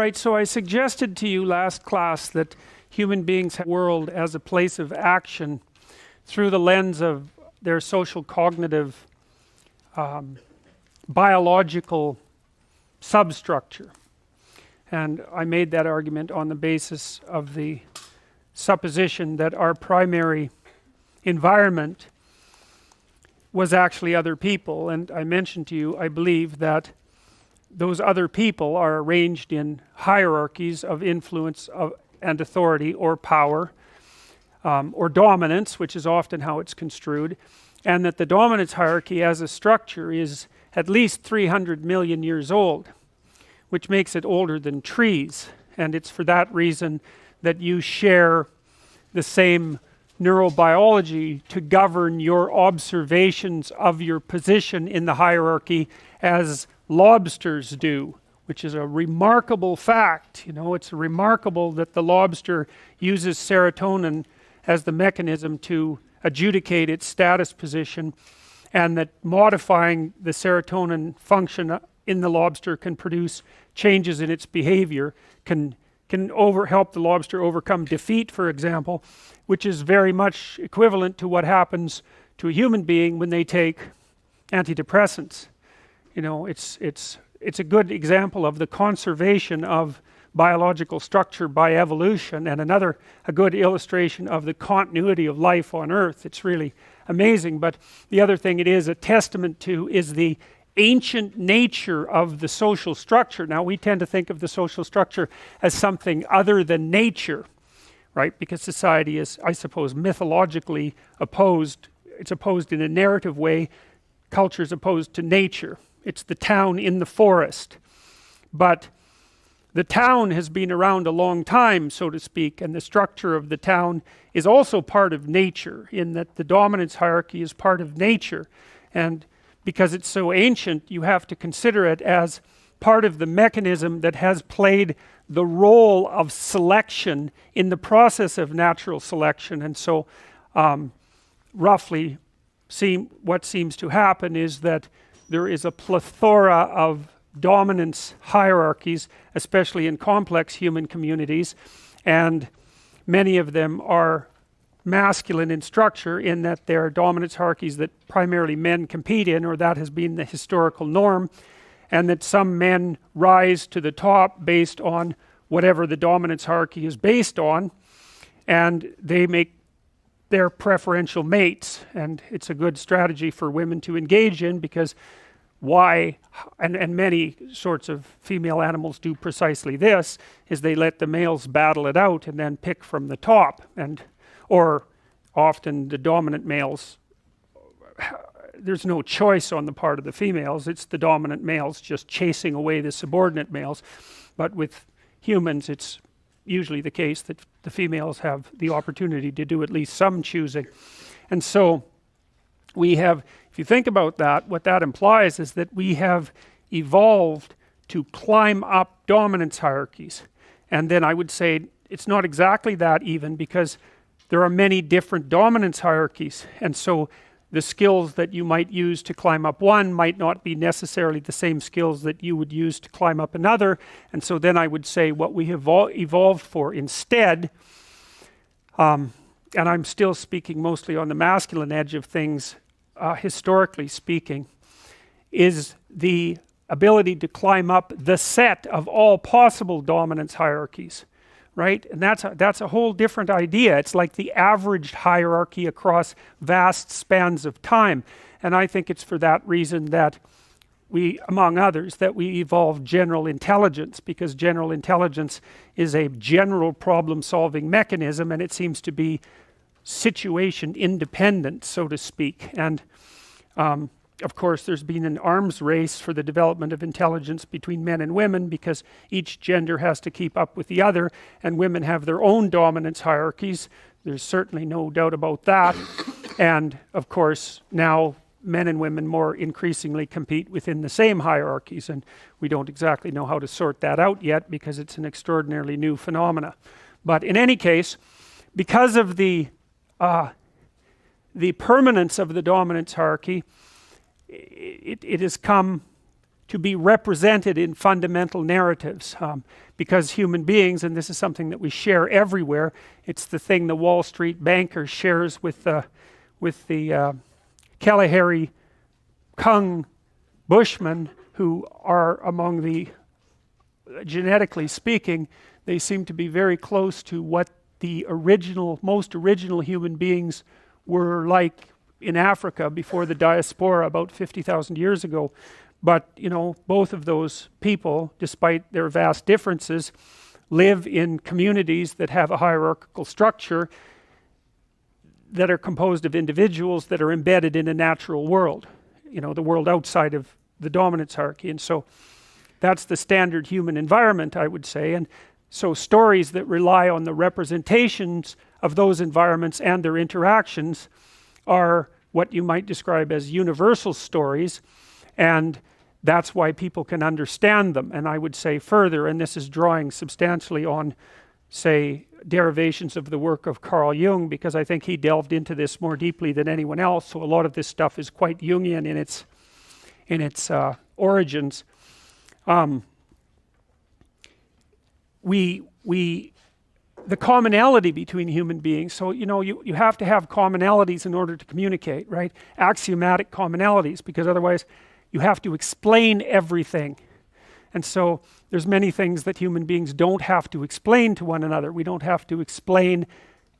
right, so I suggested to you last class that human beings have the world as a place of action through the lens of their social cognitive biological substructure. And I made that argument on the basis of the supposition that our primary environment was actually other people. And I mentioned to you, I believe that those other people are arranged in hierarchies of influence and authority or power, or dominance, which is often how it's construed, and that the dominance hierarchy as a structure is at least 300 million years old, which makes it older than trees. And it's for that reason that you share the same neurobiology to govern your observations of your position in the hierarchy as lobsters do, which is a remarkable fact. You know, it's remarkable that the lobster uses serotonin as the mechanism to adjudicate its status position, and that modifying the serotonin function in the lobster can produce changes in its behavior, can help the lobster overcome defeat, for example, which is very much equivalent to what happens to a human being when they take antidepressants. You know, it's a good example of the conservation of biological structure by evolution, and a good illustration of the continuity of life on Earth. It's really amazing. But the other thing it is a testament to is the ancient nature of the social structure. Now, we tend to think of the social structure as something other than nature, right? Because society is, I suppose, mythologically opposed. It's opposed in a narrative way. Culture is opposed to nature. It's the town in the forest. But the town has been around a long time, so to speak, and the structure of the town is also part of nature, in that the dominance hierarchy is part of nature. And because it's so ancient, you have to consider it as part of the mechanism that has played the role of selection in the process of natural selection. And so roughly what seems to happen is that there is a plethora of dominance hierarchies, especially in complex human communities, and many of them are masculine in structure, in that they're dominance hierarchies that primarily men compete in, or that has been the historical norm, and that some men rise to the top based on whatever the dominance hierarchy is based on, and they make their preferential mates. And it's a good strategy for women to engage in, because and many sorts of female animals do precisely this, is they let the males battle it out and then pick from the top. Or often the dominant males, there's no choice on the part of the females, it's the dominant males just chasing away the subordinate males. But with humans, it's usually the case that the females have the opportunity to do at least some choosing. And so we have, if you think about that, what that implies is that we have evolved to climb up dominance hierarchies. And then I would say it's not exactly that even, because there are many different dominance hierarchies. And so the skills that you might use to climb up one might not be necessarily the same skills that you would use to climb up another. And so then I would say what we have evolved for instead, and I'm still speaking mostly on the masculine edge of things, historically speaking, is the ability to climb up the set of all possible dominance hierarchies, right? And that's a whole different idea. It's like the averaged hierarchy across vast spans of time. And I think it's for that reason that we, among others, that we evolved general intelligence, because general intelligence is a general problem-solving mechanism, and it seems to be situation independent, so to speak. And of course, there's been an arms race for the development of intelligence between men and women, because each gender has to keep up with the other, and women have their own dominance hierarchies. There's certainly no doubt about that. And of course, now men and women more increasingly compete within the same hierarchies, and we don't exactly know how to sort that out yet, because it's an extraordinarily new phenomena. But in any case, because of the permanence of the dominance hierarchy, it has come to be represented in fundamental narratives, because human beings, and this is something that we share everywhere, it's the thing the Wall Street banker shares with the Kalahari Kung Bushmen, who are among the, genetically speaking, they seem to be very close to what the most original human beings were like in Africa before the diaspora about 50,000 years ago. But you know, both of those people, despite their vast differences, live in communities that have a hierarchical structure that are composed of individuals that are embedded in a natural world, you know, the world outside of the dominance hierarchy. And so that's the standard human environment, I would say. And so stories that rely on the representations of those environments and their interactions are what you might describe as universal stories, and that's why people can understand them. And I would say further, and this is drawing substantially on, say, derivations of the work of Carl Jung, because I think he delved into this more deeply than anyone else, so a lot of this stuff is quite Jungian in its origins. The commonality between human beings, so you know, you have to have commonalities in order to communicate, right? Axiomatic commonalities, because otherwise you have to explain everything. And so there's many things that human beings don't have to explain to one another. We don't have to explain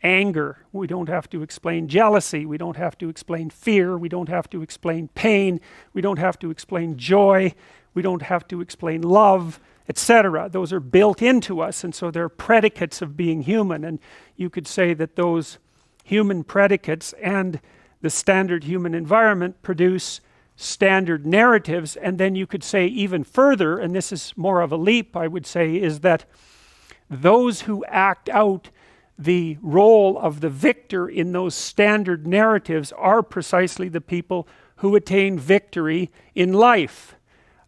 anger, we don't have to explain jealousy, we don't have to explain fear, we don't have to explain pain, we don't have to explain joy, we don't have to explain love, etc. Those are built into us, and so they're predicates of being human. And you could say that those human predicates and the standard human environment produce standard narratives. And then you could say even further, and this is more of a leap, I would say, is that those who act out the role of the victor in those standard narratives are precisely the people who attain victory in life.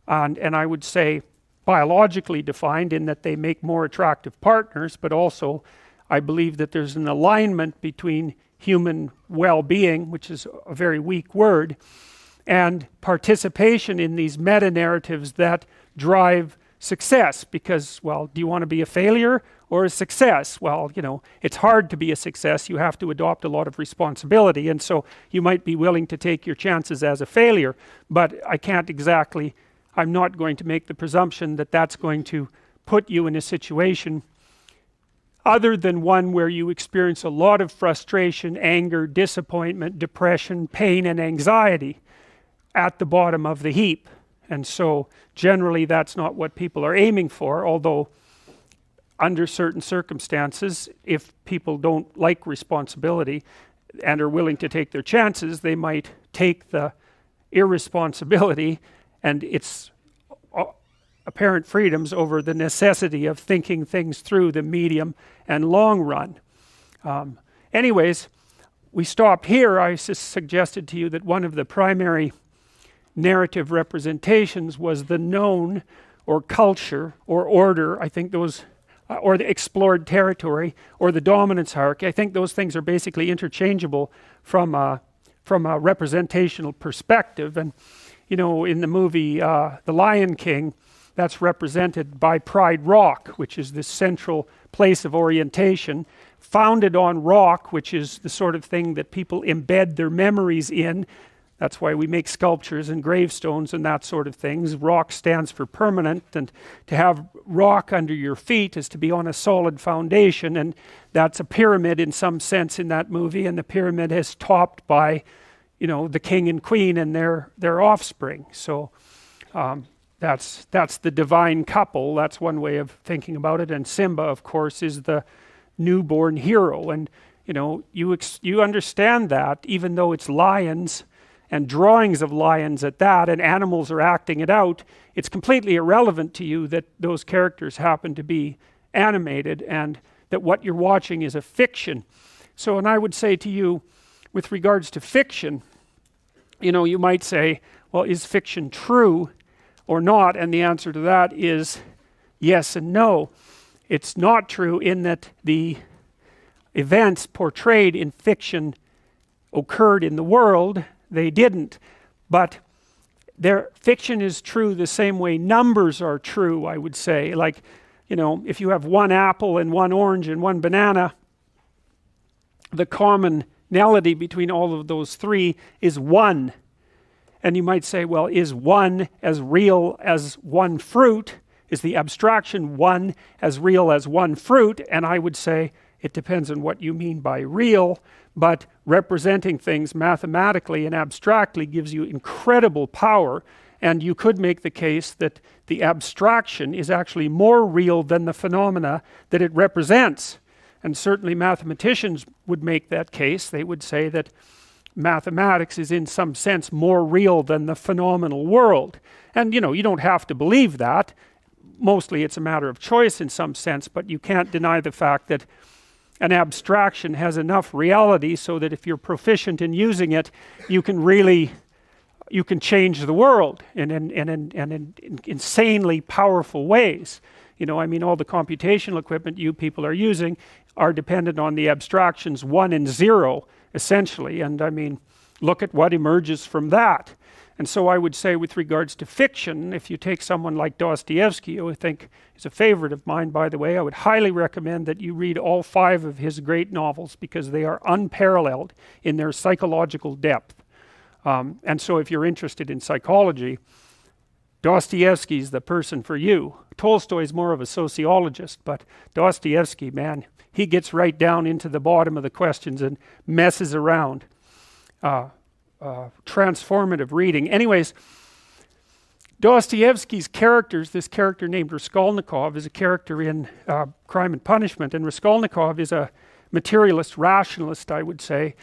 And I would say biologically defined in that they make more attractive partners, but also I believe that there's an alignment between human well-being, which is a very weak word, and participation in these meta-narratives that drive success. Because, well, do you want to be a failure or a success? Well, you know, it's hard to be a success. You have to adopt a lot of responsibility, and so you might be willing to take your chances as a failure, but I'm not going to make the presumption that that's going to put you in a situation other than one where you experience a lot of frustration, anger, disappointment, depression, pain, and anxiety at the bottom of the heap. And so generally that's not what people are aiming for, although under certain circumstances, if people don't like responsibility and are willing to take their chances, they might take the irresponsibility and its apparent freedoms over the necessity of thinking things through the medium and long run. Anyways, we stopped here. I suggested to you that one of the primary narrative representations was the known or culture or order. I think those, or the explored territory or the dominance hierarchy. I think those things are basically interchangeable from a representational perspective. And you know, in the movie The Lion King, that's represented by Pride Rock, which is this central place of orientation, founded on rock, which is the sort of thing that people embed their memories in. That's why we make sculptures and gravestones and that sort of things. Rock stands for permanent, and to have rock under your feet is to be on a solid foundation, and that's a pyramid in some sense in that movie, and the pyramid is topped by, you know, the king and queen and their offspring. So that's the divine couple. That's one way of thinking about it. And Simba, of course, is the newborn hero. And you know, you understand that, even though it's lions and drawings of lions at that, and animals are acting it out, it's completely irrelevant to you that those characters happen to be animated and that what you're watching is a fiction. So, and I would say to you, with regards to fiction, you know, you might say, well, is fiction true or not? And the answer to that is yes and no. It's not true in that the events portrayed in fiction occurred in the world. They didn't. But fiction is true the same way numbers are true, I would say. Like, you know, if you have one apple and one orange and one banana, the commonality between all of those three is one. And you might say, well, is one as real as one fruit? Is the abstraction one as real as one fruit? And I would say it depends on what you mean by real, but representing things mathematically and abstractly gives you incredible power, and you could make the case that the abstraction is actually more real than the phenomena that it represents. And certainly mathematicians would make that case. They would say that mathematics is in some sense more real than the phenomenal world. And you know, you don't have to believe that. Mostly it's a matter of choice in some sense, but you can't deny the fact that an abstraction has enough reality so that if you're proficient in using it, you can change the world in insanely powerful ways. You know, I mean, all the computational equipment you people are using are dependent on the abstractions 1 and 0, essentially. And I mean, look at what emerges from that. And so I would say with regards to fiction, if you take someone like Dostoevsky, who I think is a favorite of mine, by the way, I would highly recommend that you read all 5 of his great novels because they are unparalleled in their psychological depth. And so if you're interested in psychology, Dostoevsky's the person for you. Tolstoy's more of a sociologist, but Dostoevsky, man, he gets right down into the bottom of the questions and messes around. Transformative reading. Anyways, Dostoevsky's characters, this character named Raskolnikov is a character in Crime and Punishment, and Raskolnikov is a materialist rationalist, I would say,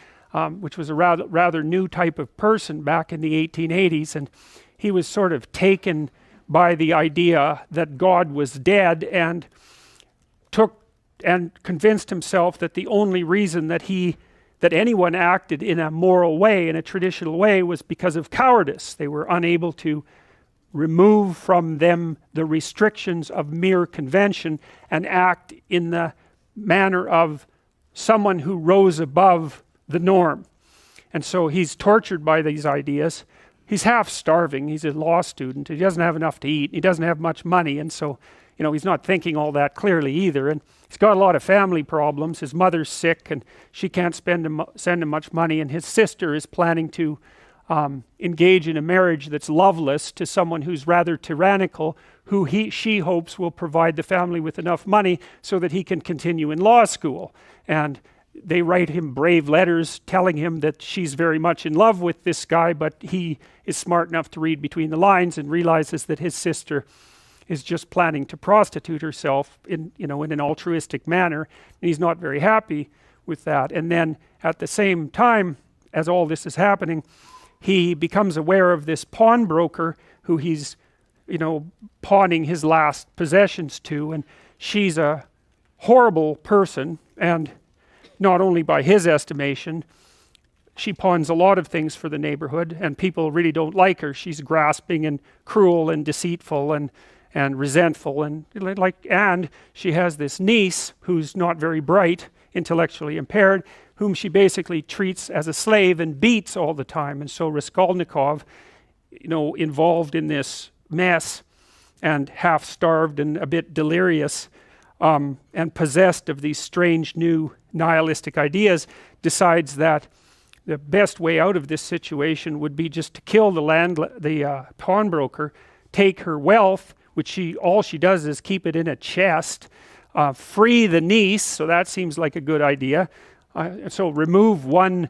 which was a rather new type of person back in the 1880s, and he was sort of taken by the idea that God was dead and convinced himself that the only reason that anyone acted in a moral way, in a traditional way, was because of cowardice. They were unable to remove from them the restrictions of mere convention and act in the manner of someone who rose above the norm. And so he's tortured by these ideas. He's half starving. He's a law student. He doesn't have enough to eat. He doesn't have much money, and so, you know, he's not thinking all that clearly either. And he's got a lot of family problems. His mother's sick, and she can't send him much money. And his sister is planning to engage in a marriage that's loveless to someone who's rather tyrannical, who she hopes will provide the family with enough money so that he can continue in law school. And they write him brave letters telling him that she's very much in love with this guy, but he is smart enough to read between the lines and realizes that his sister is just planning to prostitute herself in an altruistic manner, and he's not very happy with that. And then at the same time as all this is happening, he becomes aware of this pawnbroker who he's, pawning his last possessions to, and she's a horrible person, and not only by his estimation, she pawns a lot of things for the neighborhood, and people really don't like her. She's grasping and cruel and deceitful and resentful, and she has this niece who's not very bright, intellectually impaired, whom she basically treats as a slave and beats all the time. And so Raskolnikov, involved in this mess and half starved and a bit delirious and possessed of these strange new nihilistic ideas, decides that the best way out of this situation would be just to kill the pawnbroker, take her wealth, which all she does is keep it in a chest, free the niece, so that seems like a good idea. So remove one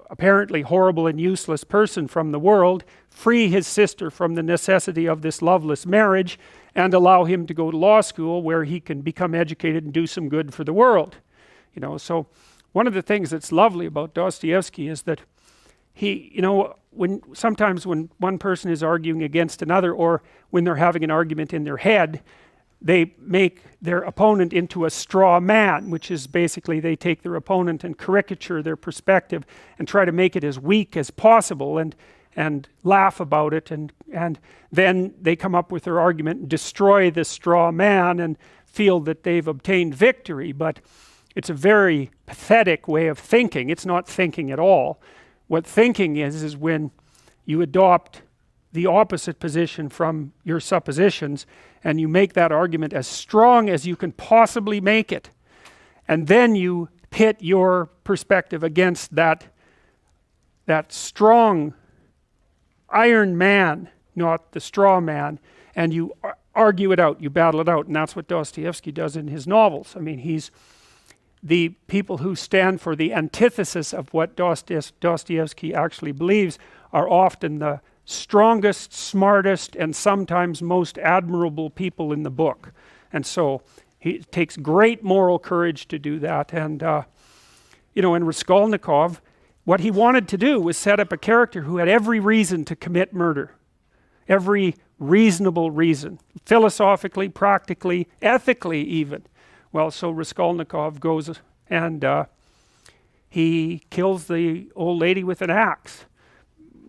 apparently horrible and useless person from the world, free his sister from the necessity of this loveless marriage, and allow him to go to law school where he can become educated and do some good for the world. So one of the things that's lovely about Dostoevsky is that he, sometimes when one person is arguing against another, or when they're having an argument in their head, they make their opponent into a straw man, which is basically they take their opponent and caricature their perspective and try to make it as weak as possible and laugh about it, and then they come up with their argument and destroy the straw man and feel that they've obtained victory. But it's a very pathetic way of thinking. It's not thinking at all. What thinking is when you adopt the opposite position from your suppositions, and you make that argument as strong as you can possibly make it. And then you pit your perspective against that strong iron man, not the straw man, and you argue it out, you battle it out, and that's what Dostoevsky does in his novels. I mean, the people who stand for the antithesis of what Dostoevsky actually believes are often the strongest, smartest, and sometimes most admirable people in the book. And so it takes great moral courage to do that. And in Raskolnikov, what he wanted to do was set up a character who had every reason to commit murder. Every reasonable reason. Philosophically, practically, ethically even. Well, so Raskolnikov goes and he kills the old lady with an axe.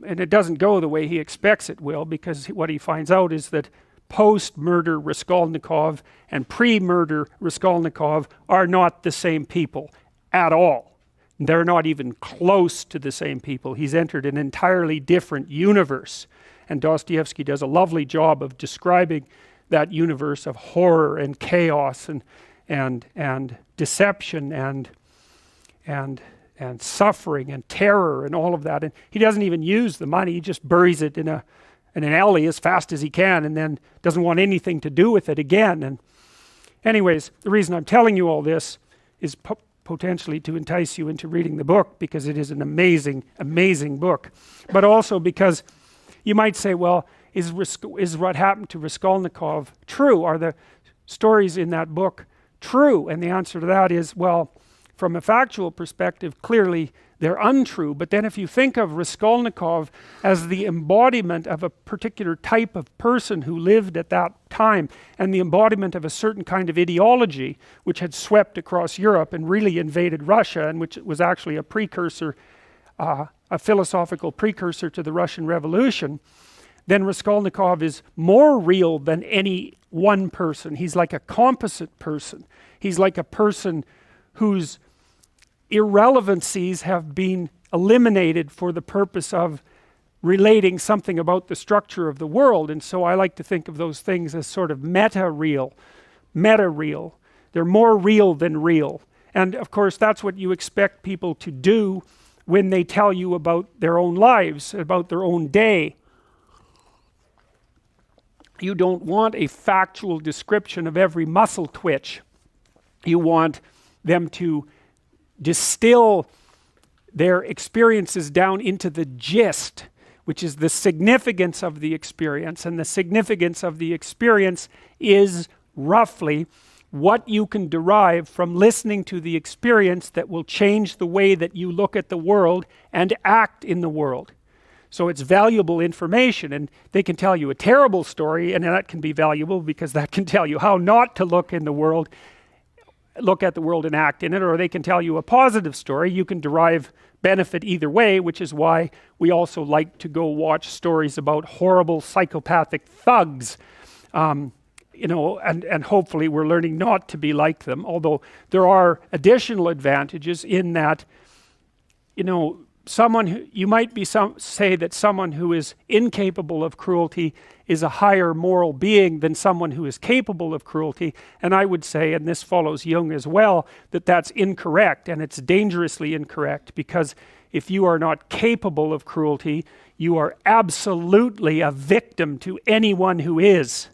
And it doesn't go the way he expects it will, because what he finds out is that post-murder Raskolnikov and pre-murder Raskolnikov are not the same people at all. They're not even close to the same people. He's entered an entirely different universe. And Dostoevsky does a lovely job of describing that universe of horror and chaos and deception and suffering and terror and all of that. And he doesn't even use the money. He just buries it in an alley as fast as he can, and then doesn't want anything to do with it again. And anyways, the reason I'm telling you all this is potentially to entice you into reading the book, because it is an amazing, amazing book. But also because you might say, well, is what happened to Raskolnikov true? Are the stories in that book true? And the answer to that is, well, from a factual perspective, clearly they're untrue. But then if you think of Raskolnikov as the embodiment of a particular type of person who lived at that time, and the embodiment of a certain kind of ideology which had swept across Europe and really invaded Russia, and which was actually a precursor, a philosophical precursor to the Russian Revolution, then Raskolnikov is more real than any one person. He's like a composite person. He's like a person whose irrelevancies have been eliminated for the purpose of relating something about the structure of the world. And so I like to think of those things as sort of meta-real. They're more real than real. And of course that's what you expect people to do when they tell you about their own lives, about their own day. You don't want a factual description of every muscle twitch. You want them to distill their experiences down into the gist, which is the significance of the experience. And the significance of the experience is roughly what you can derive from listening to the experience that will change the way that you look at the world and act in the world. So it's valuable information, and they can tell you a terrible story, and that can be valuable because that can tell you how not to look at the world and act in it. Or they can tell you a positive story. You can derive benefit either way, which is why we also like to go watch stories about horrible psychopathic thugs. And hopefully we're learning not to be like them, although there are additional advantages in that, you might say that someone who is incapable of cruelty is a higher moral being than someone who is capable of cruelty. And I would say, and this follows Jung as well, that that's incorrect, and it's dangerously incorrect, because if you are not capable of cruelty, you are absolutely a victim to anyone who is.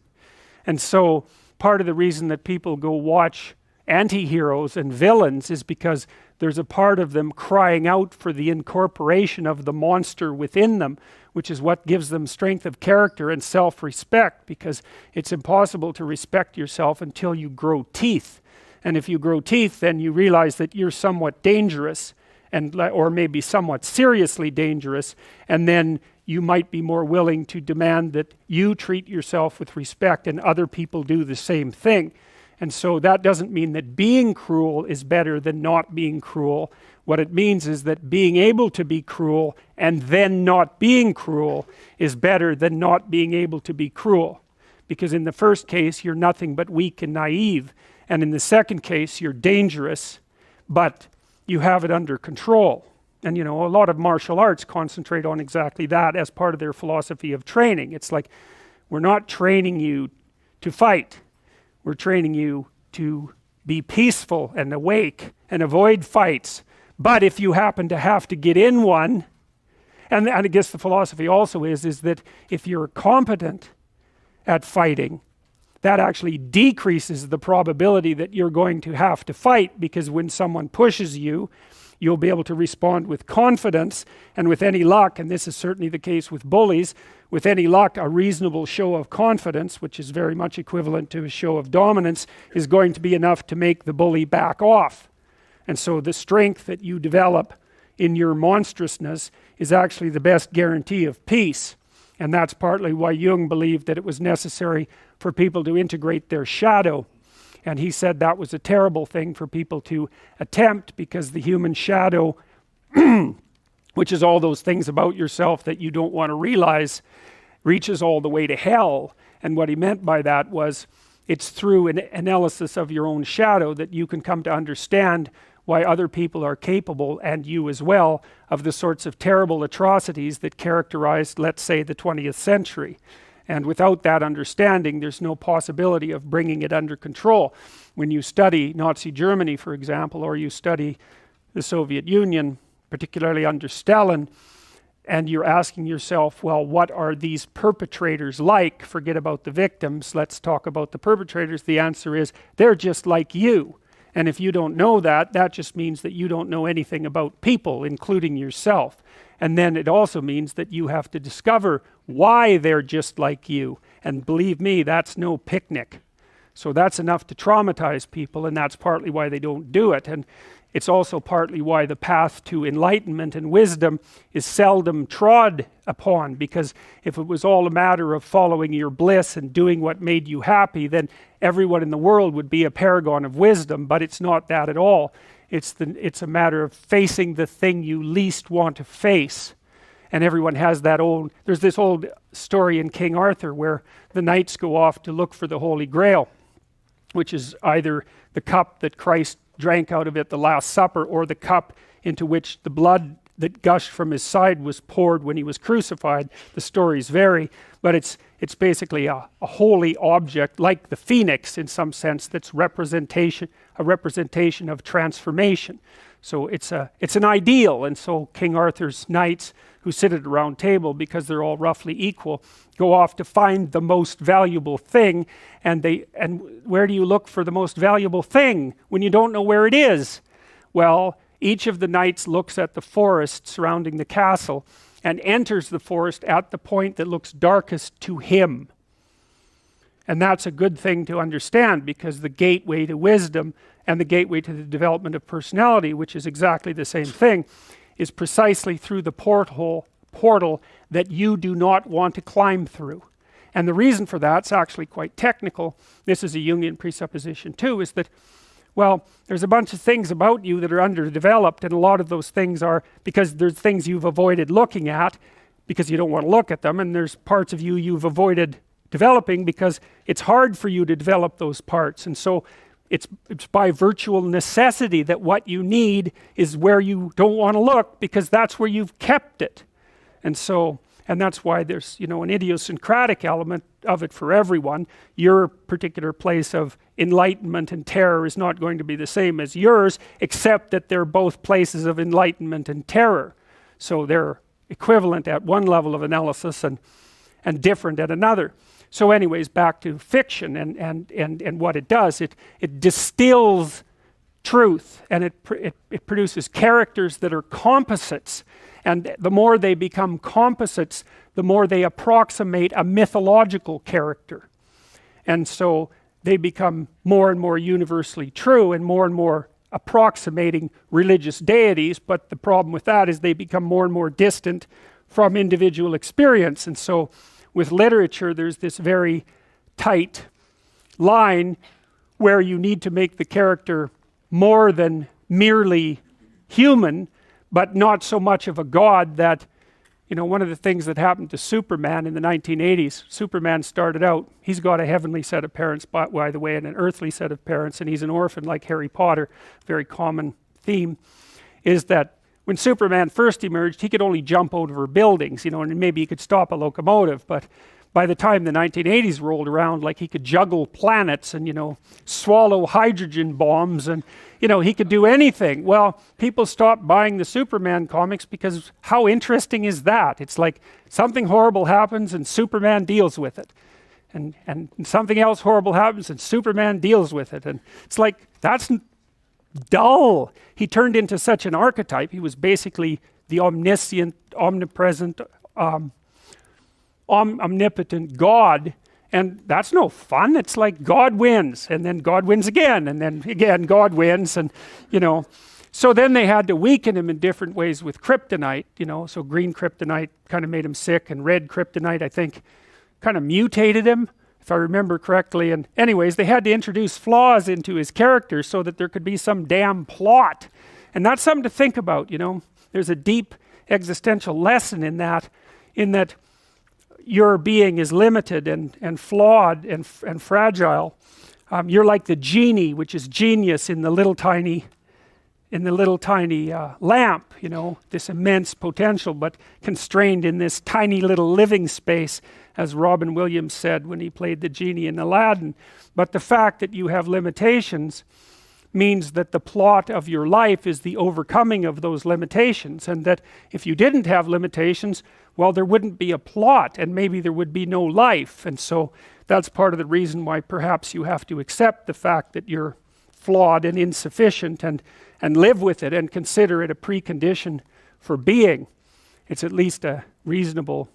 And so part of the reason that people go watch anti-heroes and villains is because there's a part of them crying out for the incorporation of the monster within them, which is what gives them strength of character and self-respect, because it's impossible to respect yourself until you grow teeth. And if you grow teeth, then you realize that you're somewhat dangerous, or maybe somewhat seriously dangerous, and then you might be more willing to demand that you treat yourself with respect and other people do the same thing. And so that doesn't mean that being cruel is better than not being cruel. What it means is that being able to be cruel and then not being cruel is better than not being able to be cruel. Because in the first case, you're nothing but weak and naive. And in the second case, you're dangerous, but you have it under control. And you know, a lot of martial arts concentrate on exactly that as part of their philosophy of training. It's like, we're not training you to fight. We're training you to be peaceful and awake and avoid fights. But if you happen to have to get in one, and I guess the philosophy also is that if you're competent at fighting, that actually decreases the probability that you're going to have to fight, because when someone pushes you, you'll be able to respond with confidence, and with any luck, and this is certainly the case with bullies, with any luck, a reasonable show of confidence, which is very much equivalent to a show of dominance, is going to be enough to make the bully back off. And so the strength that you develop in your monstrousness is actually the best guarantee of peace. And that's partly why Jung believed that it was necessary for people to integrate their shadow. And he said that was a terrible thing for people to attempt, because the human shadow, which is all those things about yourself that you don't want to realize, reaches all the way to hell. And what he meant by that was, it's through an analysis of your own shadow that you can come to understand why other people are capable, and you as well, of the sorts of terrible atrocities that characterized, let's say, the 20th century. And without that understanding, there's no possibility of bringing it under control. When you study Nazi Germany, for example, or you study the Soviet Union, particularly under Stalin, and you're asking yourself, well, what are these perpetrators like? Forget about the victims, let's talk about the perpetrators. The answer is, they're just like you. And if you don't know that, that just means that you don't know anything about people, including yourself. And then it also means that you have to discover why they're just like you. And believe me, that's no picnic. So that's enough to traumatize people, and that's partly why they don't do it. And it's also partly why the path to enlightenment and wisdom is seldom trod upon, because if it was all a matter of following your bliss and doing what made you happy, then everyone in the world would be a paragon of wisdom. But it's not that at all. It's a matter of facing the thing you least want to face. And everyone has that old, there's this old story in King Arthur where the knights go off to look for the Holy Grail, which is either the cup that Christ drank out of at the Last Supper, or the cup into which the blood that gushed from his side was poured when he was crucified. The stories vary, but it's basically a holy object, like the phoenix in some sense, that's a representation of transformation. So it's an ideal. And so King Arthur's knights, who sit at a round table because they're all roughly equal, go off to find the most valuable thing. And where do you look for the most valuable thing when you don't know where it is? Well, each of the knights looks at the forest surrounding the castle and enters the forest at the point that looks darkest to him. And that's a good thing to understand, because the gateway to wisdom and the gateway to the development of personality, which is exactly the same thing, is precisely through the portal that you do not want to climb through. And the reason for that's actually quite technical. This is a Jungian presupposition too, is that, well, there's a bunch of things about you that are underdeveloped, and a lot of those things are because there's things you've avoided looking at because you don't want to look at them, and there's parts of you you've avoided developing because it's hard for you to develop those parts. And so it's by virtual necessity that what you need is where you don't want to look, because that's where you've kept it. And that's why there's, an idiosyncratic element of it for everyone. Your particular place of enlightenment and terror is not going to be the same as yours, except that they're both places of enlightenment and terror. So they're equivalent at one level of analysis and different at another. So anyways, back to fiction and what it does. It distills truth, and it produces characters that are composites. And the more they become composites, the more they approximate a mythological character. And so they become more and more universally true and more approximating religious deities. But the problem with that is they become more and more distant from individual experience. And so with literature, there's this very tight line where you need to make the character more than merely human, but not so much of a god that, one of the things that happened to Superman in the 1980s, Superman started out, he's got a heavenly set of parents, by the way, and an earthly set of parents, and he's an orphan like Harry Potter. Very common theme is that when Superman first emerged, he could only jump over buildings, you know, and maybe he could stop a locomotive, but by the time the 1980s rolled around, like he could juggle planets and, you know, swallow hydrogen bombs and, you know, he could do anything. Well, people stopped buying the Superman comics because how interesting is that? It's like something horrible happens and Superman deals with it. And something else horrible happens and Superman deals with it. And it's like, that's dull. He turned into such an archetype. He was basically the omniscient, omnipresent, omnipotent God, and that's no fun. It's like God wins, and then God wins again, and then again God wins, and you know. So then they had to weaken him in different ways with kryptonite, you know. So green kryptonite kind of made him sick, and red kryptonite, I think, kind of mutated him, if I remember correctly. And anyways, they had to introduce flaws into his character so that there could be some damn plot, and that's something to think about, you know. There's a deep existential lesson in that your being is limited and flawed and fragile. You're like the genie, which is genius in the little tiny lamp, you know, this immense potential, but constrained in this tiny little living space, as Robin Williams said when he played the genie in Aladdin. But the fact that you have limitations means that the plot of your life is the overcoming of those limitations, and that if you didn't have limitations, well, there wouldn't be a plot, and maybe there would be no life. And so that's part of the reason why perhaps you have to accept the fact that you're flawed and insufficient, and live with it and consider it a precondition for being. It's at least a reasonable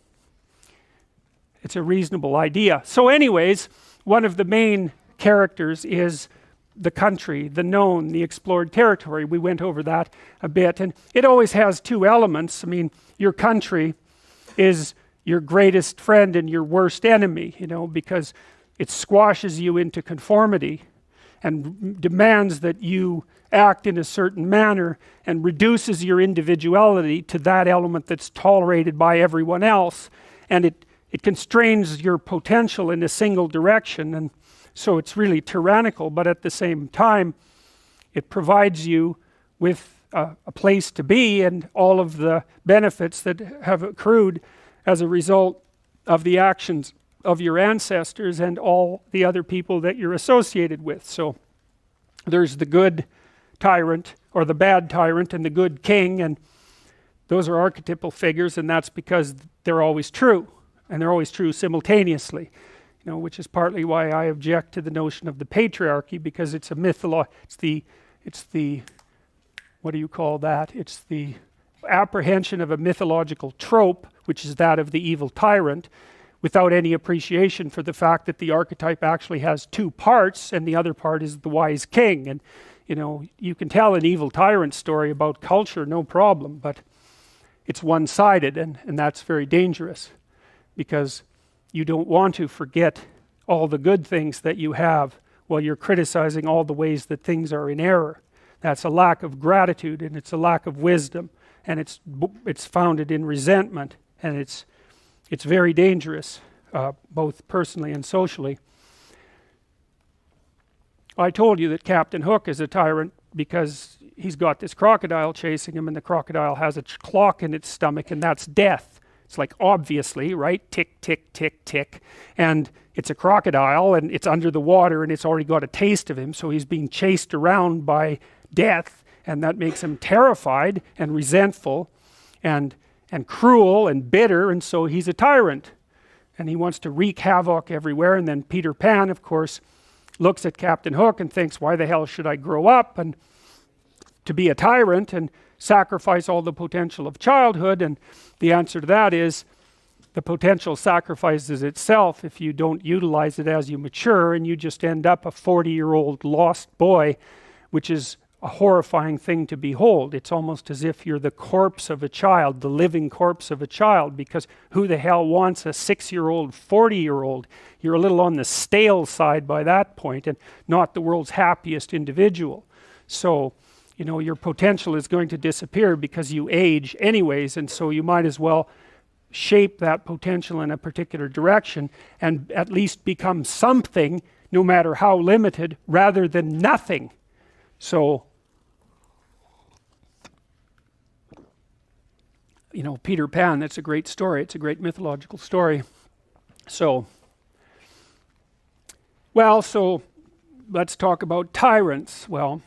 idea. So anyways, one of the main characters is the country, the known, the explored territory. We went over that a bit, and it always has two elements. I mean, your country is your greatest friend and your worst enemy, you know, because it squashes you into conformity and demands that you act in a certain manner and reduces your individuality to that element that's tolerated by everyone else, and it constrains your potential in a single direction. And so it's really tyrannical, but at the same time it provides you with a place to be and all of the benefits that have accrued as a result of the actions of your ancestors and all the other people that you're associated with. So there's the good tyrant or the bad tyrant and the good king, and those are archetypal figures, and that's because they're always true, and they're always true simultaneously, you know, which is partly why I object to the notion of the patriarchy, because it's a it's the what do you call that? It's the apprehension of a mythological trope, which is that of the evil tyrant, without any appreciation for the fact that the archetype actually has two parts, and the other part is the wise king. And you know, you can tell an evil tyrant story about culture, no problem, but it's one-sided, and that's very dangerous, because you don't want to forget all the good things that you have while you're criticizing all the ways that things are in error. That's a lack of gratitude, and it's a lack of wisdom, and it's founded in resentment, and it's very dangerous, both personally and socially. I told you that Captain Hook is a tyrant because he's got this crocodile chasing him, and the crocodile has a clock in its stomach, and that's death. It's like, obviously, right? Tick, tick, tick, tick. And it's a crocodile, and it's under the water, and it's already got a taste of him, so he's being chased around by death, and that makes him terrified and resentful and cruel and bitter, and so he's a tyrant. And he wants to wreak havoc everywhere. And then Peter Pan, of course, looks at Captain Hook and thinks, why the hell should I grow up and to be a tyrant and sacrifice all the potential of childhood? And the answer to that is, the potential sacrifices itself if you don't utilize it as you mature, and you just end up a 40-year-old lost boy, which is a horrifying thing to behold. It's almost as if you're the corpse of a child, the living corpse of a child, because who the hell wants a 6-year-old, 40-year-old? You're a little on the stale side by that point, and not the world's happiest individual. So, you know, your potential is going to disappear because you age anyways, and so you might as well shape that potential in a particular direction and at least become something, no matter how limited, rather than nothing. So Peter Pan, that's a great story. It's a great mythological story. So let's talk about tyrants. Well,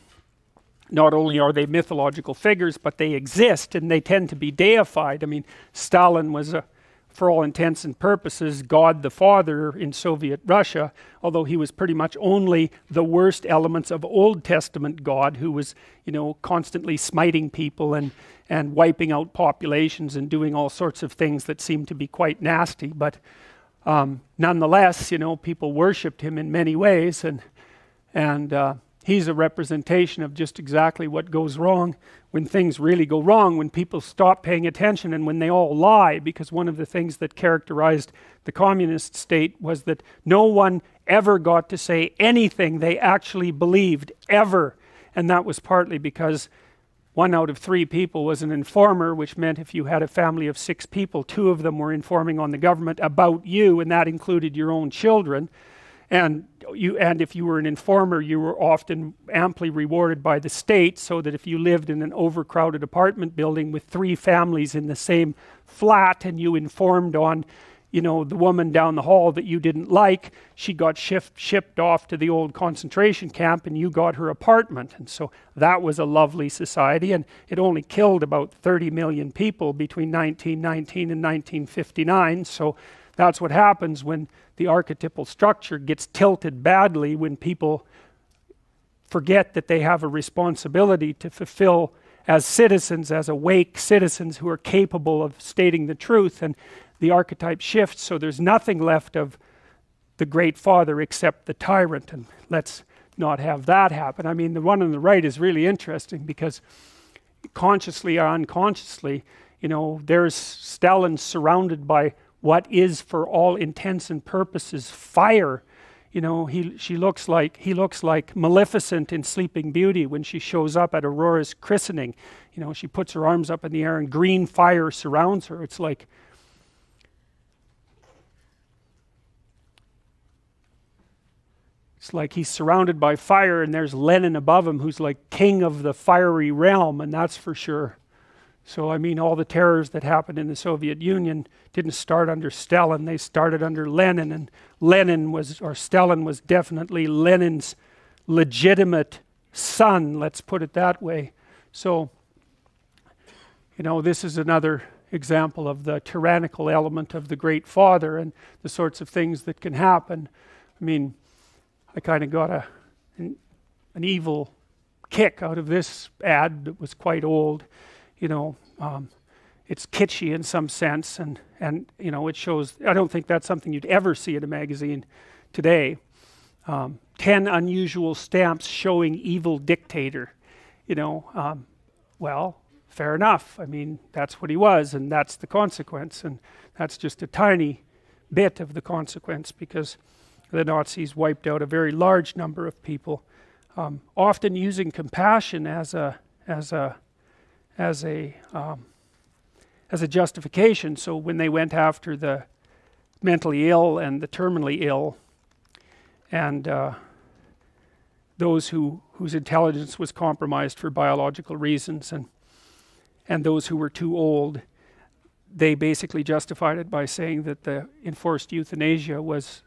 not only are they mythological figures, but they exist and they tend to be deified. I mean, Stalin was, for all intents and purposes, God the Father in Soviet Russia, although he was pretty much only the worst elements of Old Testament God, who was, constantly smiting people and wiping out populations and doing all sorts of things that seemed to be quite nasty. But nonetheless, people worshipped him in many ways, and he's a representation of just exactly what goes wrong when things really go wrong, when people stop paying attention and when they all lie. Because one of the things that characterized the communist state was that no one ever got to say anything they actually believed, ever. And that was partly because 1 out of 3 people was an informer, which meant if you had a family of 6 people, 2 of them were informing on the government about you, and that included your own children. And if you were an informer, you were often amply rewarded by the state, so that if you lived in an overcrowded apartment building with 3 families in the same flat and you informed on, the woman down the hall that you didn't like, she got shipped off to the old concentration camp and you got her apartment. And so that was a lovely society, and it only killed about 30 million people between 1919 and 1959. So that's what happens when the archetypal structure gets tilted badly, when people forget that they have a responsibility to fulfill as citizens, as awake citizens who are capable of stating the truth, and the archetype shifts, so there's nothing left of the great father except the tyrant, and let's not have that happen. I mean, the one on the right is really interesting because consciously or unconsciously, there's Stalin surrounded by what is, for all intents and purposes, fire. He looks like Maleficent in Sleeping Beauty when she shows up at Aurora's christening. She puts her arms up in the air and green fire surrounds her. It's like he's surrounded by fire, and there's Lenin above him who's like king of the fiery realm, and that's for sure. So I mean, all the terrors that happened in the Soviet Union didn't start under Stalin, they started under Lenin, and Stalin was definitely Lenin's legitimate son, let's put it that way. So, this is another example of the tyrannical element of the Great Father and the sorts of things that can happen. I mean, I kind of got an evil kick out of this ad that was quite old. It's kitschy in some sense, and it shows. I don't think that's something you'd ever see in a magazine today. 10 unusual stamps showing evil dictator. Well, fair enough. I mean, that's what he was, and that's the consequence, and that's just a tiny bit of the consequence, because the Nazis wiped out a very large number of people, often using compassion as a justification. So when they went after the mentally ill and the terminally ill, and those whose intelligence was compromised for biological reasons, and those who were too old, they basically justified it by saying that the enforced euthanasia was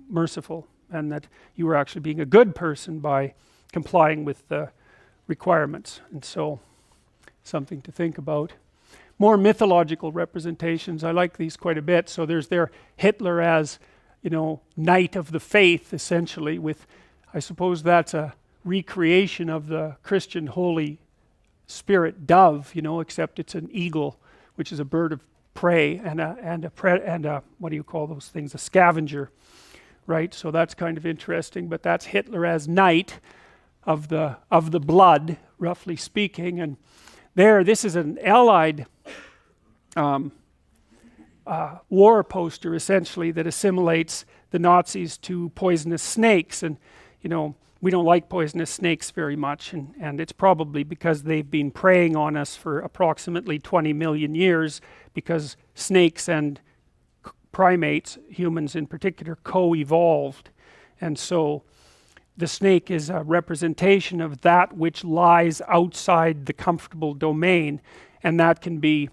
merciful, and that you were actually being a good person by complying with the requirements. And so, something to think about. More mythological representations, I like these quite a bit. So there's Hitler as, knight of the faith, essentially, with, I suppose that's a recreation of the Christian Holy Spirit dove, except it's an eagle, which is a bird of prey, and a what do you call those things? A scavenger, right? So that's kind of interesting. But that's Hitler as knight of the blood, roughly speaking, and this is an Allied war poster, essentially, that assimilates the Nazis to poisonous snakes. And, we don't like poisonous snakes very much, and it's probably because they've been preying on us for approximately 20 million years, because snakes and primates, humans in particular, co-evolved. And so the snake is a representation of that which lies outside the comfortable domain, and that can be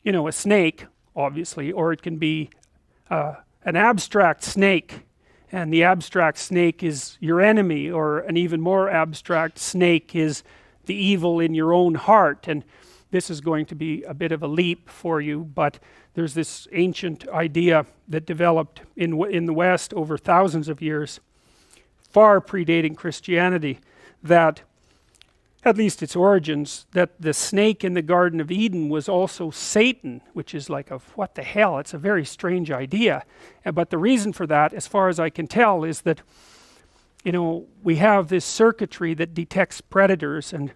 you know, a snake, obviously, or it can be an abstract snake, and the abstract snake is your enemy, or an even more abstract snake is the evil in your own heart. And this is going to be a bit of a leap for you, but there's this ancient idea that developed in the West over thousands of years, far predating Christianity, that, at least its origins, that the snake in the Garden of Eden was also Satan, which is like, what the hell, it's a very strange idea. But the reason for that, as far as I can tell, is that, you know, we have this circuitry that detects predators, and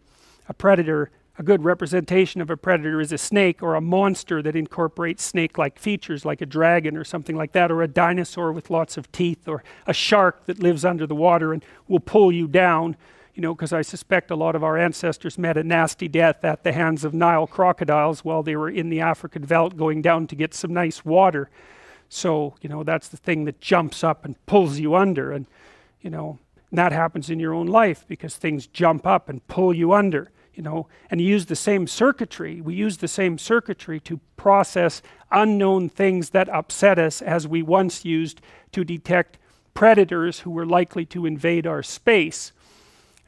a predator, a good representation of a predator is a snake or a monster that incorporates snake-like features, like a dragon or something like that, or a dinosaur with lots of teeth, or a shark that lives under the water and will pull you down. You know, because I suspect a lot of our ancestors met a nasty death at the hands of Nile crocodiles while they were in the African veldt going down to get some nice water. So, you know, that's the thing that jumps up and pulls you under, and, you know, and that happens in your own life because things jump up and pull you under, you know, and you use the same circuitry. We use the same circuitry to process unknown things that upset us, as we once used to detect predators who were likely to invade our space.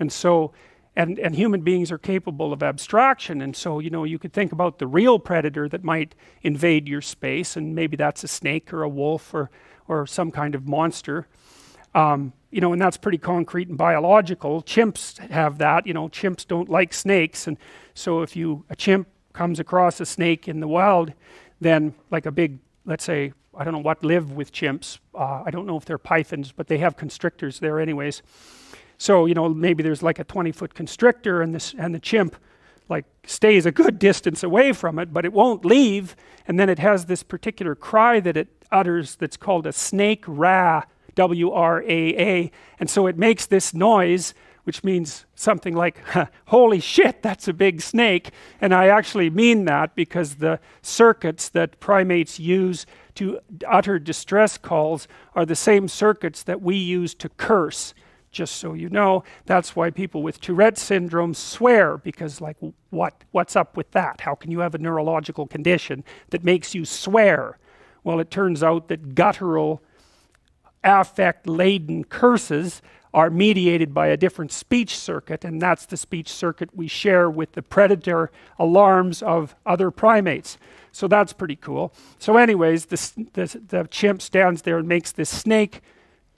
And so, and human beings are capable of abstraction, and so, you know, you could think about the real predator that might invade your space, and maybe that's a snake or a wolf or some kind of monster. You know, and that's pretty concrete and biological. Chimps have that, you know, chimps don't like snakes, and so if a chimp comes across a snake in the wild, then like a big, let's say, I don't know what live with chimps, I don't know if they're pythons, but they have constrictors there anyways. So, you know, maybe there's like a 20-foot constrictor, and the chimp like stays a good distance away from it, but it won't leave, and then it has this particular cry that it utters that's called a snake raa, W-R-A-A, and so it makes this noise, which means something like, holy shit, that's a big snake. And I actually mean that, because the circuits that primates use to utter distress calls are the same circuits that we use to curse. Just so you know, that's why people with Tourette syndrome swear, because like, what's up with that? How can you have a neurological condition that makes you swear? Well, it turns out that guttural, affect-laden curses are mediated by a different speech circuit, and that's the speech circuit we share with the predator alarms of other primates. So that's pretty cool. So anyways, the chimp stands there and makes this snake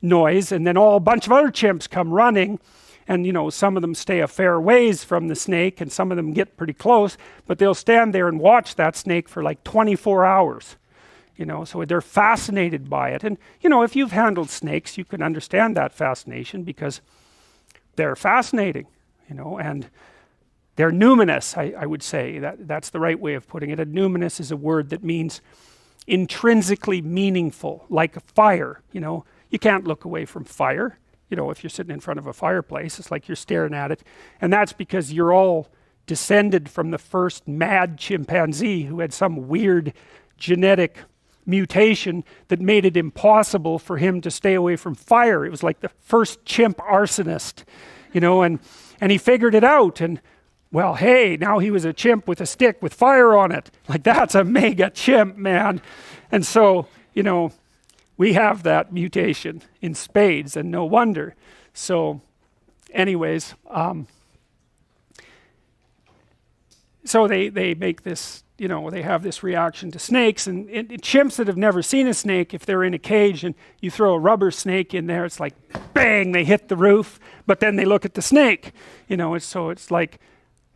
noise, and then a bunch of other chimps come running, and, you know, some of them stay a fair ways from the snake, and some of them get pretty close, but they'll stand there and watch that snake for like 24 hours. You know, so they're fascinated by it. And, you know, if you've handled snakes, you can understand that fascination, because they're fascinating, you know, and they're numinous, I would say. That's the right way of putting it. A numinous is a word that means intrinsically meaningful, like a fire, you know. You can't look away from fire, you know, if you're sitting in front of a fireplace, it's like you're staring at it. And that's because you're all descended from the first mad chimpanzee who had some weird genetic mutation that made it impossible for him to stay away from fire. It was like the first chimp arsonist, you know, and he figured it out, and, well, hey, now he was a chimp with a stick with fire on it. Like, that's a mega chimp, man. And so, you know, we have that mutation in spades, and no wonder. So anyways, so they make this, you know, they have this reaction to snakes, and chimps that have never seen a snake, if they're in a cage and you throw a rubber snake in there, it's like bang, they hit the roof, but then they look at the snake, you know. So it's like,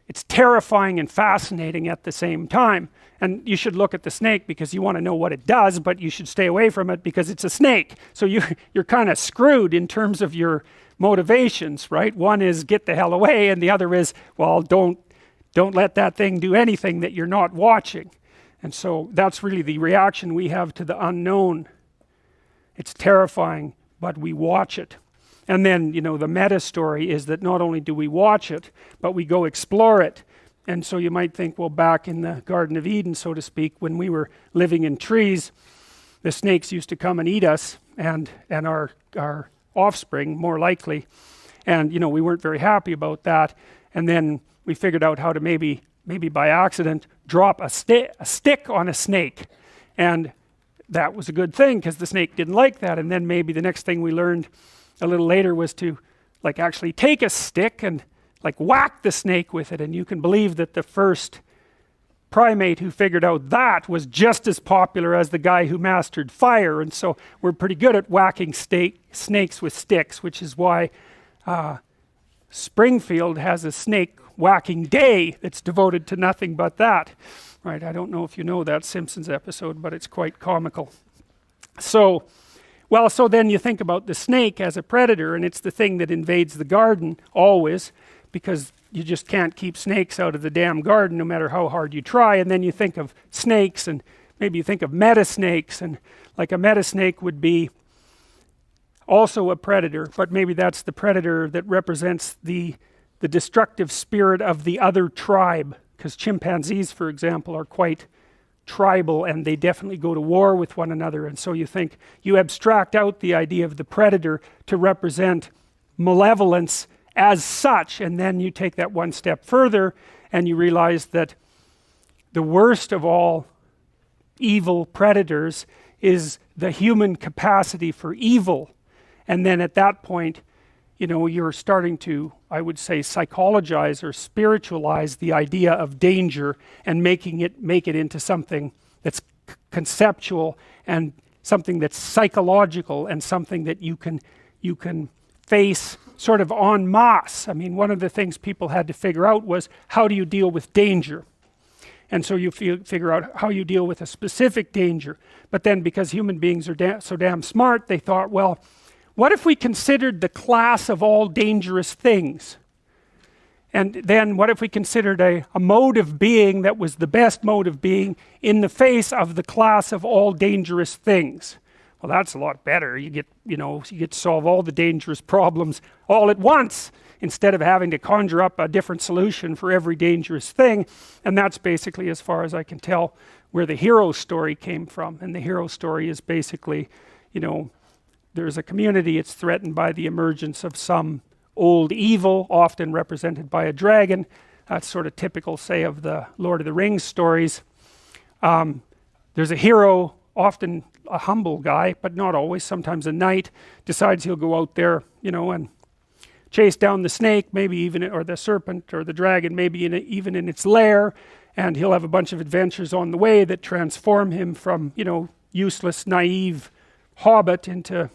it's terrifying and fascinating at the same time. And you should look at the snake because you want to know what it does, but you should stay away from it because it's a snake. So you're kind of screwed in terms of your motivations, right? One is get the hell away, and the other is, well, don't let that thing do anything that you're not watching. And so that's really the reaction we have to the unknown. It's terrifying, but we watch it. And then, you know, the meta story is that not only do we watch it, but we go explore it. And so you might think, well, back in the Garden of Eden, so to speak, when we were living in trees, the snakes used to come and eat us and our offspring, more likely. And, you know, we weren't very happy about that. And then we figured out how to maybe maybe by accident, drop a stick on a snake. And that was a good thing because the snake didn't like that. And then maybe the next thing we learned a little later was to like actually take a stick and like whack the snake with it. And you can believe that the first primate who figured out that was just as popular as the guy who mastered fire. And so we're pretty good at whacking snakes with sticks, which is why Springfield has a snake whacking day that's devoted to nothing but that. Right, I don't know if you know that Simpsons episode, but it's quite comical. So then you think about the snake as a predator, and it's the thing that invades the garden always, because you just can't keep snakes out of the damn garden no matter how hard you try. And then you think of snakes, and maybe you think of metasnakes, and like a metasnake would be also a predator, but maybe that's the predator that represents the destructive spirit of the other tribe. Because chimpanzees, for example, are quite tribal, and they definitely go to war with one another. And so you abstract out the idea of the predator to represent malevolence as such, and then you take that one step further and you realize that the worst of all evil predators is the human capacity for evil. And then at that point, you're starting to, I would say, psychologize or spiritualize the idea of danger and make it into something that's conceptual and something that's psychological and something that you can face sort of en masse. I mean, one of the things people had to figure out was, how do you deal with danger? And so you figure out how you deal with a specific danger. But then because human beings are so damn smart, they thought, well, what if we considered the class of all dangerous things? And then what if we considered a mode of being that was the best mode of being in the face of the class of all dangerous things? Well, that's a lot better. You get to solve all the dangerous problems all at once instead of having to conjure up a different solution for every dangerous thing. And that's basically, as far as I can tell, where the hero story came from. And the hero story is basically, there's a community, it's threatened by the emergence of some old evil, often represented by a dragon. That's sort of typical, say, of the Lord of the Rings stories. There's a hero, often a humble guy, but not always, sometimes a knight, decides he'll go out there, and chase down the snake, maybe even, or the serpent, or the dragon, maybe even in its lair, and he'll have a bunch of adventures on the way that transform him from, useless, naive hobbit into,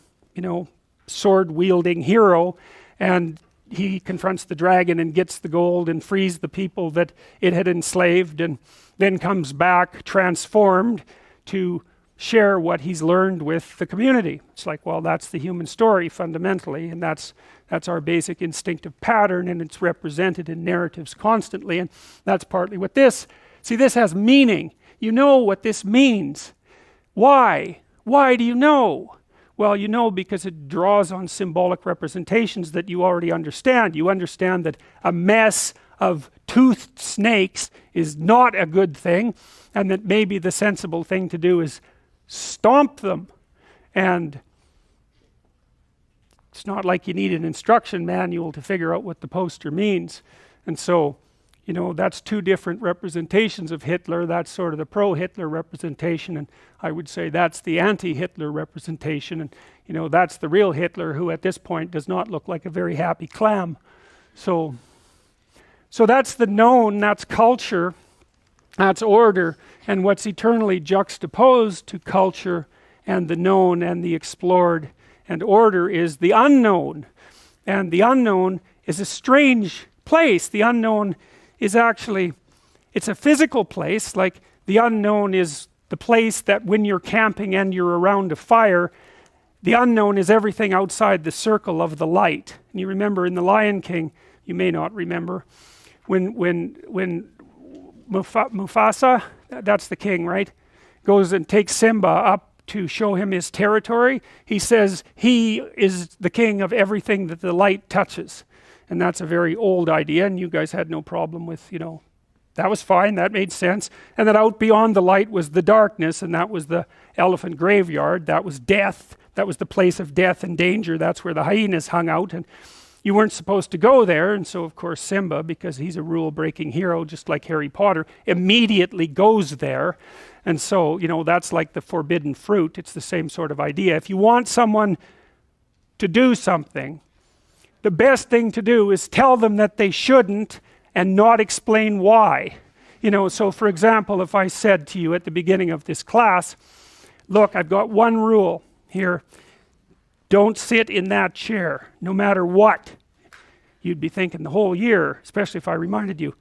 sword-wielding hero. And he confronts the dragon and gets the gold and frees the people that it had enslaved, and then comes back transformed to share what he's learned with the community. It's like, well, that's the human story fundamentally, and that's our basic instinctive pattern, and it's represented in narratives constantly. And that's partly what this has meaning. You know what this means. Why do you know? Well, because it draws on symbolic representations that you already understand. You understand that a mess of toothed snakes is not a good thing, and that maybe the sensible thing to do is stomp them. And it's not like you need an instruction manual to figure out what the poster means. And so, that's two different representations of Hitler. That's sort of the pro-Hitler representation, and I would say that's the anti-Hitler representation. And that's the real Hitler, who at this point does not look like a very happy clam. So that's the known, that's culture, that's order, and what's eternally juxtaposed to culture and the known and the explored and order is the unknown. And the unknown is a strange place. The unknown is actually, it's a physical place. Like, the unknown is the place that when you're camping and you're around a fire, the unknown is everything outside the circle of the light. And you remember in The Lion King, you may not remember, when Mufasa, that's the king, right, goes and takes Simba up to show him his territory, he says he is the king of everything that the light touches. And that's a very old idea, and you guys had no problem with, that was fine, that made sense. And that out beyond the light was the darkness, and that was the elephant graveyard, that was death, that was the place of death and danger, that's where the hyenas hung out. you weren't supposed to go there, and so of course Simba, because he's a rule-breaking hero just like Harry Potter, immediately goes there. And so, you know, that's like the forbidden fruit. It's the same sort of idea. If you want someone to do something, the best thing to do is tell them that they shouldn't and not explain why. You know, so for example, if I said to you at the beginning of this class, look, I've got one rule here: don't sit in that chair, no matter what. You'd be thinking the whole year, especially if I reminded you,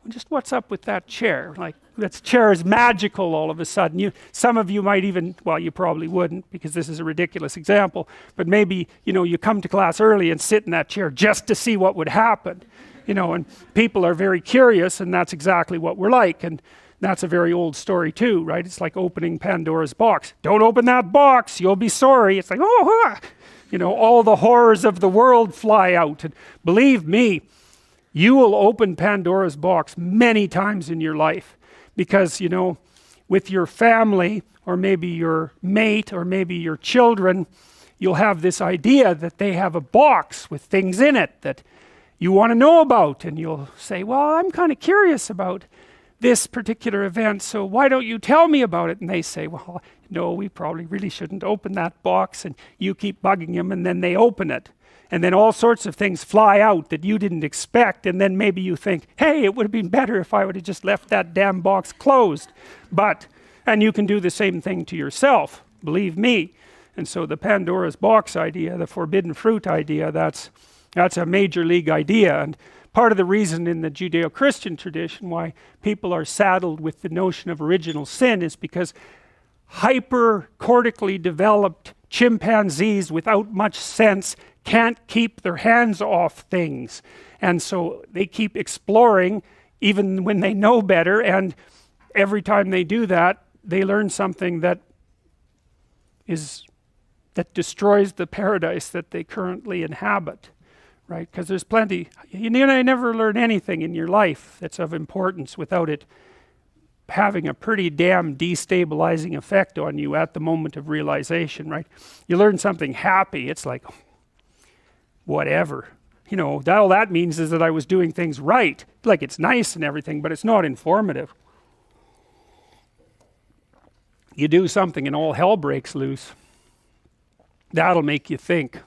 well, just what's up with that chair? Like, that chair is magical all of a sudden. Some of you might even, well, you probably wouldn't, because this is a ridiculous example, but maybe, you know, you come to class early and sit in that chair just to see what would happen. You know, and people are very curious, and that's exactly what we're like. And that's a very old story too, right? It's like opening Pandora's box. Don't open that box, you'll be sorry. It's like, oh, you know, all the horrors of the world fly out. And believe me, you will open Pandora's box many times in your life, because, you know, with your family, or maybe your mate, or maybe your children, you'll have this idea that they have a box with things in it that you want to know about, and you'll say, well, I'm kind of curious about this particular event, so why don't you tell me about it? And they say, well, no, we probably really shouldn't open that box, and you keep bugging them, and then they open it, and then all sorts of things fly out that you didn't expect, and then maybe you think, hey, it would have been better if I would have just left that damn box closed. And you can do the same thing to yourself, believe me. And so the Pandora's box idea, the forbidden fruit idea, that's a major league idea. And part of the reason in the Judeo-Christian tradition why people are saddled with the notion of original sin is because hyper-cortically developed chimpanzees without much sense can't keep their hands off things. And so they keep exploring even when they know better, and every time they do that, they learn something that destroys the paradise that they currently inhabit. Right? Because there's plenty, you never learn anything in your life that's of importance without it having a pretty damn destabilizing effect on you at the moment of realization, right? You learn something happy, it's like, whatever. You know, all that means is that I was doing things right. Like, it's nice and everything, but it's not informative. You do something and all hell breaks loose. That'll make you think.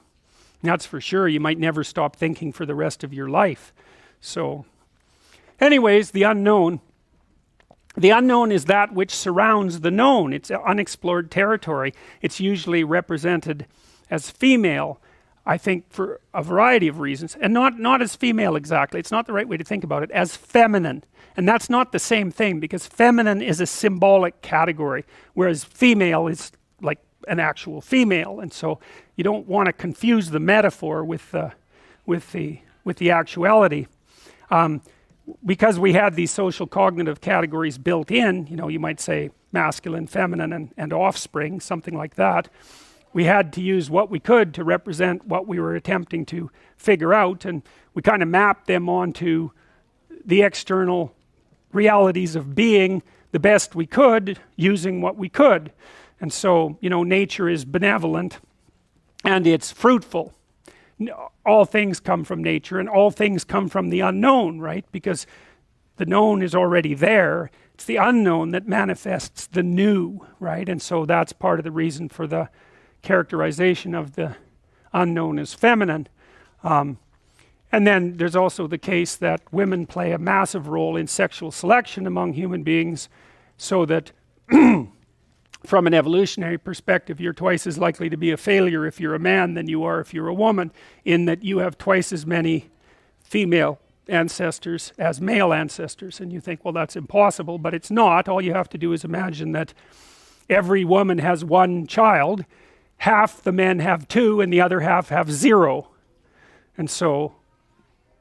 That's for sure. You might never stop thinking for the rest of your life. So, anyways, the unknown. The unknown is that which surrounds the known. It's unexplored territory. It's usually represented as female, I think, for a variety of reasons. And not as female exactly. It's not the right way to think about it. As feminine. And that's not the same thing, because feminine is a symbolic category, whereas female is like an actual female. And so you don't want to confuse the metaphor with the actuality. Because we had these social cognitive categories built in, you know, you might say masculine, feminine, and offspring, something like that. We had to use what we could to represent what we were attempting to figure out, and we kind of mapped them onto the external realities of being the best we could, using what we could. And so, you know, nature is benevolent and it's fruitful. All things come from nature, and all things come from the unknown, right? Because the known is already there. It's the unknown that manifests the new, right? And so that's part of the reason for the characterization of the unknown as feminine. And then there's also the case that women play a massive role in sexual selection among human beings, so that from an evolutionary perspective, you're twice as likely to be a failure if you're a man than you are if you're a woman, in that you have twice as many female ancestors as male ancestors. And you think, well, that's impossible, but it's not. All you have to do is imagine that every woman has one child, half the men have two, and the other half have zero. And so,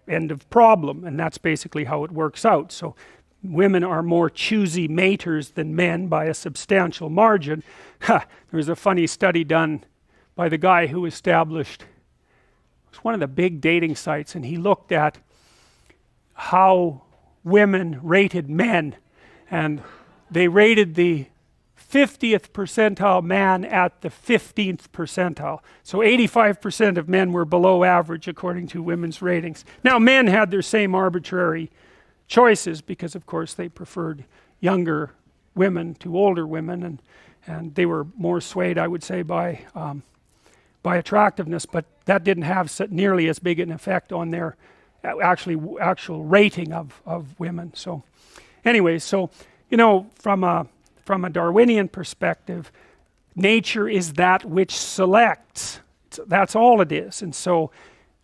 end of problem. And that's basically how it works out. So women are more choosy maters than men by a substantial margin. There was a funny study done by the guy who established, it was one of the big dating sites, and he looked at how women rated men, and they rated the 50th percentile man at the 15th percentile. So 85% of men were below average according to women's ratings. Now men had their same arbitrary choices because of course they preferred younger women to older women, and they were more swayed, I would say, by attractiveness, but that didn't have nearly as big an effect on their actual rating of women. So anyway, so you know, from a Darwinian perspective, nature is that which selects. That's all it is. And so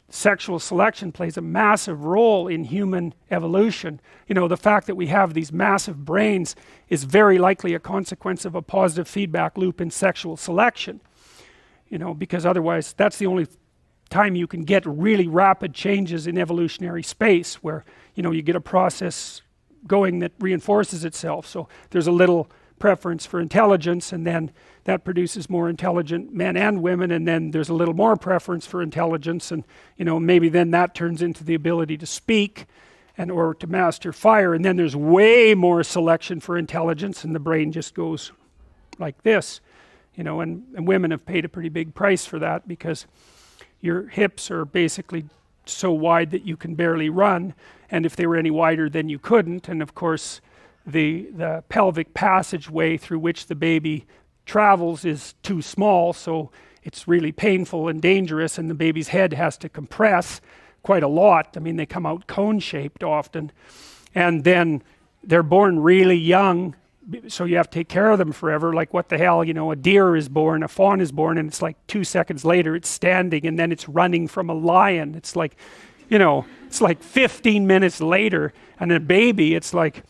sexual selection plays a massive role in human evolution. You know, the fact that we have these massive brains is very likely a consequence of a positive feedback loop in sexual selection. You know, because otherwise that's the only time you can get really rapid changes in evolutionary space, where, you know, you get a process going that reinforces itself. So there's a little preference for intelligence, and then that produces more intelligent men and women, and then there's a little more preference for intelligence, and you know, maybe then that turns into the ability to speak and or to master fire, and then there's way more selection for intelligence, and the brain just goes like this, you know, and women have paid a pretty big price for that, because your hips are basically so wide that you can barely run, and if they were any wider then you couldn't, and of course the pelvic passageway through which the baby travels is too small, so it's really painful and dangerous, and the baby's head has to compress quite a lot. I mean, they come out cone-shaped often, and then they're born really young, so you have to take care of them forever. Like, what the hell, you know, a deer is born, a fawn is born, and it's like 2 seconds later it's standing, and then it's running from a lion. It's like, you know, it's like 15 minutes later, and a baby, it's like,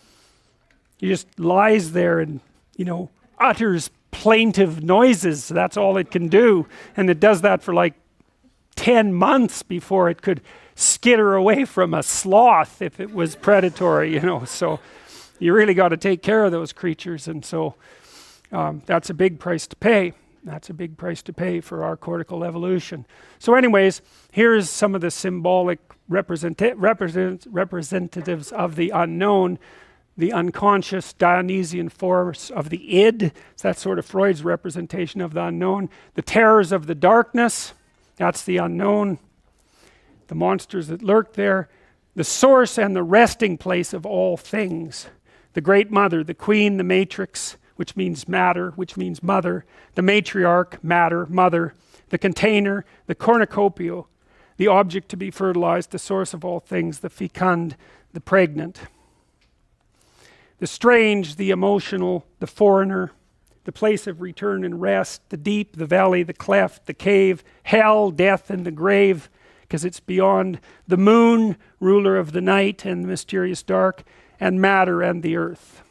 he just lies there and, you know, utters plaintive noises. That's all it can do, and it does that for like 10 months before it could skitter away from a sloth if it was predatory, you know. So you really got to take care of those creatures, and so that's a big price to pay. That's a big price to pay for our cortical evolution. So anyways, here's some of the symbolic representatives of the unknown, the unconscious Dionysian force of the id. So that's sort of Freud's representation of the unknown. The terrors of the darkness, that's the unknown. The monsters that lurk there. The source and the resting place of all things. The great mother, the queen, the matrix, which means matter, which means mother. The matriarch, matter, mother. The container, the cornucopia, the object to be fertilized, the source of all things, the fecund, the pregnant. The strange, the emotional, the foreigner, the place of return and rest, the deep, the valley, the cleft, the cave, hell, death, and the grave, because it's beyond the moon, ruler of the night and the mysterious dark, and matter and the earth.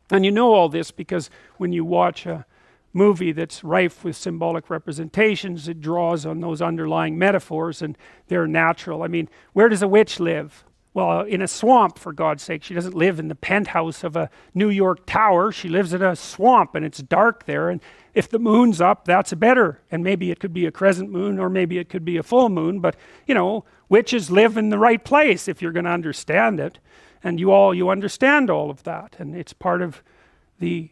And you know all this because when you watch a movie that's rife with symbolic representations, it draws on those underlying metaphors, and they're natural. I mean, where does a witch live? Well, in a swamp, for God's sake. She doesn't live in the penthouse of a New York tower. She lives in a swamp, and it's dark there, and if the moon's up, that's better. And maybe it could be a crescent moon, or maybe it could be a full moon, but you know, witches live in the right place if you're going to understand it. And you understand all of that, and it's part of the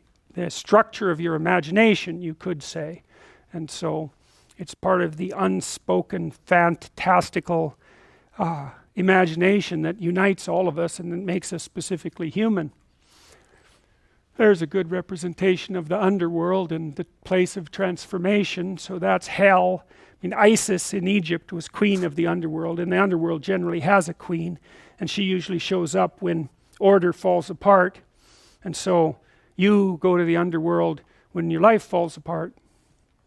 structure of your imagination, you could say. And so it's part of the unspoken, fantastical imagination that unites all of us and that makes us specifically human. There's a good representation of the underworld and the place of transformation. So that's hell. I mean, Isis in Egypt was queen of the underworld, and the underworld generally has a queen, and she usually shows up when order falls apart. And so you go to the underworld when your life falls apart.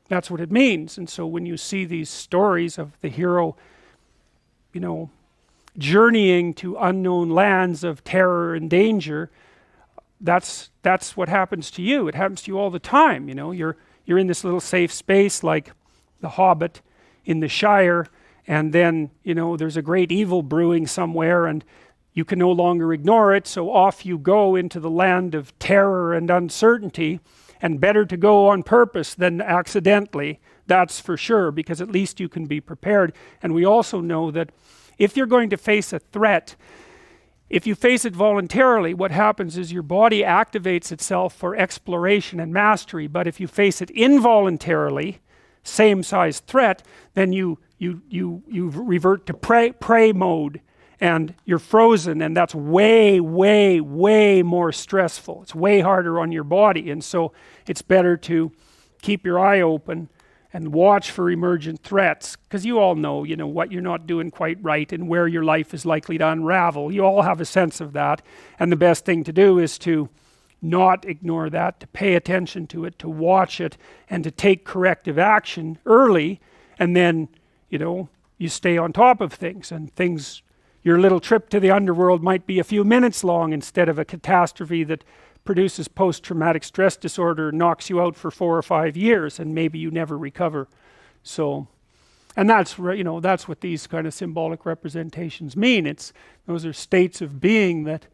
That's what it means. And so when you see these stories of the hero, you know, journeying to unknown lands of terror and danger, that's what happens to you. It happens to you all the time. You know, you're in this little safe space like the Hobbit in the Shire, and then, you know, there's a great evil brewing somewhere, and you can no longer ignore it, so off you go into the land of terror and uncertainty, and better to go on purpose than accidentally, that's for sure, because at least you can be prepared. And we also know that if you're going to face a threat, if you face it voluntarily, what happens is your body activates itself for exploration and mastery. But if you face it involuntarily, same size threat, then you revert to prey mode, and you're frozen, and that's way more stressful. It's way harder on your body, and so it's better to keep your eye open and watch for emergent threats, because you all know, what you're not doing quite right and where your life is likely to unravel. You all have a sense of that, and the best thing to do is to not ignore that, to pay attention to it, to watch it, and to take corrective action early, and then, you stay on top of things, and your little trip to the underworld might be a few minutes long instead of a catastrophe that produces post-traumatic stress disorder, knocks you out for 4 or 5 years, and maybe you never recover. So, and that's what these kind of symbolic representations mean. Those are states of being that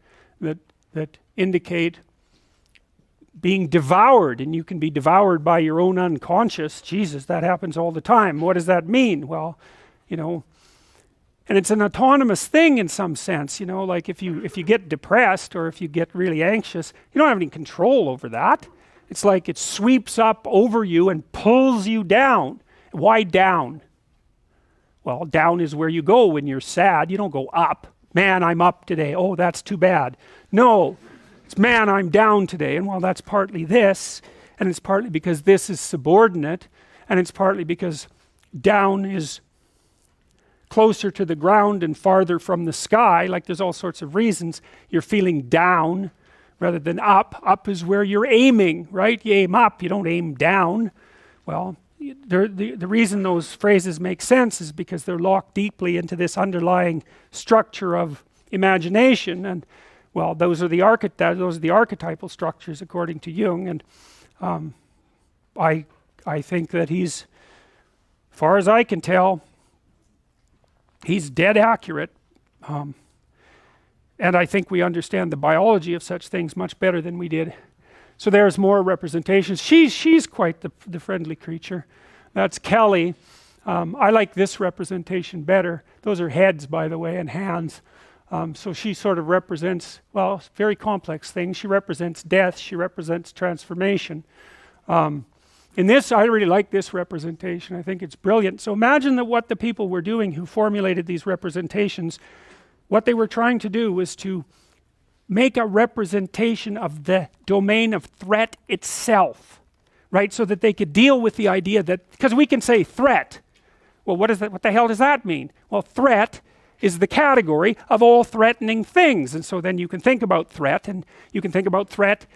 indicate being devoured, and you can be devoured by your own unconscious. Jesus, that happens all the time. What does that mean? Well, and it's an autonomous thing in some sense, like if you get depressed or if you get really anxious, you don't have any control over that. It's like it sweeps up over you and pulls you down. Why down? Well, down is where you go when you're sad. You don't go up. Man, I'm up today. Oh, that's too bad. No, it's man, I'm down today. And well, that's partly this, and it's partly because this is subordinate, and it's partly because down is closer to the ground and farther from the sky. Like, there's all sorts of reasons you're feeling down rather than up. Up is where you're aiming, right? You aim up, you don't aim down. Well, the reason those phrases make sense is because they're locked deeply into this underlying structure of imagination, and well, those are the archetypal structures according to Jung. And I think that he's, as far as I can tell, he's dead accurate, and I think we understand the biology of such things much better than we did. So there's more representations. She's quite the friendly creature. That's Kelly. I like this representation better. Those are heads, by the way, and hands. So she sort of represents, well, very complex things. She represents death. She represents transformation. In this, I really like this representation. I think it's brilliant. So imagine that what the people were doing who formulated these representations, what they were trying to do was to make a representation of the domain of threat itself, right? So that they could deal with the idea that, because we can say threat. Well, what the hell does that mean? Well, threat is the category of all threatening things. And so then you can think about threat, and you can think about threat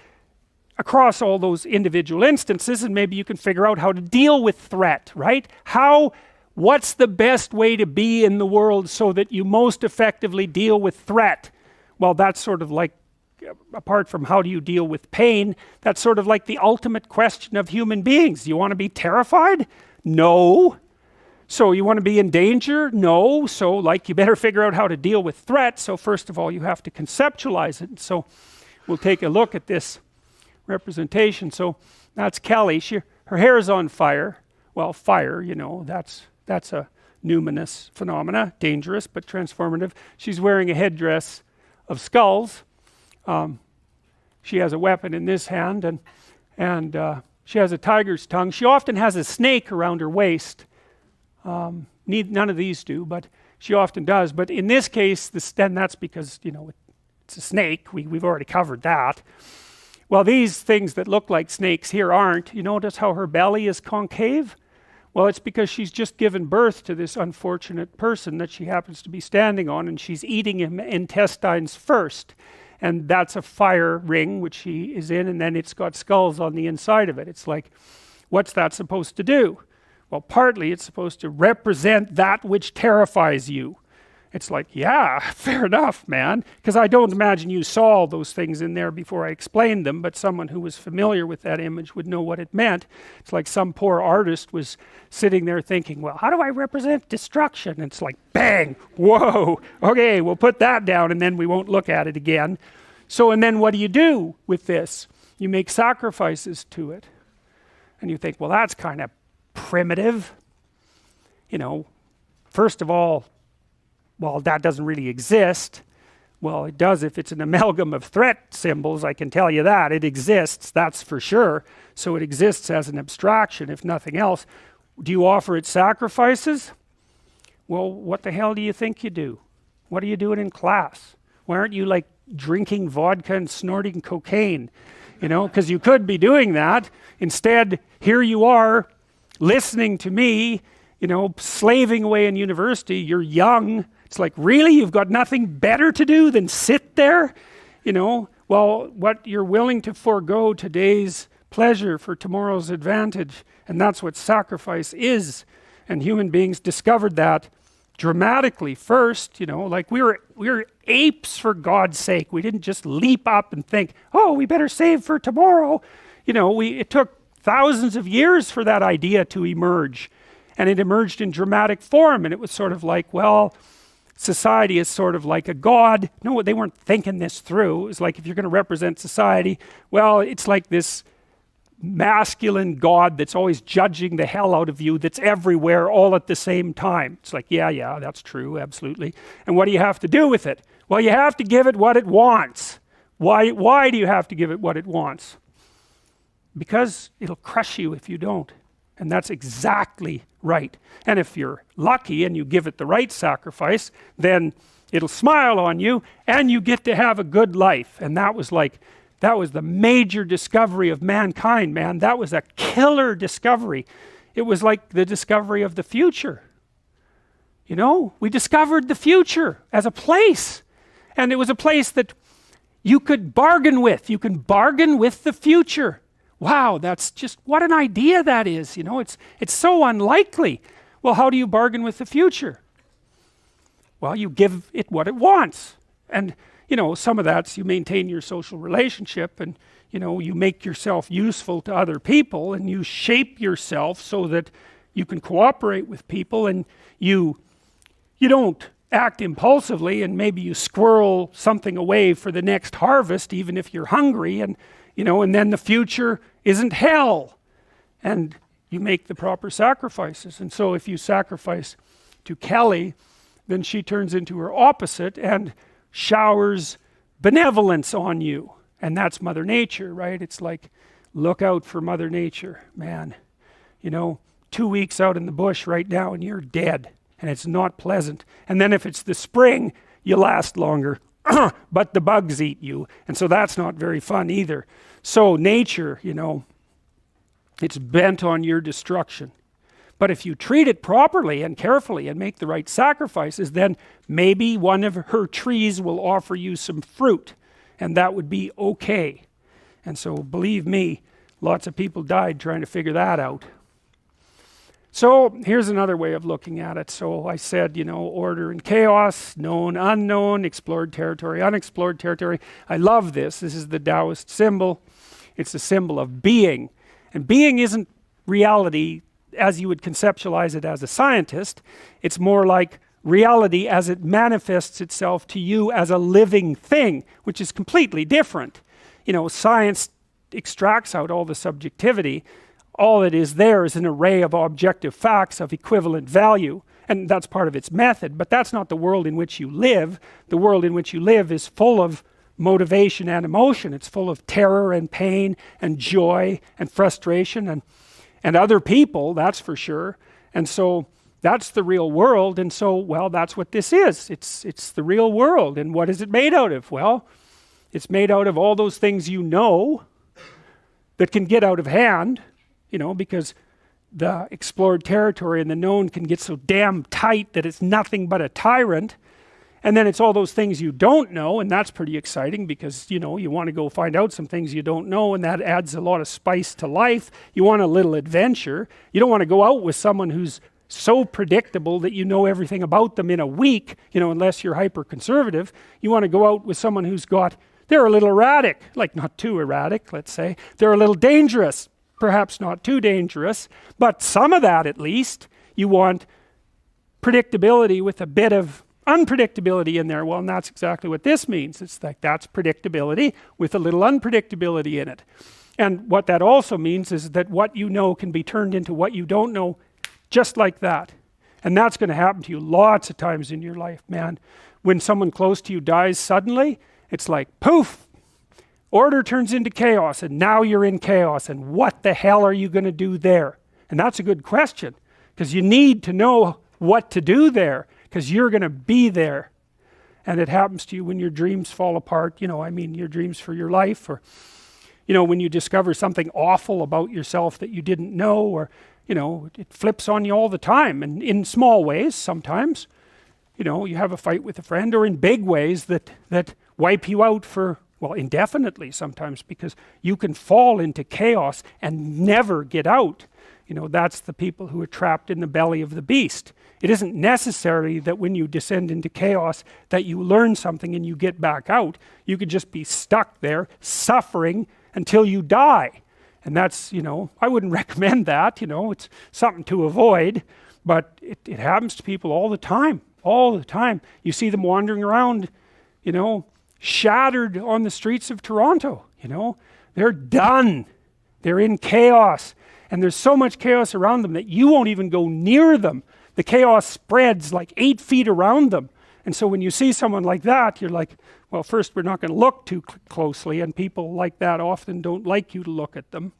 across all those individual instances, and maybe you can figure out how to deal with threat, right? What's the best way to be in the world so that you most effectively deal with threat? Well, that's sort of like, apart from how do you deal with pain, that's sort of like the ultimate question of human beings. You want to be terrified? No. So you want to be in danger? No. So like, you better figure out how to deal with threat. So first of all, you have to conceptualize it. So we'll take a look at this representation. So that's Kelly. Her hair is on fire. Well, fire, that's a numinous phenomena, dangerous but transformative. She's wearing a headdress of skulls. She has a weapon in this hand, and she has a tiger's tongue. She often has a snake around her waist. None of these do, but she often does. But in this case, then that's because it's a snake. We've already covered that. Well, these things that look like snakes here aren't. You notice how her belly is concave? Well, it's because she's just given birth to this unfortunate person that she happens to be standing on, and she's eating him intestines first. And that's a fire ring, which she is in, and then it's got skulls on the inside of it. It's like, what's that supposed to do? Well, partly it's supposed to represent that which terrifies you. It's like, yeah, fair enough, man. Because I don't imagine you saw all those things in there before I explained them, but someone who was familiar with that image would know what it meant. It's like some poor artist was sitting there thinking, well, how do I represent destruction? And it's like, bang, whoa, okay, we'll put that down and then we won't look at it again. So, and then what do you do with this? You make sacrifices to it. And you think, well, that's kind of primitive. First of all, well, that doesn't really exist. Well, it does if it's an amalgam of threat symbols, I can tell you that. It exists, that's for sure. So it exists as an abstraction, if nothing else. Do you offer it sacrifices? Well, what the hell do you think you do? What are you doing in class? Why aren't you like drinking vodka and snorting cocaine? You know, because you could be doing that. Instead, here you are, listening to me, you know, slaving away in university. You're young. It's like, really? You've got nothing better to do than sit there? You know, well, what you're willing to forego today's pleasure for tomorrow's advantage. And that's what sacrifice is. And human beings discovered that dramatically first, you know, like we were apes for God's sake. We didn't just leap up and think, oh, we better save for tomorrow. You know, it took thousands of years for that idea to emerge. And it emerged in dramatic form. And it was sort of like, well, society is sort of like a god. No, they weren't thinking this through. It was like, if you're going to represent society, well, it's like this masculine god that's always judging the hell out of you, that's everywhere all at the same time. It's like, yeah, that's true, absolutely. And what do you have to do with it? Well, you have to give it what it wants. Why do you have to give it what it wants? Because it'll crush you if you don't. And that's exactly right. And if you're lucky and you give it the right sacrifice, then it'll smile on you and you get to have a good life. And that was the major discovery of mankind, man. That was a killer discovery. It was like the discovery of the future. You know, we discovered the future as a place. And it was a place that you could bargain with. You can bargain with the future. Wow, that's just, what an idea that is. You know, it's so unlikely. Well, how do you bargain with the future? Well, you give it what it wants. And you know, some of that's you maintain your social relationship, and you know, you make yourself useful to other people, and you shape yourself so that you can cooperate with people, and you don't act impulsively, and maybe you squirrel something away for the next harvest even if you're hungry, and you know, and then the future isn't hell, and you make the proper sacrifices. And so if you sacrifice to Kelly, then she turns into her opposite and showers benevolence on you. And that's Mother Nature, right? It's like, look out for Mother Nature, man. You know, 2 weeks out in the bush right now and you're dead, and it's not pleasant. And then if it's the spring, you last longer, but the bugs eat you, and so that's not very fun either. So nature, you know, it's bent on your destruction. But if you treat it properly and carefully and make the right sacrifices, then maybe one of her trees will offer you some fruit, and that would be okay. And so believe me, lots of people died trying to figure that out. So here's another way of looking at it. So I said, you know, order and chaos, known, unknown, explored territory, unexplored territory. I love this. This is the Taoist symbol. It's a symbol of being. And being isn't reality as you would conceptualize it as a scientist. It's more like reality as it manifests itself to you as a living thing, which is completely different. You know, science extracts out all the subjectivity. All that is there is an array of objective facts of equivalent value, and that's part of its method, but that's not the world in which you live. The world in which you live is full of motivation and emotion. It's full of terror and pain and joy and frustration and other people, that's for sure. And so that's the real world. And so, well, that's what this is. It's the real world. And what is it made out of? Well, it's made out of all those things you know that can get out of hand, you know, because the explored territory and the known can get so damn tight that it's nothing but a tyrant. And then it's all those things you don't know, and that's pretty exciting because, you know, you want to go find out some things you don't know, and that adds a lot of spice to life. You want a little adventure. You don't want to go out with someone who's so predictable that you know everything about them in a week, you know, unless you're hyper-conservative. You want to go out with someone they're a little erratic, like not too erratic, let's say. They're a little dangerous, perhaps not too dangerous, but some of that at least. You want predictability with a bit of unpredictability in there. Well, and that's exactly what this means. It's like that's predictability with a little unpredictability in it. And what that also means is that what you know can be turned into what you don't know, just like that. And that's going to happen to you lots of times in your life, man. When someone close to you dies suddenly, it's like, poof, order turns into chaos, and now you're in chaos, and what the hell are you going to do there? And that's a good question, because you need to know what to do there, because you're going to be there. And it happens to you when your dreams fall apart, you know, I mean your dreams for your life, or, you know, when you discover something awful about yourself that you didn't know, or, you know, it flips on you all the time, and in small ways sometimes. You know, you have a fight with a friend, or in big ways that wipe you out for, well, indefinitely sometimes, because you can fall into chaos and never get out. You know, that's the people who are trapped in the belly of the beast. It isn't necessarily that when you descend into chaos that you learn something and you get back out. You could just be stuck there suffering until you die. And that's, you know, I wouldn't recommend that, you know, it's something to avoid, but it happens to people all the time, all the time. You see them wandering around, you know, shattered on the streets of Toronto, you know, they're done, they're in chaos, and there's so much chaos around them that you won't even go near them. The chaos spreads like 8 feet around them. And so when you see someone like that, you're like, well, first, we're not going to look too closely, and people like that often don't like you to look at them,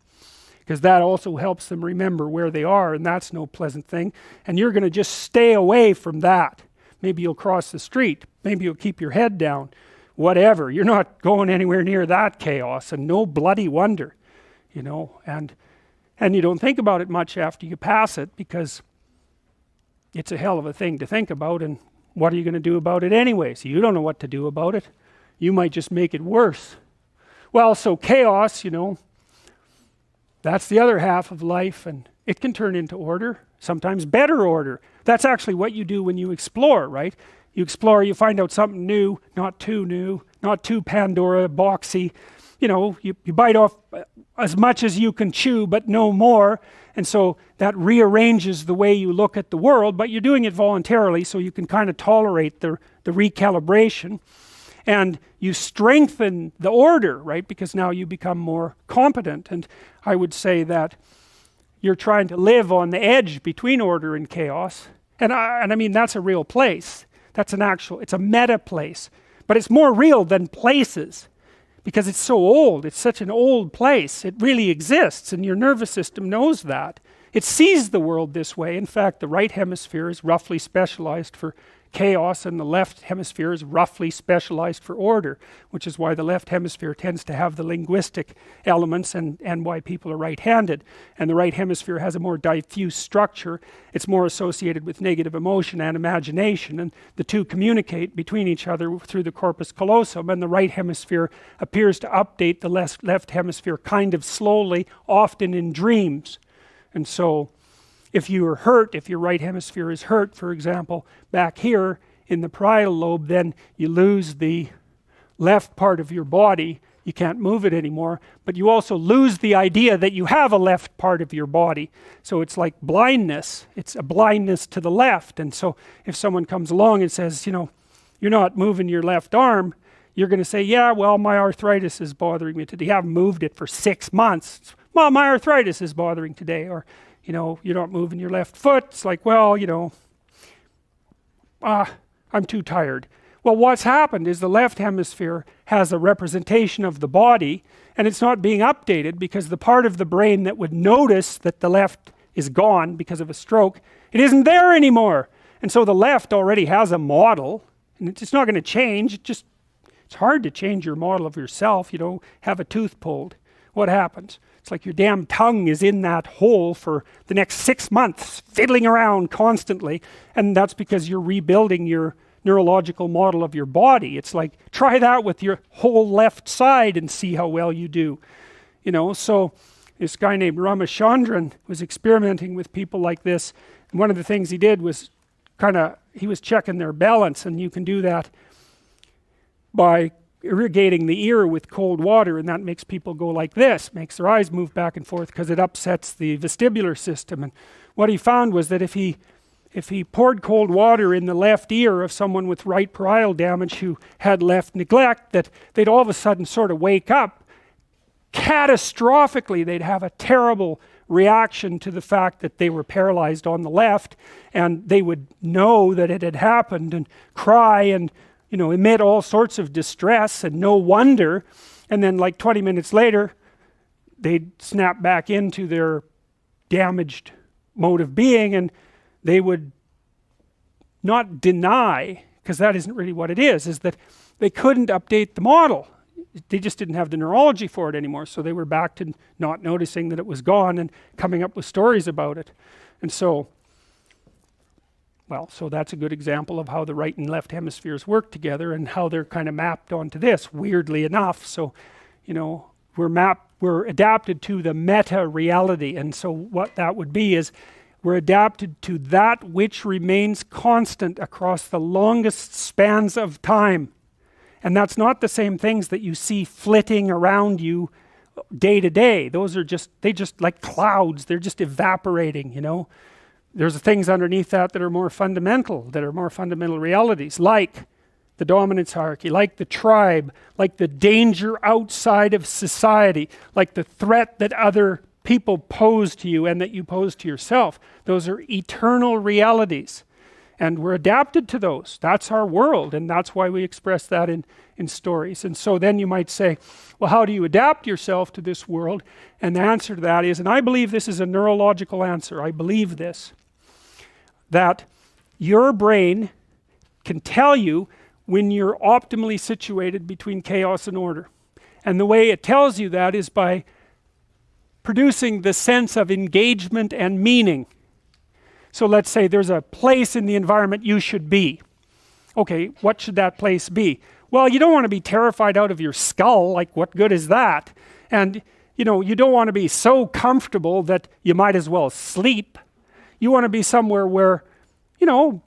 because that also helps them remember where they are, and that's no pleasant thing. And you're going to just stay away from that. Maybe you'll cross the street, maybe you'll keep your head down, whatever. You're not going anywhere near that chaos, and no bloody wonder, you know. And you don't think about it much after you pass it, because it's a hell of a thing to think about, and what are you going to do about it anyways? You don't know what to do about it. You might just make it worse. Well, so chaos, you know, that's the other half of life, and it can turn into order, sometimes better order. That's actually what you do when you explore, right? You explore, you find out something new, not too Pandora boxy. You know, you bite off as much as you can chew, but no more. And so that rearranges the way you look at the world, but you're doing it voluntarily, so you can kind of tolerate the recalibration. And you strengthen the order, right? Because now you become more competent. And I would say that you're trying to live on the edge between order and chaos. And I mean, that's a real place. That's an actual, it's a meta place. But it's more real than places, because it's so old. It's such an old place. It really exists, and your nervous system knows that. It sees the world this way. In fact, the right hemisphere is roughly specialized for chaos, and the left hemisphere is roughly specialized for order, which is why the left hemisphere tends to have the linguistic elements, and why people are right-handed. And the right hemisphere has a more diffuse structure. It's more associated with negative emotion and imagination, and the two communicate between each other through the corpus callosum, and the right hemisphere appears to update the left hemisphere kind of slowly, often in dreams. And so if you are hurt, if your right hemisphere is hurt, for example, back here in the parietal lobe, then you lose the left part of your body. You can't move it anymore, but you also lose the idea that you have a left part of your body. So it's like blindness. It's a blindness to the left. And so if someone comes along and says, you know, you're not moving your left arm, you're going to say, yeah, well, my arthritis is bothering me today. You haven't moved it for 6 months. Well, my arthritis is bothering today. Or, you know, you're not moving your left foot. It's like, well, you know, I'm too tired. Well, what's happened is the left hemisphere has a representation of the body, and it's not being updated because the part of the brain that would notice that the left is gone because of a stroke, it isn't there anymore. And so the left already has a model, and it's not going to change. It's hard to change your model of yourself. You know, have a tooth pulled. What happens? It's like your damn tongue is in that hole for the next 6 months, fiddling around constantly. And that's because you're rebuilding your neurological model of your body. It's like, try that with your whole left side and see how well you do. You know, so this guy named Ramachandran was experimenting with people like this. And one of the things he did was he was checking their balance, and you can do that by irrigating the ear with cold water, and that makes people go like this, makes their eyes move back and forth because it upsets the vestibular system. And what he found was that if he poured cold water in the left ear of someone with right parietal damage who had left neglect, that they'd all of a sudden sort of wake up catastrophically, they'd have a terrible reaction to the fact that they were paralyzed on the left, and they would know that it had happened and cry and, you know, emit all sorts of distress, and no wonder. And then like 20 minutes later, they'd snap back into their damaged mode of being, and they would not deny, because that isn't really what it is that they couldn't update the model. They just didn't have the neurology for it anymore, so they were back to not noticing that it was gone and coming up with stories about it. And so, well, so that's a good example of how the right and left hemispheres work together and how they're kind of mapped onto this, weirdly enough. So, you know, we're adapted to the meta reality, and so what that would be is we're adapted to that which remains constant across the longest spans of time. And that's not the same things that you see flitting around you day to day. Those are just, they just like clouds, they're just evaporating, you know. There's things underneath that are more fundamental, that are more fundamental realities, like the dominance hierarchy, like the tribe, like the danger outside of society, like the threat that other people pose to you and that you pose to yourself. Those are eternal realities. And we're adapted to those. That's our world, and that's why we express that in stories. And so then you might say, well, how do you adapt yourself to this world? And the answer to that is, and I believe this is a neurological answer, I believe this, that your brain can tell you when you're optimally situated between chaos and order. And the way it tells you that is by producing the sense of engagement and meaning. So let's say there's a place in the environment you should be. Okay, what should that place be? Well, you don't want to be terrified out of your skull, like what good is that? And you know, you don't want to be so comfortable that you might as well sleep. You want to be somewhere where, you know,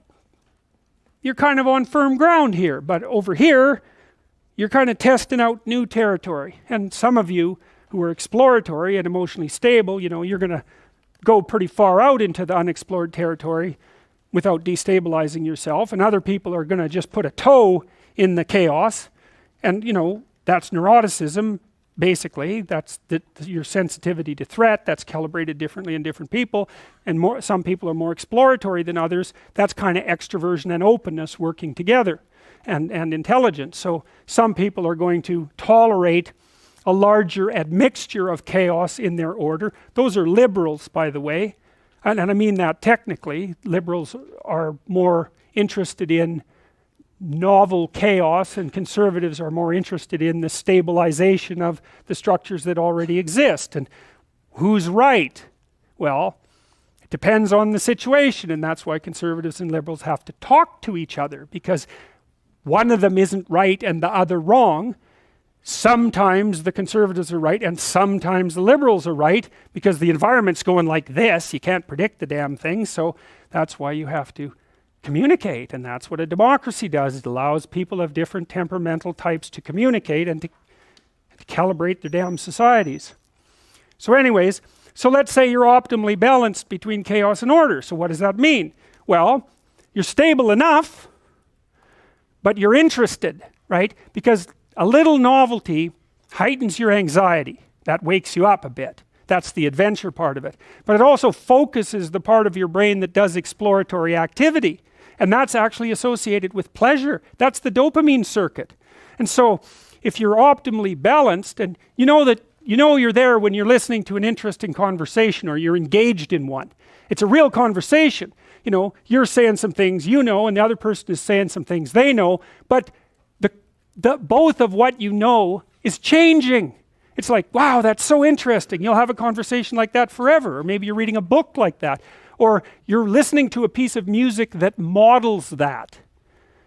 you're kind of on firm ground here, but over here, you're kind of testing out new territory. And some of you who are exploratory and emotionally stable, you know, you're going to go pretty far out into the unexplored territory without destabilizing yourself, and other people are going to just put a toe in the chaos. And you know, that's neuroticism, basically. That's your sensitivity to threat. That's calibrated differently in different people, and some people are more exploratory than others. That's kind of extroversion and openness working together, and intelligence. So some people are going to tolerate a larger admixture of chaos in their order. Those are liberals, by the way, and I mean that technically. Liberals are more interested in novel chaos, and conservatives are more interested in the stabilization of the structures that already exist. And who's right? Well, it depends on the situation, and that's why conservatives and liberals have to talk to each other, because one of them isn't right and the other wrong. Sometimes the conservatives are right and sometimes the liberals are right, because the environment's going like this. You can't predict the damn thing, so that's why you have to communicate, and that's what a democracy does. It allows people of different temperamental types to communicate and to calibrate their damn societies. So anyways, so let's say you're optimally balanced between chaos and order. So what does that mean? Well, you're stable enough, but you're interested, right? Because a little novelty heightens your anxiety. That wakes you up a bit. That's the adventure part of it. But it also focuses the part of your brain that does exploratory activity. And that's actually associated with pleasure. That's the dopamine circuit. And so if you're optimally balanced, and you know you're there when you're listening to an interesting conversation or you're engaged in one. It's a real conversation. You know, you're saying some things you know, and the other person is saying some things they know, but both of what you know is changing. It's like, wow, that's so interesting. You'll have a conversation like that forever. Or maybe you're reading a book like that. Or you're listening to a piece of music that models that.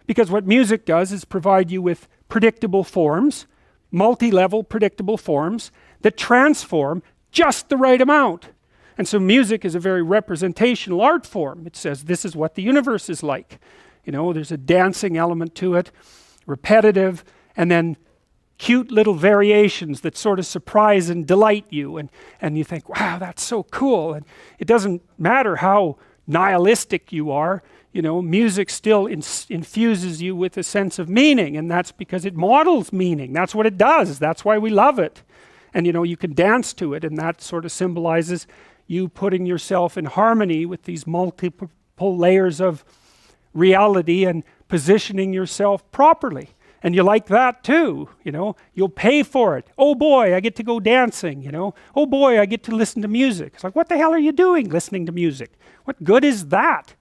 Because what music does is provide you with predictable forms, multi-level predictable forms that transform just the right amount. And so music is a very representational art form. It says this is what the universe is like. You know, there's a dancing element to it, repetitive, and then cute little variations that sort of surprise and delight you, and you think, wow, that's so cool. And it doesn't matter how nihilistic you are, you know, music still infuses you with a sense of meaning, and that's because it models meaning. That's what it does. That's why we love it. And you can dance to it, and that sort of symbolizes you putting yourself in harmony with these multiple layers of reality and positioning yourself properly. And you like that too, you'll pay for it. Oh boy, I get to go dancing, Oh boy, I get to listen to music. It's like, what the hell are you doing listening to music? What good is that?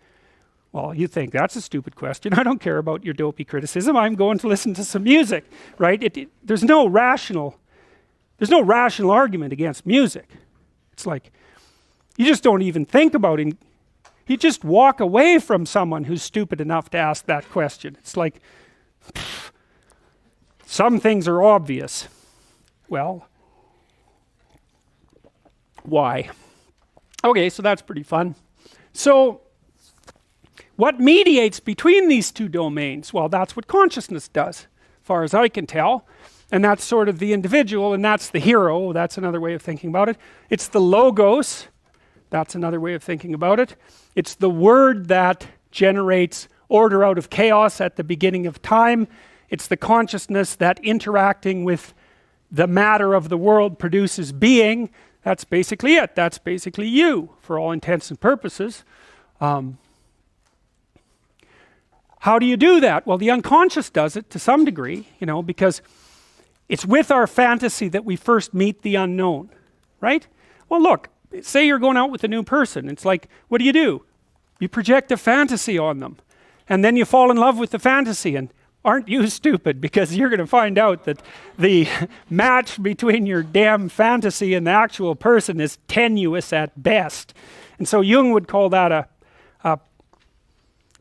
Well, you think that's a stupid question. I don't care about your dopey criticism. I'm going to listen to some music, right? There's no rational argument against music. It's like, you just don't even think about it. You just walk away from someone who's stupid enough to ask that question. It's like, some things are obvious. Well, why? Okay, so that's pretty fun. So, what mediates between these two domains? Well, that's what consciousness does, as far as I can tell. And that's sort of the individual, and that's the hero. That's another way of thinking about it. It's the logos. That's another way of thinking about it. It's the word that generates order out of chaos at the beginning of time. It's the consciousness that interacting with the matter of the world produces being. That's basically it. That's basically you, for all intents and purposes. How do you do that? Well, the unconscious does it to some degree, because it's with our fantasy that we first meet the unknown, right? Well, look, say you're going out with a new person. It's like, what do? You project a fantasy on them. And then you fall in love with the fantasy. And aren't you stupid? Because you're going to find out that the match between your damn fantasy and the actual person is tenuous at best. And so Jung would call that a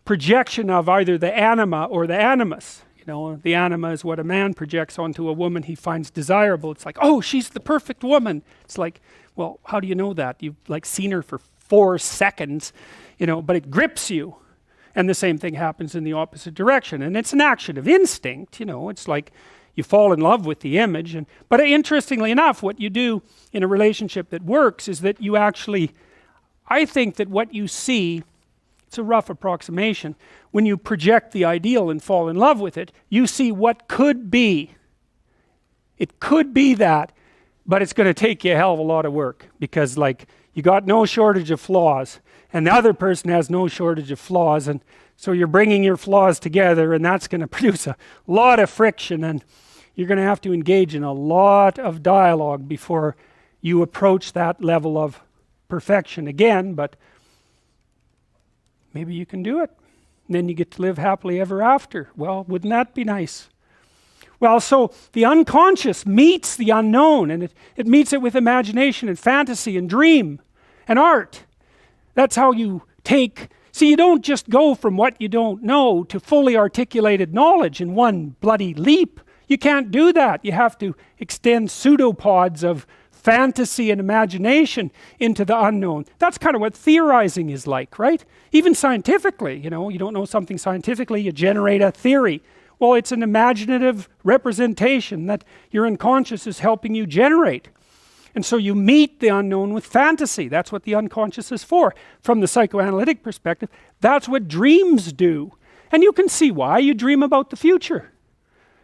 projection of either the anima or the animus. The anima is what a man projects onto a woman he finds desirable. It's like, oh, she's the perfect woman. It's like, well, how do you know that? You've seen her for 4 seconds, but it grips you. And the same thing happens in the opposite direction. And it's an action of instinct, it's like you fall in love with the image. But interestingly enough, what you do in a relationship that works is that you actually, I think that what you see, it's a rough approximation, when you project the ideal and fall in love with it, you see what could be. It could be that, but it's going to take you a hell of a lot of work, because you got no shortage of flaws, and the other person has no shortage of flaws, and so you're bringing your flaws together, and that's going to produce a lot of friction, and you're going to have to engage in a lot of dialogue before you approach that level of perfection again. But maybe you can do it, and then you get to live happily ever after. Well, wouldn't that be nice? Well, so the unconscious meets the unknown, and it meets it with imagination and fantasy and dream and art. That's how you you don't just go from what you don't know to fully articulated knowledge in one bloody leap. You can't do that. You have to extend pseudopods of fantasy and imagination into the unknown. That's kind of what theorizing is like, right? Even scientifically, you don't know something scientifically, you generate a theory. Well, it's an imaginative representation that your unconscious is helping you generate. And so you meet the unknown with fantasy. That's what the unconscious is for. From the psychoanalytic perspective, that's what dreams do. And you can see why. You dream about the future.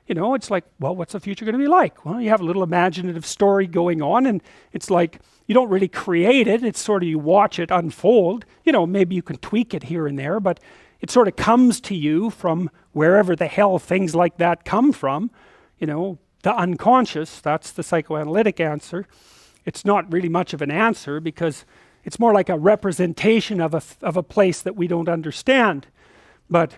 It's like, well, what's the future going to be like? Well, you have a little imaginative story going on, and it's like, you don't really create it. It's sort of, you watch it unfold. Maybe you can tweak it here and there, but it sort of comes to you from wherever the hell things like that come from. The unconscious, that's the psychoanalytic answer. It's not really much of an answer, because it's more like a representation of a place that we don't understand. But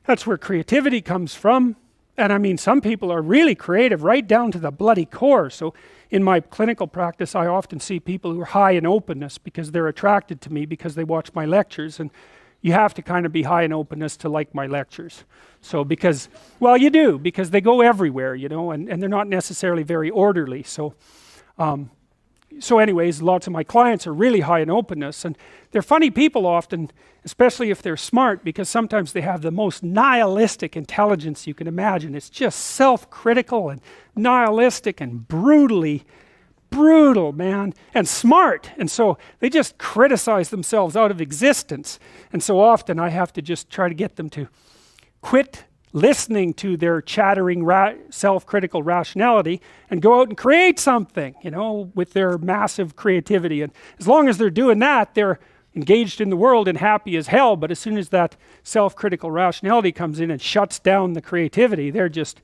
that's where creativity comes from. And I mean, some people are really creative right down to the bloody core. So in my clinical practice, I often see people who are high in openness because they're attracted to me because they watch my lectures. And you have to kind of be high in openness to like my lectures. So because, well, you do, because they go everywhere, and they're not necessarily very orderly. So anyways, lots of my clients are really high in openness, and they're funny people often, especially if they're smart, because sometimes they have the most nihilistic intelligence you can imagine. It's just self-critical and nihilistic and brutal, man, and smart. And so they just criticize themselves out of existence. And so often I have to just try to get them to quit listening to their chattering self-critical rationality and go out and create something, you know, with their massive creativity. And as long as they're doing that, they're engaged in the world and happy as hell. But as soon as that self-critical rationality comes in and shuts down the creativity, they're just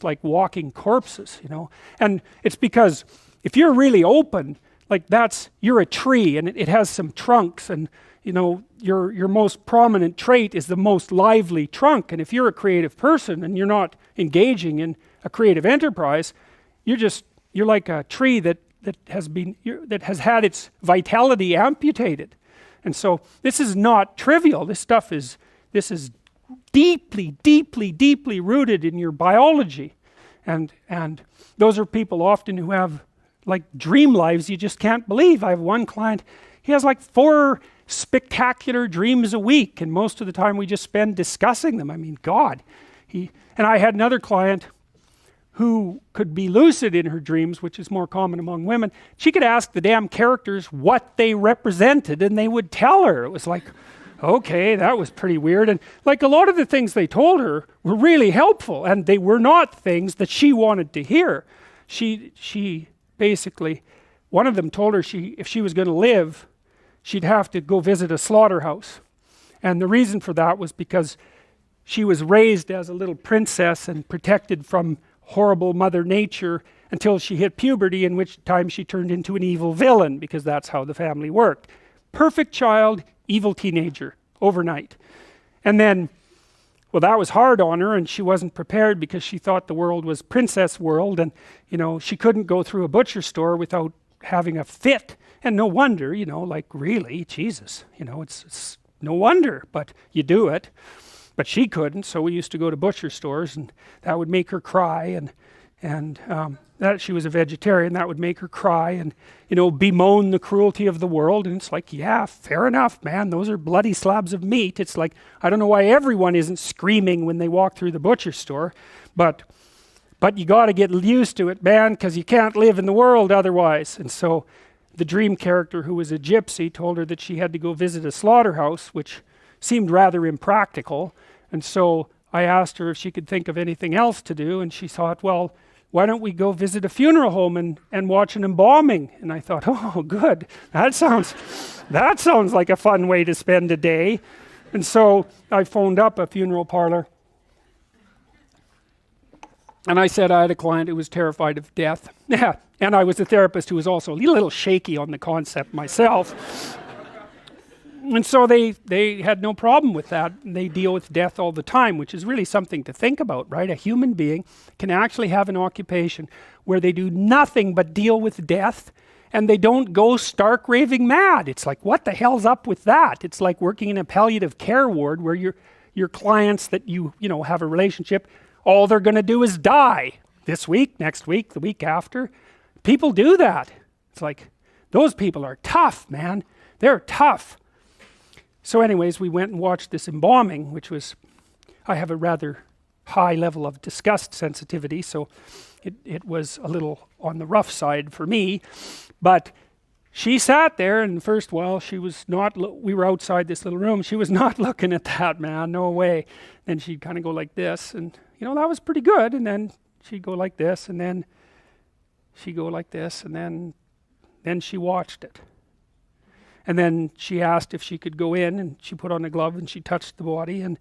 like walking corpses, you know. And it's because if you're really open, like you're a tree and it has some trunks, and you know, your most prominent trait is the most lively trunk. And if you're a creative person and you're not engaging in a creative enterprise, you're like a tree that has had its vitality amputated. And so this is not trivial. This is deeply, deeply, deeply rooted in your biology. And those are people often who have like dream lives you just can't believe. I have one client, he has like 4 spectacular dreams a week, and most of the time we just spend discussing them. I mean, God. And I had another client who could be lucid in her dreams, which is more common among women. She could ask the damn characters what they represented and they would tell her. It was like, okay, that was pretty weird. And like a lot of the things they told her were really helpful, and they were not things that she wanted to hear. She basically, one of them told her if she was going to live, she'd have to go visit a slaughterhouse. And the reason for that was because she was raised as a little princess and protected from horrible Mother Nature until she hit puberty, in which time she turned into an evil villain, because that's how the family worked. Perfect child, evil teenager, overnight. And then, well, that was hard on her, and she wasn't prepared because she thought the world was princess world, and you know, she couldn't go through a butcher store without having a fit. And no wonder, you know, like really, Jesus, you know, it's no wonder, but you do it. But she couldn't, so we used to go to butcher stores, and that would make her cry, and that she was a vegetarian, that would make her cry, and you know, bemoan the cruelty of the world. And it's like, yeah, fair enough, man, those are bloody slabs of meat. It's like, I don't know why everyone isn't screaming when they walk through the butcher store, but you got to get used to it, man, because you can't live in the world otherwise. And so the dream character, who was a gypsy, told her that she had to go visit a slaughterhouse, which seemed rather impractical. And so I asked her if she could think of anything else to do, and she thought, well, why don't we go visit a funeral home and watch an embalming? And I thought, oh, good. That sounds like a fun way to spend a day. And so I phoned up a funeral parlor, and I said I had a client who was terrified of death. Yeah, and I was a therapist who was also a little shaky on the concept myself. And so they had no problem with that. They deal with death all the time, which is really something to think about, right? A human being can actually have an occupation where they do nothing but deal with death, and they don't go stark raving mad. It's like, what the hell's up with that? It's like working in a palliative care ward where your clients that you know have a relationship, all they're going to do is die this week, next week, the week after. People do that. It's like, those people are tough, man. They're tough. So anyways, we went and watched this embalming, which was, I have a rather high level of disgust sensitivity, so it was a little on the rough side for me. But she sat there, and first while she was not, we were outside this little room, she was not looking at that, man, no way. Then she'd kind of go like this, and you know, that was pretty good. And then she'd go like this, and then she'd go like this, and then she watched it. And then she asked if she could go in, and she put on a glove and she touched the body, and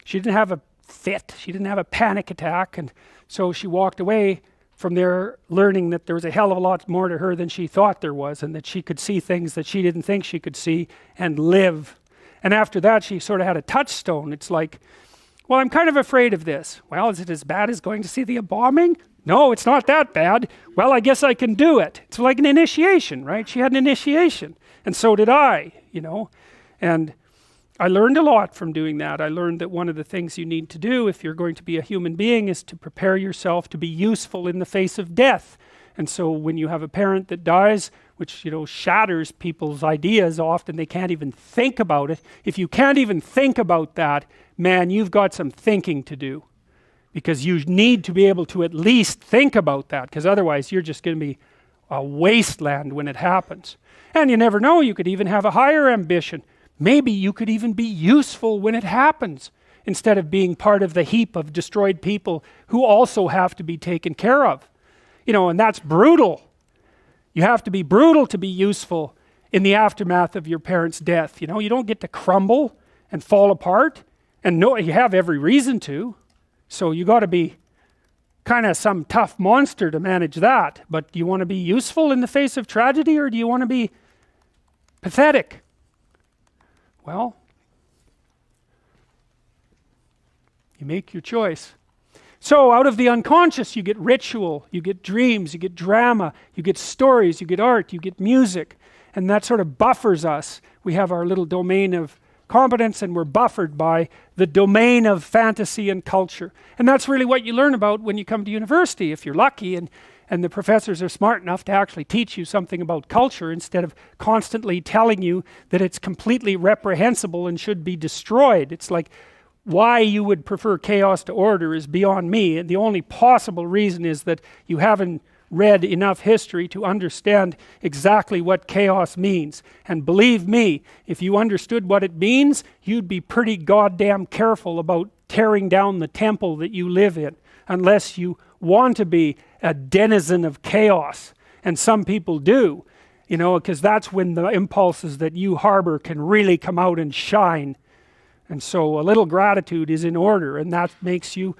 she didn't have a fit, she didn't have a panic attack. And so she walked away from there learning that there was a hell of a lot more to her than she thought there was, and that she could see things that she didn't think she could see and live. And after that, she sort of had a touchstone. It's like, well, I'm kind of afraid of this. Well, is it as bad as going to see the embalming? No, it's not that bad. Well, I guess I can do it. It's like an initiation, right? She had an initiation. And so did I, you know. And I learned a lot from doing that. I learned that one of the things you need to do if you're going to be a human being is to prepare yourself to be useful in the face of death. And so when you have a parent that dies, which, you know, shatters people's ideas often, they can't even think about it. If you can't even think about that, man, you've got some thinking to do. Because you need to be able to at least think about that, because otherwise you're just going to be a wasteland when it happens. And you never know, you could even have a higher ambition. Maybe you could even be useful when it happens. instead of being part of the heap of destroyed people who also have to be taken care of. You know, and that's brutal. You have to be brutal to be useful in the aftermath of your parents' death. You know, you don't get to crumble and fall apart, and no, you have every reason to. So you got to be kind of some tough monster to manage that. But do you want to be useful in the face of tragedy, or do you want to be pathetic? Well, you make your choice. So out of the unconscious, you get ritual, you get dreams, you get drama, you get stories, you get art, you get music, and that sort of buffers us. We have our little domain of competence, and we're buffered by the domain of fantasy and culture. And that's really what you learn about when you come to university, if you're lucky, and the professors are smart enough to actually teach you something about culture instead of constantly telling you that it's completely reprehensible and should be destroyed. It's like, why you would prefer chaos to order is beyond me, and the only possible reason is that you haven't read enough history to understand exactly what chaos means. And believe me, if you understood what it means, you'd be pretty goddamn careful about tearing down the temple that you live in, unless you want to be a denizen of chaos. And some people do, you know, because that's when the impulses that you harbor can really come out and shine. And so a little gratitude is in order, and that makes you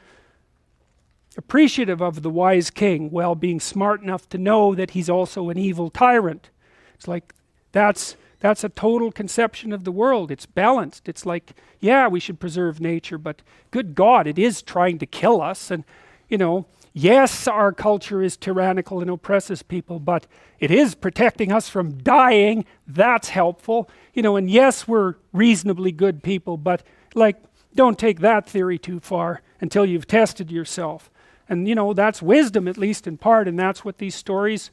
appreciative of the wise king, while being smart enough to know that he's also an evil tyrant. It's like, that's a total conception of the world. It's balanced. It's like, yeah, we should preserve nature, but good God, it is trying to kill us. And, you know, yes, our culture is tyrannical and oppresses people, but it is protecting us from dying. That's helpful. You know, and yes, we're reasonably good people, but like, don't take that theory too far until you've tested yourself. And you know, that's wisdom, at least in part, and that's what these stories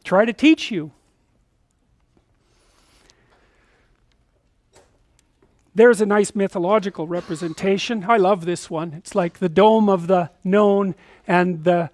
try to teach you. There's a nice mythological representation. I love this one. It's like the dome of the known and the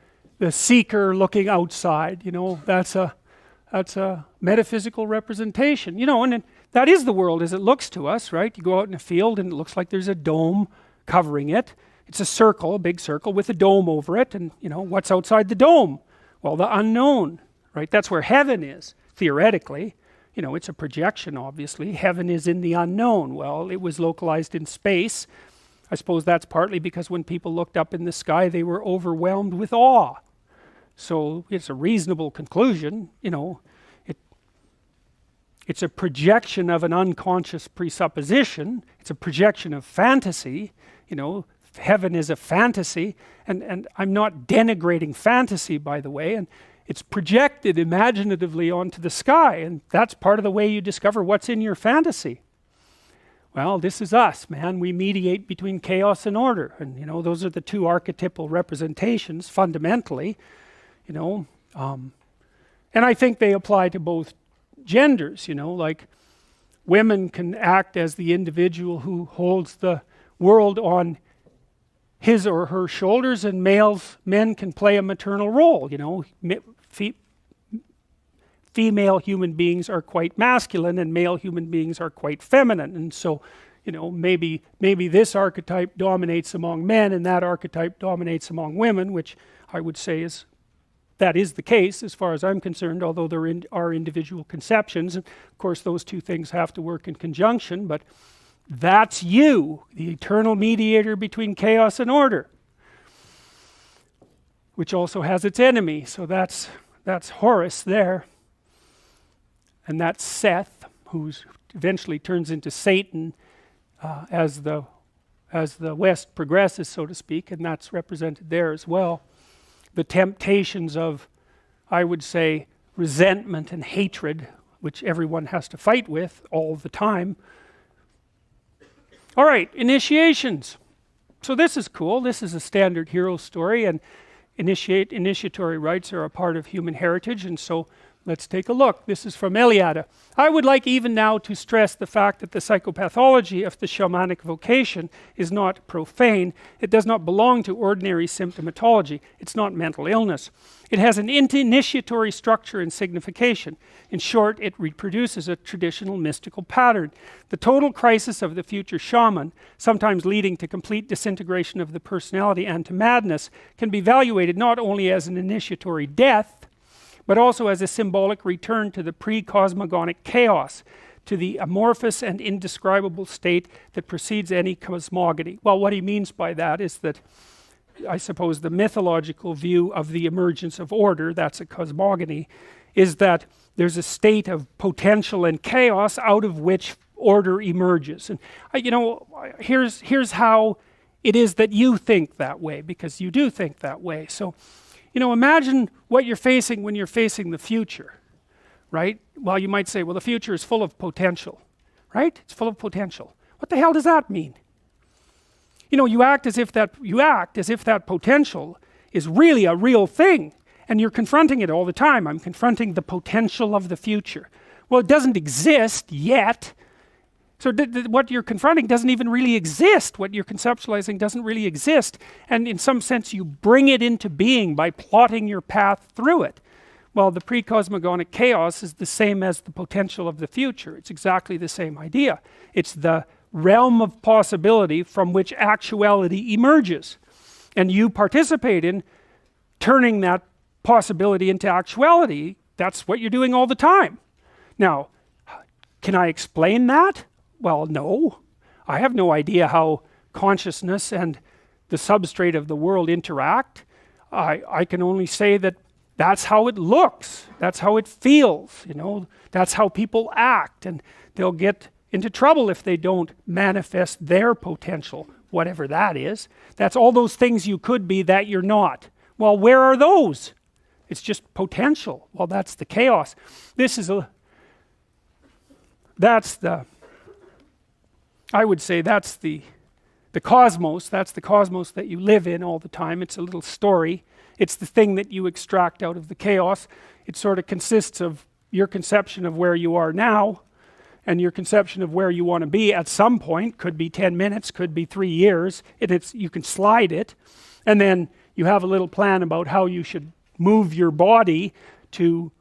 seeker looking outside. You know, that's a metaphysical representation. You know, and that is the world as it looks to us, right? You go out in a field and it looks like there's a dome covering it. It's a circle, a big circle with a dome over it, and you know, what's outside the dome? Well, the unknown, right? That's where heaven is, theoretically. You know, it's a projection, obviously. Heaven is in the unknown. Well, it was localized in space. I suppose that's partly because when people looked up in the sky, they were overwhelmed with awe. So it's a reasonable conclusion, you know. It's a projection of an unconscious presupposition. It's a projection of fantasy, you know. Heaven is a fantasy, and I'm not denigrating fantasy, by the way, and it's projected imaginatively onto the sky, and that's part of the way you discover what's in your fantasy. Well, this is us, man. We mediate between chaos and order, and you know, those are the two archetypal representations fundamentally, you know, and I think they apply to both genders. You know, like women can act as the individual who holds the world on his or her shoulders, and men can play a maternal role. You know, female human beings are quite masculine and male human beings are quite feminine. And so, you know, maybe this archetype dominates among men and that archetype dominates among women, which I would say that is the case as far as I'm concerned, although there are individual conceptions. And of course, those two things have to work in conjunction, but that's you, the eternal mediator between chaos and order, which also has its enemy. So that's Horus there. And that's Seth, who eventually turns into Satan as the West progresses, so to speak, and that's represented there as well. The temptations of, I would say, resentment and hatred, which everyone has to fight with all the time. All right, initiations. So this is cool. This is a standard hero story, and initiatory rites are a part of human heritage, and so Let's take a look. This is from Eliade. I would like even now to stress the fact that the psychopathology of the shamanic vocation is not profane. It does not belong to ordinary symptomatology. It's not mental illness. It has an initiatory structure and signification. In short, it reproduces a traditional mystical pattern. The total crisis of the future shaman, sometimes leading to complete disintegration of the personality and to madness, can be evaluated not only as an initiatory death, but also as a symbolic return to the pre-cosmogonic chaos, to the amorphous and indescribable state that precedes any cosmogony. Well, what he means by that is that, I suppose, the mythological view of the emergence of order, that's a cosmogony, is that there's a state of potential and chaos out of which order emerges. And you know, here's how it is that you think that way, because you do think that way. So, you know, imagine what you're facing when you're facing the future, right? Well, you might say, well, the future is full of potential, right? It's full of potential. What the hell does that mean? You know, you act as if that potential is really a real thing, and you're confronting it all the time. I'm confronting the potential of the future. Well, it doesn't exist yet. So what you're confronting doesn't even really exist. What you're conceptualizing doesn't really exist. And in some sense, you bring it into being by plotting your path through it. Well, the pre-cosmogonic chaos is the same as the potential of the future. It's exactly the same idea. It's the realm of possibility from which actuality emerges. And you participate in turning that possibility into actuality. That's what you're doing all the time. Now, can I explain that? Well, no. I have no idea how consciousness and the substrate of the world interact. I can only say that that's how it looks. That's how it feels. You know, that's how people act, and they'll get into trouble if they don't manifest their potential, whatever that is. That's all those things you could be that you're not. Well, where are those? It's just potential. Well, that's the chaos. I would say that's the cosmos. That's the cosmos that you live in all the time. It's a little story. It's the thing that you extract out of the chaos. It sort of consists of your conception of where you are now and your conception of where you want to be at some point. Could be 10 minutes, could be 3 years. You can slide it. And then you have a little plan about how you should move your body to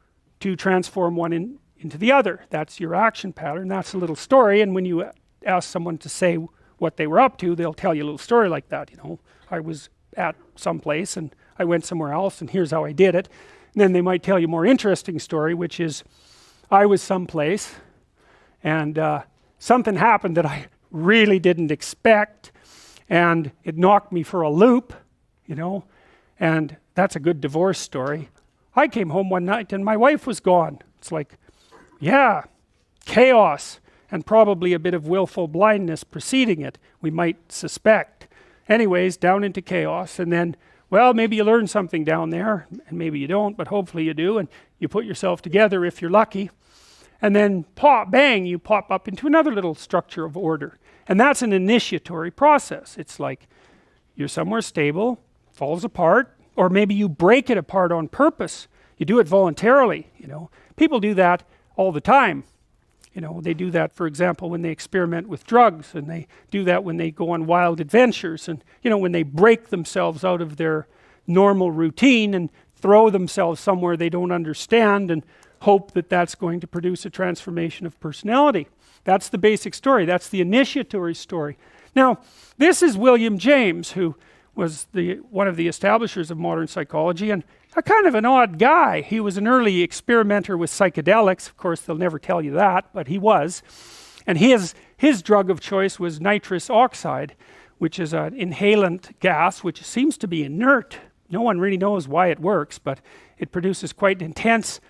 transform one into the other. That's your action pattern. That's a little story. And when you ask someone to say what they were up to, they'll tell you a little story like that. You know, I was at some place and I went somewhere else and here's how I did it. And then they might tell you a more interesting story, which is I was someplace and something happened that I really didn't expect, and it knocked me for a loop, you know, and that's a good divorce story. I came home one night and my wife was gone. It's like, yeah, chaos. And probably a bit of willful blindness preceding it, we might suspect. Anyways, down into chaos, and then, well, maybe you learn something down there, and maybe you don't, but hopefully you do, and you put yourself together if you're lucky, and then pop, bang, you pop up into another little structure of order. And that's an initiatory process. It's like you're somewhere stable, falls apart, or maybe you break it apart on purpose. You do it voluntarily, you know. People do that all the time. You know, they do that, for example, when they experiment with drugs, and they do that when they go on wild adventures, and, you know, when they break themselves out of their normal routine and throw themselves somewhere they don't understand and hope that that's going to produce a transformation of personality. That's the basic story. That's the initiatory story. Now, this is William James, who was one of the establishers of modern psychology, and a kind of an odd guy. He was an early experimenter with psychedelics. Of course, they'll never tell you that, but he was. And his drug of choice was nitrous oxide, which is an inhalant gas, which seems to be inert. No one really knows why it works, but it produces quite intense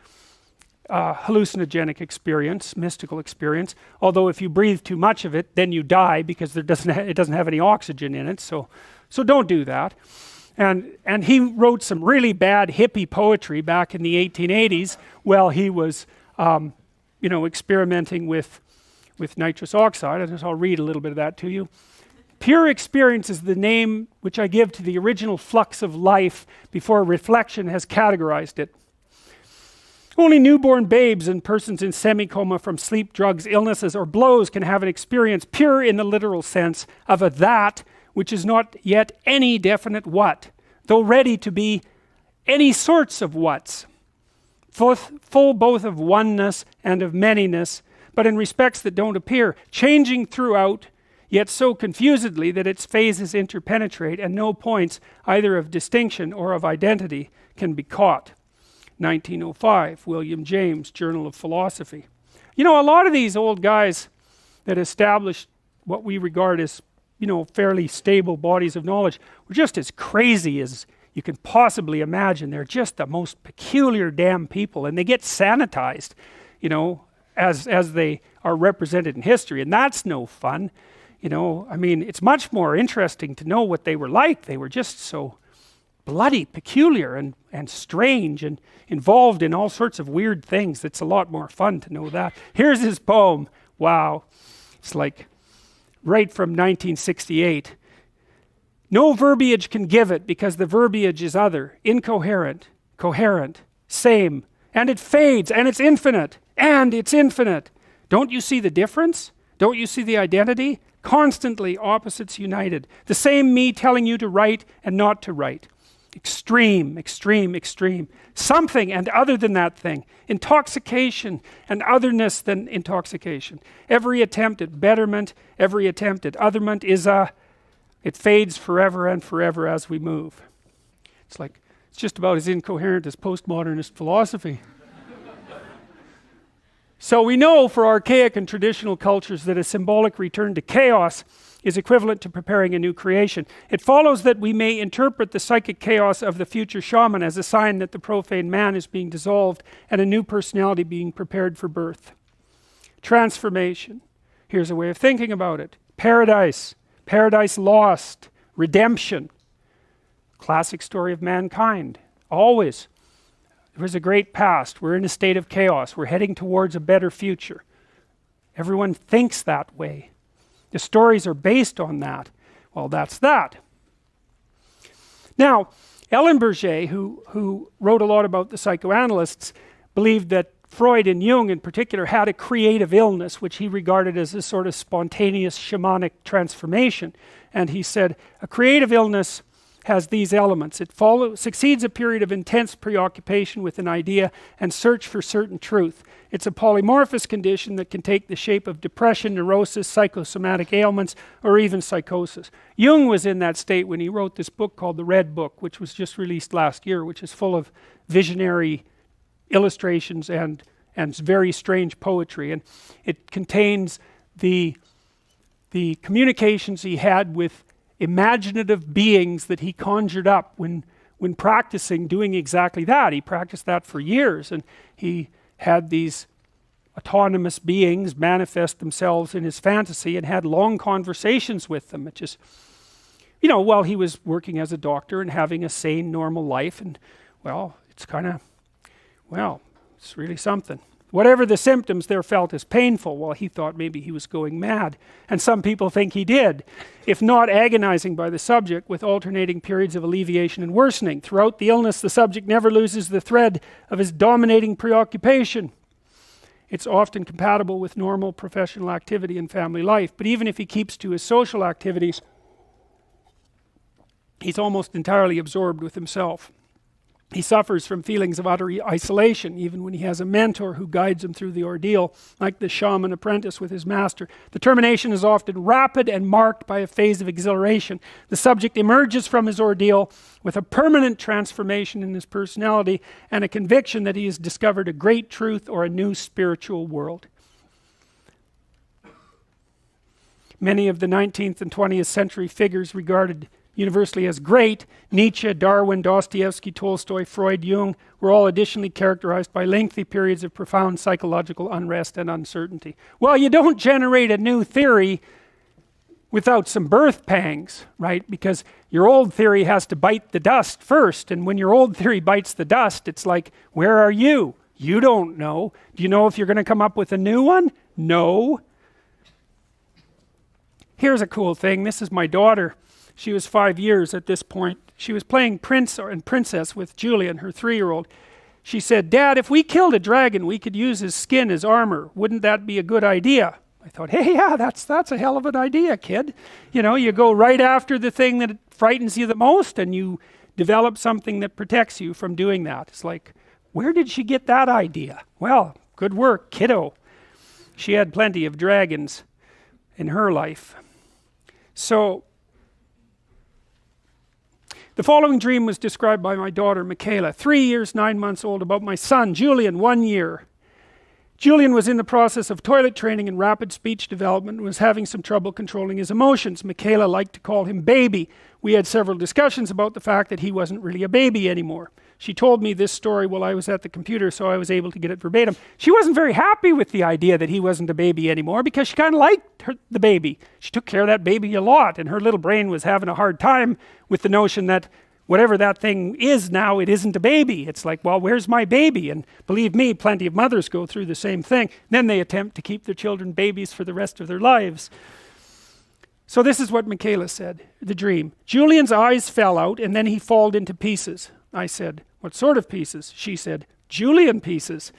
hallucinogenic experience, mystical experience. Although if you breathe too much of it, then you die because it doesn't have any oxygen in it. So don't do that. And he wrote some really bad hippie poetry back in the 1880s while he was, you know, experimenting with nitrous oxide. And I'll read a little bit of that to you. Pure experience is the name which I give to the original flux of life before reflection has categorized it. Only newborn babes and persons in semi-coma from sleep, drugs, illnesses, or blows can have an experience pure in the literal sense of a that which is not yet any definite what, though ready to be any sorts of whats, full both of oneness and of manyness, but in respects that don't appear, changing throughout, yet so confusedly that its phases interpenetrate and no points either of distinction or of identity can be caught. 1905, William James, Journal of Philosophy. You know, a lot of these old guys that established what we regard as, you know, fairly stable bodies of knowledge were just as crazy as you can possibly imagine. They're just the most peculiar damn people, and they get sanitized, you know, as they are represented in history, and that's no fun. You know, I mean, it's much more interesting to know what they were like. They were just so bloody peculiar and strange and involved in all sorts of weird things. It's a lot more fun to know that. Here's his poem. Wow. It's like right from 1968. No verbiage can give it because the verbiage is other, incoherent, coherent, same, and it fades, and it's infinite, and it's infinite. Don't you see the difference? Don't you see the identity? Constantly opposites united. The same me telling you to write and not to write. Extreme, extreme, extreme. Something and other than that thing. Intoxication and otherness than intoxication. Every attempt at betterment, every attempt at otherment is it fades forever and forever as we move. It's like, it's just about as incoherent as postmodernist philosophy. So we know for archaic and traditional cultures that a symbolic return to chaos is equivalent to preparing a new creation. It follows that we may interpret the psychic chaos of the future shaman as a sign that the profane man is being dissolved and a new personality being prepared for birth. Transformation. Here's a way of thinking about it. Paradise. Paradise lost. Redemption. Classic story of mankind. Always. There was a great past. We're in a state of chaos. We're heading towards a better future. Everyone thinks that way. The stories are based on that. Well, that's that. Now, Ellen Berger, who wrote a lot about the psychoanalysts, believed that Freud and Jung in particular had a creative illness, which he regarded as a sort of spontaneous shamanic transformation. And he said, a creative illness has these elements. It succeeds a period of intense preoccupation with an idea and search for certain truth. It's a polymorphous condition that can take the shape of depression, neurosis, psychosomatic ailments, or even psychosis. Jung was in that state when he wrote this book called The Red Book, which was just released last year, which is full of visionary illustrations and very strange poetry. And it contains the communications he had with imaginative beings that he conjured up when practicing doing exactly that. He practiced that for years, and he had these autonomous beings manifest themselves in his fantasy and had long conversations with them. It just, you know, while he was working as a doctor and having a sane, normal life, and well, it's kind of, well, it's really something. Whatever the symptoms they're felt as painful, well, he thought maybe he was going mad. And some people think he did, if not agonizing by the subject with alternating periods of alleviation and worsening. Throughout the illness, the subject never loses the thread of his dominating preoccupation. It's often compatible with normal professional activity and family life. But even if he keeps to his social activities, he's almost entirely absorbed with himself. He suffers from feelings of utter isolation, even when he has a mentor who guides him through the ordeal, like the shaman apprentice with his master. The termination is often rapid and marked by a phase of exhilaration. The subject emerges from his ordeal with a permanent transformation in his personality and a conviction that he has discovered a great truth or a new spiritual world. Many of the 19th and 20th century figures regarded universally as great, Nietzsche, Darwin, Dostoevsky, Tolstoy, Freud, Jung, were all additionally characterized by lengthy periods of profound psychological unrest and uncertainty. Well, you don't generate a new theory without some birth pangs, right? Because your old theory has to bite the dust first, and when your old theory bites the dust, it's like, where are you? You don't know. Do you know if you're going to come up with a new one? No. Here's a cool thing. This is my daughter. She was 5 years at this point. She was playing prince and princess with Julian, her 3-year-old. She said, "Dad, if we killed a dragon, we could use his skin as armor. Wouldn't that be a good idea?" I thought, hey, yeah, that's a hell of an idea, kid. You know, you go right after the thing that frightens you the most and you develop something that protects you from doing that. It's like, where did she get that idea? Well, good work, kiddo. She had plenty of dragons in her life. So, the following dream was described by my daughter, Michaela, 3 years, 9 months old, about my son, Julian, 1 year. Julian was in the process of toilet training and rapid speech development and was having some trouble controlling his emotions. Michaela liked to call him baby. We had several discussions about the fact that he wasn't really a baby anymore. She told me this story while I was at the computer, so I was able to get it verbatim. She wasn't very happy with the idea that he wasn't a baby anymore because she kind of liked the baby. She took care of that baby a lot, and her little brain was having a hard time with the notion that whatever that thing is now, it isn't a baby. It's like, well, where's my baby? And believe me, plenty of mothers go through the same thing. Then they attempt to keep their children babies for the rest of their lives. So this is what Michaela said, the dream. Julian's eyes fell out and then he falled into pieces. I said, what sort of pieces? She said, Julian pieces.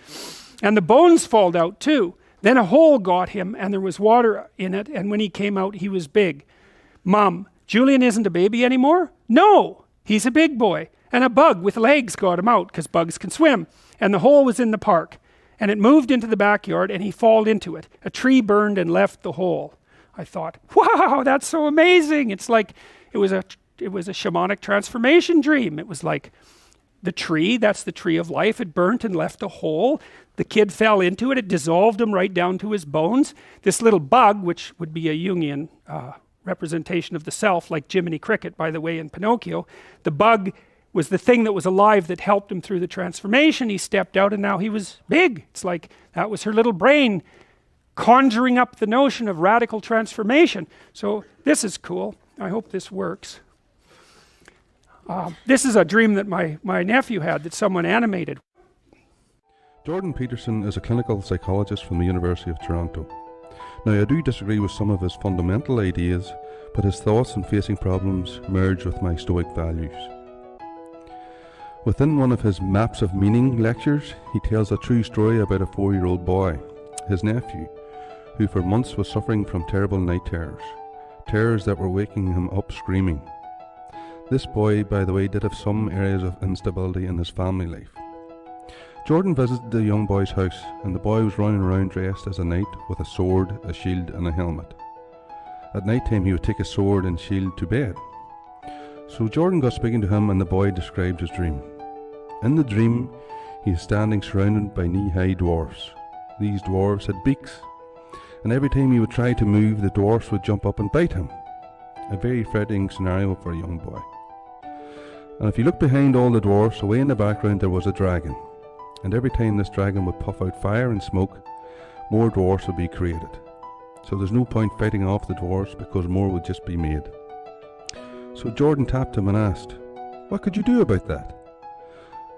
And the bones falled out too. Then a hole got him and there was water in it, and when he came out he was big. Mom, Julian isn't a baby anymore? No! He's a big boy, and a bug with legs got him out, because bugs can swim, and the hole was in the park, and it moved into the backyard, and he fell into it. A tree burned and left the hole. I thought, wow, that's so amazing. It's like, it was a shamanic transformation dream. It was like, the tree, that's the tree of life, it burnt and left a hole. The kid fell into it, it dissolved him right down to his bones. This little bug, which would be a Jungian representation of the self, like Jiminy Cricket, by the way, in Pinocchio. The bug was the thing that was alive that helped him through the transformation. He stepped out and now he was big. It's like that was her little brain conjuring up the notion of radical transformation. So this is cool. I hope this works. This is a dream that my nephew had that someone animated. Jordan Peterson is a clinical psychologist from the University of Toronto. Now, I do disagree with some of his fundamental ideas, but his thoughts on facing problems merge with my Stoic values. Within one of his Maps of Meaning lectures, he tells a true story about a 4-year-old boy, his nephew, who for months was suffering from terrible night terrors, terrors that were waking him up screaming. This boy, by the way, did have some areas of instability in his family life. Jordan visited the young boy's house, and the boy was running around dressed as a knight with a sword, a shield and a helmet. At night time he would take his sword and shield to bed. So Jordan got speaking to him, and the boy described his dream. In the dream he is standing surrounded by knee-high dwarfs. These dwarfs had beaks, and every time he would try to move, the dwarfs would jump up and bite him. A very frightening scenario for a young boy. And if you look behind all the dwarfs, away in the background there was a dragon. And every time this dragon would puff out fire and smoke, more dwarfs would be created. So there's no point fighting off the dwarfs because more would just be made. So Jordan tapped him and asked, what could you do about that?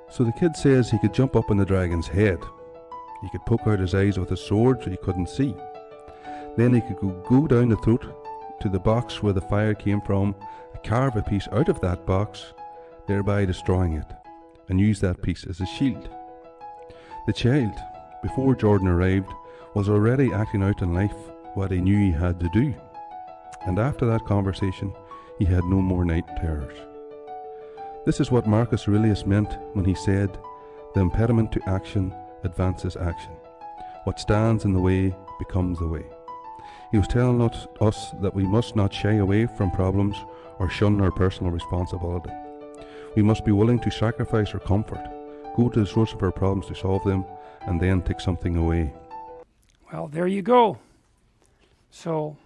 So the kid says he could jump up on the dragon's head. He could poke out his eyes with his sword so he couldn't see. Then he could go down the throat to the box where the fire came from, carve a piece out of that box, thereby destroying it, and use that piece as a shield. The child, before Jordan arrived, was already acting out in life what he knew he had to do. And after that conversation, he had no more night terrors. This is what Marcus Aurelius meant when he said, the impediment to action advances action. What stands in the way becomes the way. He was telling us that we must not shy away from problems or shun our personal responsibility. We must be willing to sacrifice our comfort, go to the source of our problems to solve them, and then take something away. Well, there you go. So,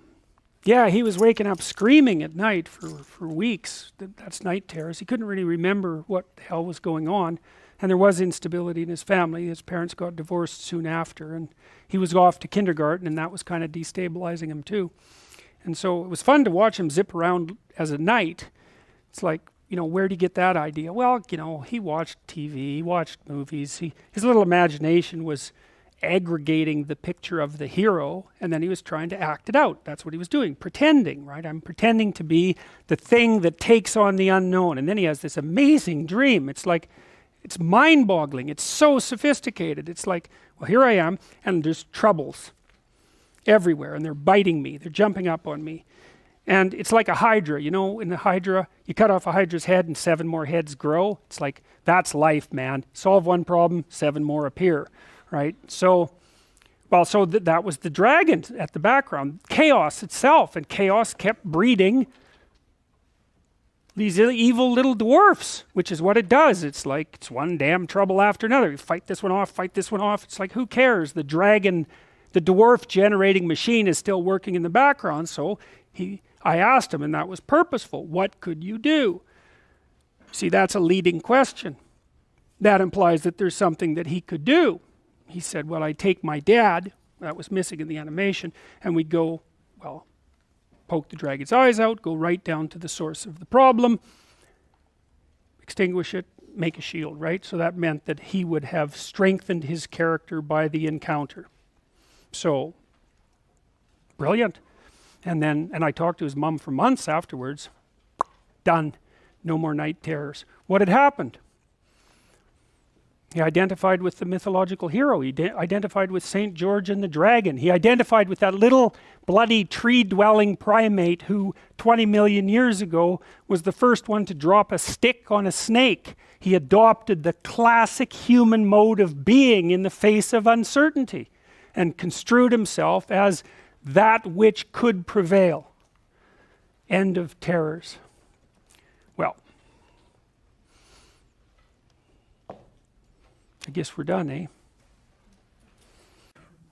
yeah, he was waking up screaming at night for weeks. That's night terrors. He couldn't really remember what the hell was going on. And there was instability in his family. His parents got divorced soon after, and he was off to kindergarten, and that was kind of destabilizing him too. And so it was fun to watch him zip around as a knight. It's like, you know, where'd he get that idea? Well, you know, he watched TV, he watched movies. His little imagination was aggregating the picture of the hero, and then he was trying to act it out. That's what he was doing, pretending, right? I'm pretending to be the thing that takes on the unknown. And then he has this amazing dream. It's like It's mind-boggling. It's so sophisticated. It's like, well, here I am, and there's troubles everywhere, and they're biting me. They're jumping up on me. And it's like a hydra, you know, in the hydra, you cut off a hydra's head and 7 more heads grow. It's like, that's life, man. Solve one problem, 7 more appear, right? So, well, so that was the dragon at the background. Chaos itself, and chaos kept breeding these evil little dwarfs, which is what it does. It's like, it's one damn trouble after another. You fight this one off, fight this one off. It's like, who cares? The dragon, the dwarf generating machine is still working in the background, so I asked him, and that was purposeful. What could you do? See, that's a leading question. That implies that there's something that he could do. He said, well, I'd take my dad, that was missing in the animation, and we'd go, well, poke the dragon's eyes out, go right down to the source of the problem, extinguish it, make a shield, right? So that meant that he would have strengthened his character by the encounter. So, brilliant. And I talked to his mom for months afterwards. Done. No more night terrors. What had happened? He identified with the mythological hero. He identified with St. George and the dragon. He identified with that little bloody tree-dwelling primate who 20 million years ago was the first one to drop a stick on a snake. He adopted the classic human mode of being in the face of uncertainty and construed himself as that which could prevail. End of terrors. Well, I guess we're done, eh?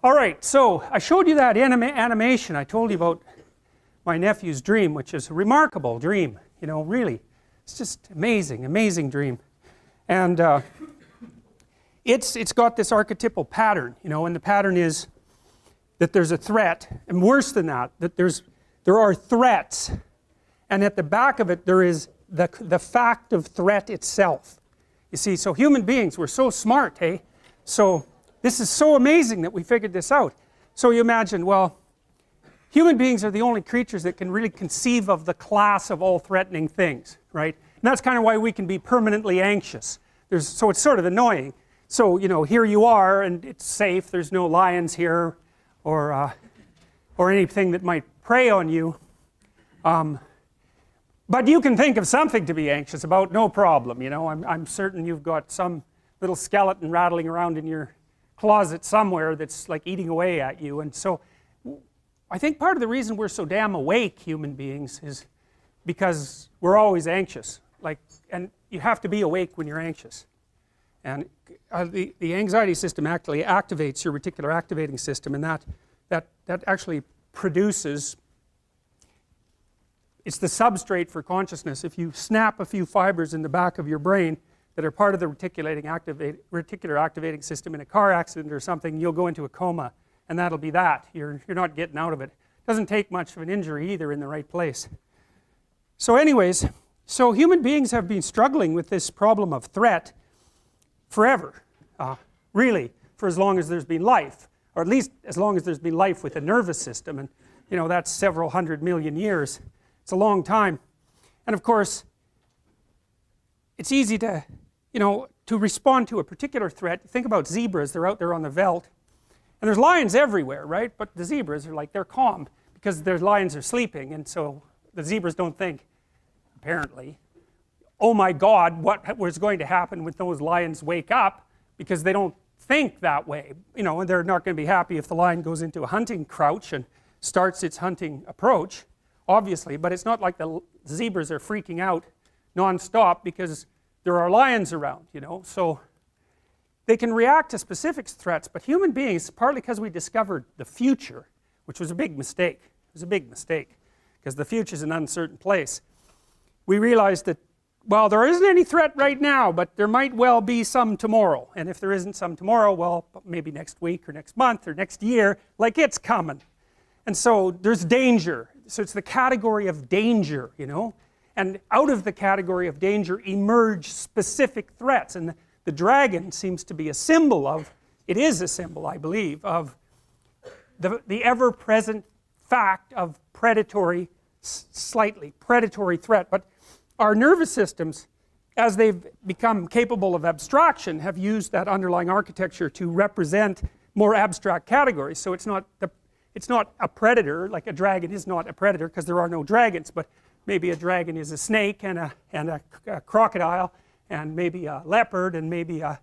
All right, so I showed you that animation. I told you about my nephew's dream, which is a remarkable dream. You know, really, it's just amazing, amazing dream. And it's got this archetypal pattern, you know, and the pattern is that there's a threat, and worse than that, that there are threats, and at the back of it there is the fact of threat itself. You see, so human beings, we're so smart, hey? So this is so amazing that we figured this out. So you imagine, well, human beings are the only creatures that can really conceive of the class of all threatening things, right? And that's kind of why we can be permanently anxious. So it's sort of annoying. So, you know, here you are, and it's safe, there's no lions here, or anything that might prey on you. But you can think of something to be anxious about, no problem, you know. I'm certain you've got some little skeleton rattling around in your closet somewhere that's like eating away at you. And so I think part of the reason we're so damn awake, human beings, is because we're always anxious. And you have to be awake when you're anxious. And the anxiety system actually activates your reticular activating system, and that actually produces, it's the substrate for consciousness. If you snap a few fibers in the back of your brain that are part of the reticular activating system in a car accident or something, you'll go into a coma, and that'll be that. You're not getting out of it. Doesn't take much of an injury either in the right place. So anyways, so human beings have been struggling with this problem of threat forever, really, for as long as there's been life, or at least as long as there's been life with a nervous system, and you know, that's several 100 million years. It's a long time. And of course, it's easy to, you know, to respond to a particular threat. Think about zebras, they're out there on the veldt, and there's lions everywhere, right? But the zebras are like, they're calm, because their lions are sleeping, and so the zebras don't think, apparently, oh my God, what was going to happen when those lions wake up, because they don't think that way. You know, and they're not going to be happy if the lion goes into a hunting crouch and starts its hunting approach, obviously, but it's not like the zebras are freaking out non-stop because there are lions around, you know. So they can react to specific threats, but human beings, partly because we discovered the future, which was a big mistake. It was a big mistake, because the future is an uncertain place. We realized that, well, there isn't any threat right now, but there might well be some tomorrow. And if there isn't some tomorrow, well, maybe next week or next month or next year, like it's coming. And so there's danger. So it's the category of danger, you know. And out of the category of danger emerge specific threats. And the dragon seems to be a symbol of, it is a symbol, I believe, of the ever-present fact of predatory, slightly predatory threat. But our nervous systems as they've become capable of abstraction, have used that underlying architecture to represent more abstract categories. So it's not a predator, like a dragon is not a predator because there are no dragons, but maybe a dragon is a snake and a crocodile and maybe a leopard and maybe a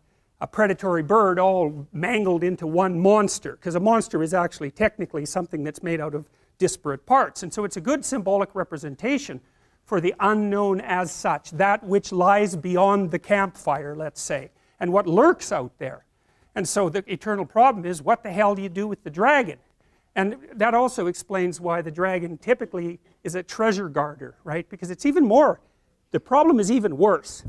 predatory bird all mangled into one monster, because a monster is actually technically something that's made out of disparate parts. And so it's a good symbolic representation for the unknown as such, that which lies beyond the campfire, let's say, and what lurks out there. And so the eternal problem is, what the hell do you do with the dragon? And that also explains why the dragon typically is a treasure guarder, right? Because it's even more, the problem is even worse.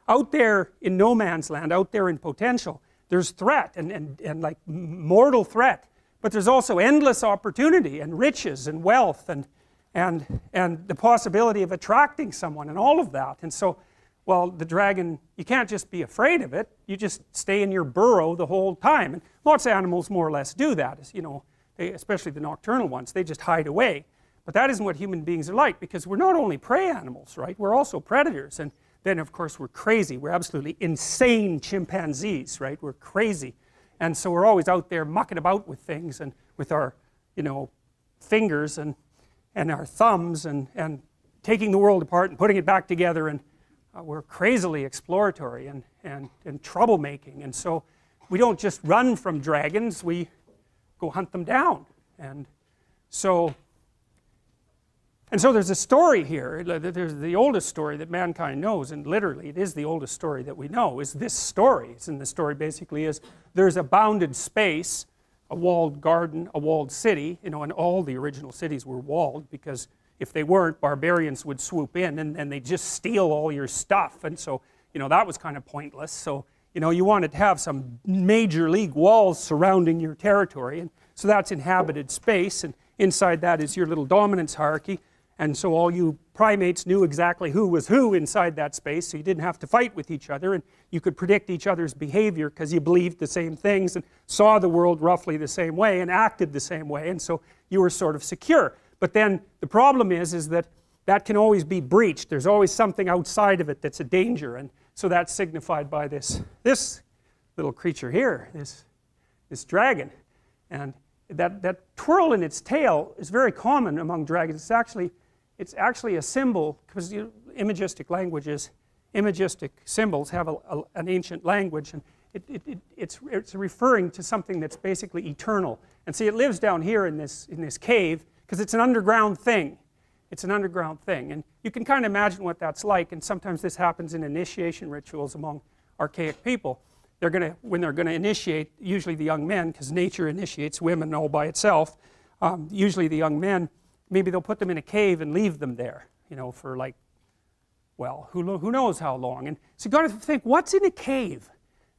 Out there in no man's land, out there in potential, there's threat and like mortal threat, but there's also endless opportunity and riches and wealth and the possibility of attracting someone and all of that. And so, well, the dragon, you can't just be afraid of it, you just stay in your burrow the whole time. And lots of animals more or less do that, you know, especially the nocturnal ones, they just hide away. But that isn't what human beings are like, because we're not only prey animals, right? We're also predators. And then of course we're crazy, we're absolutely insane chimpanzees, right? We're crazy. And so we're always out there mucking about with things and with our, you know, fingers and our thumbs and taking the world apart and putting it back together, and we're crazily exploratory and troublemaking. And so we don't just run from dragons, we go hunt them down. And so there's a story here. There's the oldest story that mankind knows, and literally it is the oldest story that we know, is this story. And the story basically is, there's a bounded space, a walled garden, a walled city, you know, and all the original cities were walled, because if they weren't, barbarians would swoop in and they'd just steal all your stuff. And so, you know, that was kind of pointless. So, you know, you wanted to have some major league walls surrounding your territory, and so that's inhabited space, and inside that is your little dominance hierarchy. And so all you primates knew exactly who was who inside that space, so you didn't have to fight with each other, and you could predict each other's behavior because you believed the same things and saw the world roughly the same way and acted the same way, and so you were sort of secure. But then the problem is that that can always be breached. There's always something outside of it that's a danger, and so that's signified by this little creature here, this dragon. And that twirl in its tail is very common among dragons. It's actually a symbol, because imagistic languages, imagistic symbols have an ancient language, and it's referring to something that's basically eternal. And see, it lives down here in this cave, because it's an underground thing. It's an underground thing, and you can kind of imagine what that's like. And sometimes this happens in initiation rituals among archaic people. When they're going to initiate, usually the young men, because nature initiates women all by itself, usually the young men, maybe they'll put them in a cave and leave them there, you know, for like, well, who knows how long. And so you got to think, what's in a cave?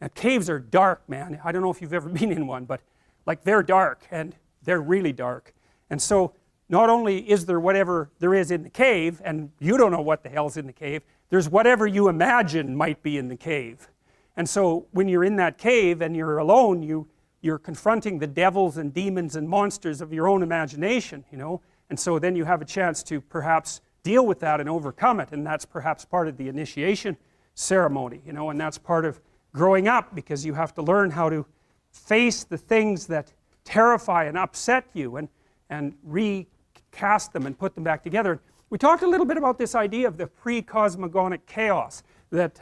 Now, caves are dark, man. I don't know if you've ever been in one, but like, they're dark, and they're really dark. And so not only is there whatever there is in the cave, and you don't know what the hell's in the cave, there's whatever you imagine might be in the cave. And so when you're in that cave and you're alone, you're confronting the devils and demons and monsters of your own imagination, you know. And so then you have a chance to perhaps deal with that and overcome it, and that's perhaps part of the initiation ceremony, you know, and that's part of growing up, because you have to learn how to face the things that terrify and upset you and recast them and put them back together. We talked a little bit about this idea of the pre-cosmogonic chaos that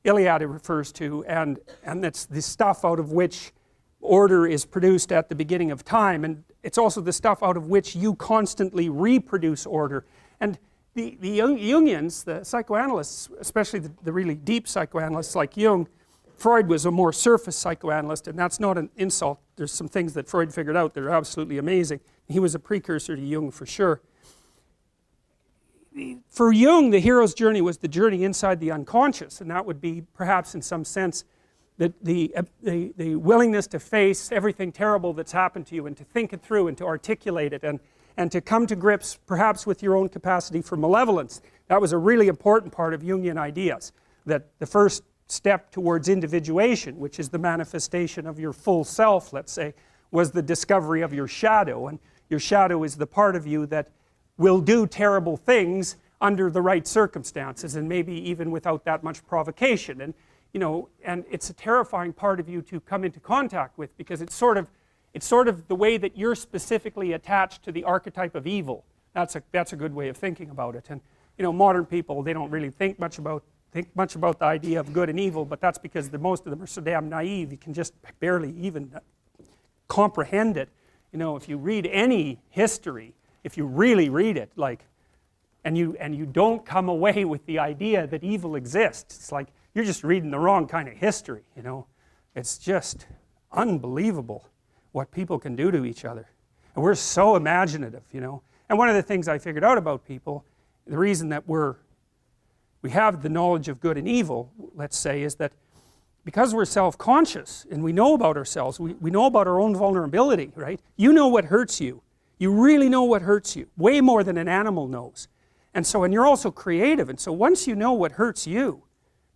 Iliad refers to, and that's the stuff out of which order is produced at the beginning of time, and it's also the stuff out of which you constantly reproduce order. And the Jungians, the psychoanalysts, especially the really deep psychoanalysts like Jung, Freud was a more surface psychoanalyst, and that's not an insult. There's some things that Freud figured out that are absolutely amazing. He was a precursor to Jung for sure. For Jung, the hero's journey was the journey inside the unconscious, and that would be perhaps in some sense that the willingness to face everything terrible that's happened to you, and to think it through and to articulate it, and to come to grips perhaps with your own capacity for malevolence. That was a really important part of Jungian ideas, that the first step towards individuation, which is the manifestation of your full self, let's say, was the discovery of your shadow. And your shadow is the part of you that will do terrible things, under the right circumstances, and maybe even without that much provocation. And you know, and it's a terrifying part of you to come into contact with, because it's sort of the way that you're specifically attached to the archetype of evil. That's a good way of thinking about it. And you know, modern people, they don't really think much about the idea of good and evil, but that's because most of them are so damn naive, you can just barely even comprehend it. You know, if you read any history, if you really read it, like, and you don't come away with the idea that evil exists, it's like you're just reading the wrong kind of history, you know. It's just unbelievable what people can do to each other. And we're so imaginative, you know. And one of the things I figured out about people, the reason that we have the knowledge of good and evil, let's say, is that because we're self-conscious and we know about ourselves, we know about our own vulnerability, right? You know what hurts you. You really know what hurts you, way more than an animal knows. And so, and you're also creative, and so once you know what hurts you,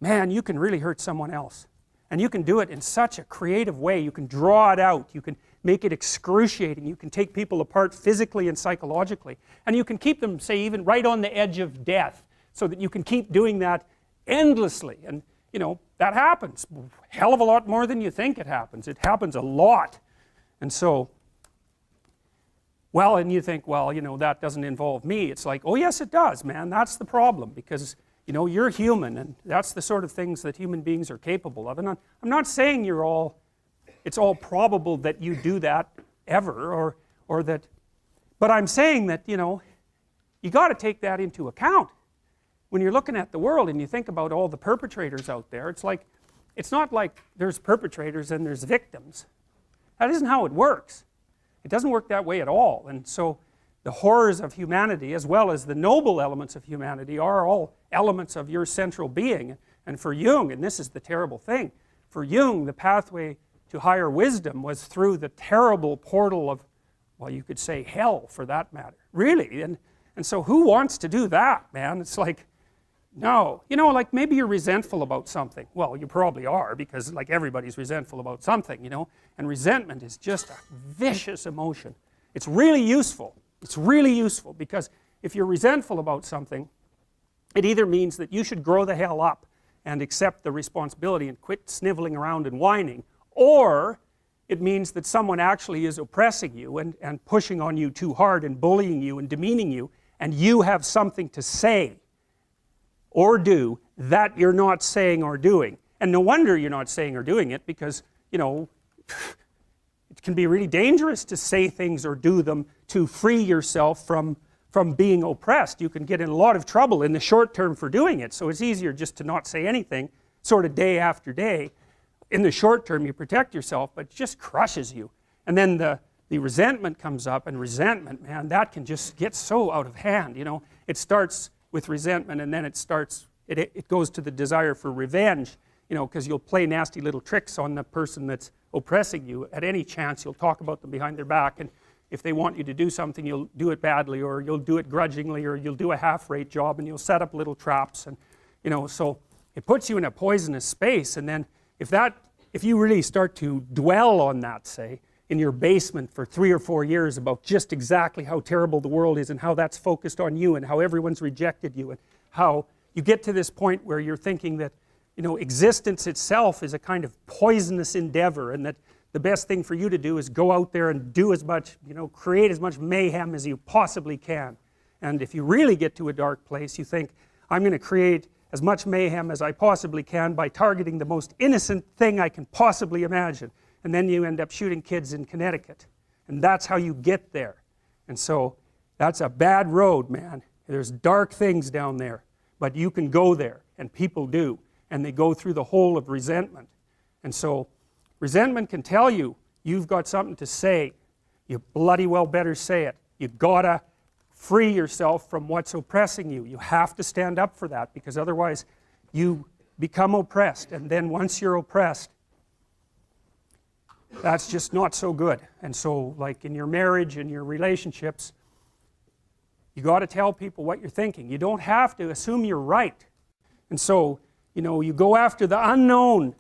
man, you can really hurt someone else. And you can do it in such a creative way. You can draw it out. You can make it excruciating. You can take people apart physically and psychologically. And you can keep them, say, even right on the edge of death, so that you can keep doing that endlessly. And, you know, that happens. Hell of a lot more than you think it happens. It happens a lot. And so, well, and you think, well, you know, that doesn't involve me. It's like, oh yes, it does, man. That's the problem, because you know, you're human, and that's the sort of things that human beings are capable of. And I'm not saying it's all probable that you do that ever, or that, but I'm saying that, you know, you got to take that into account. When you're looking at the world and you think about all the perpetrators out there, it's like, it's not like there's perpetrators and there's victims. That isn't how it works. It doesn't work that way at all. And so the horrors of humanity, as well as the noble elements of humanity, are all elements of your central being. And for Jung, and this is the terrible thing, for Jung, the pathway to higher wisdom was through the terrible portal of, well, you could say hell, for that matter. Really. And so who wants to do that, man? It's like, no. You know, like maybe you're resentful about something. Well, you probably are, because like everybody's resentful about something, you know. And resentment is just a vicious emotion. It's really useful. It's really useful, because if you're resentful about something, it either means that you should grow the hell up and accept the responsibility and quit sniveling around and whining, or it means that someone actually is oppressing you and pushing on you too hard and bullying you and demeaning you, and you have something to say or do that you're not saying or doing. And no wonder you're not saying or doing it, because, you know, it can be really dangerous to say things or do them to free yourself from being oppressed. You can get in a lot of trouble in the short term for doing it, so it's easier just to not say anything, sort of day after day. In the short term you protect yourself, but it just crushes you. And then the resentment comes up, and resentment, man, that can just get so out of hand, you know. It starts with resentment, and then it goes to the desire for revenge, you know, because you'll play nasty little tricks on the person that's oppressing you. At any chance you'll talk about them behind their back, and if they want you to do something, you'll do it badly, or you'll do it grudgingly, or you'll do a half-rate job, and you'll set up little traps, and you know, so it puts you in a poisonous space. And then if you really start to dwell on that, say, in your basement for 3 or 4 years about just exactly how terrible the world is, and how that's focused on you, and how everyone's rejected you, and how you get to this point where you're thinking that, you know, existence itself is a kind of poisonous endeavor, and that the best thing for you to do is go out there and do as much, you know, create as much mayhem as you possibly can. And if you really get to a dark place, you think, I'm going to create as much mayhem as I possibly can by targeting the most innocent thing I can possibly imagine. And then you end up shooting kids in Connecticut. And that's how you get there. And so that's a bad road, man. There's dark things down there, but you can go there, and people do. And they go through the hole of resentment. And so resentment can tell you, you've got something to say. You bloody well better say it. You gotta free yourself from what's oppressing you. You have to stand up for that, because otherwise you become oppressed. And then once you're oppressed, that's just not so good. And so, like in your marriage and your relationships, you got to tell people what you're thinking. You don't have to assume you're right. And so, you know, you go after the unknown.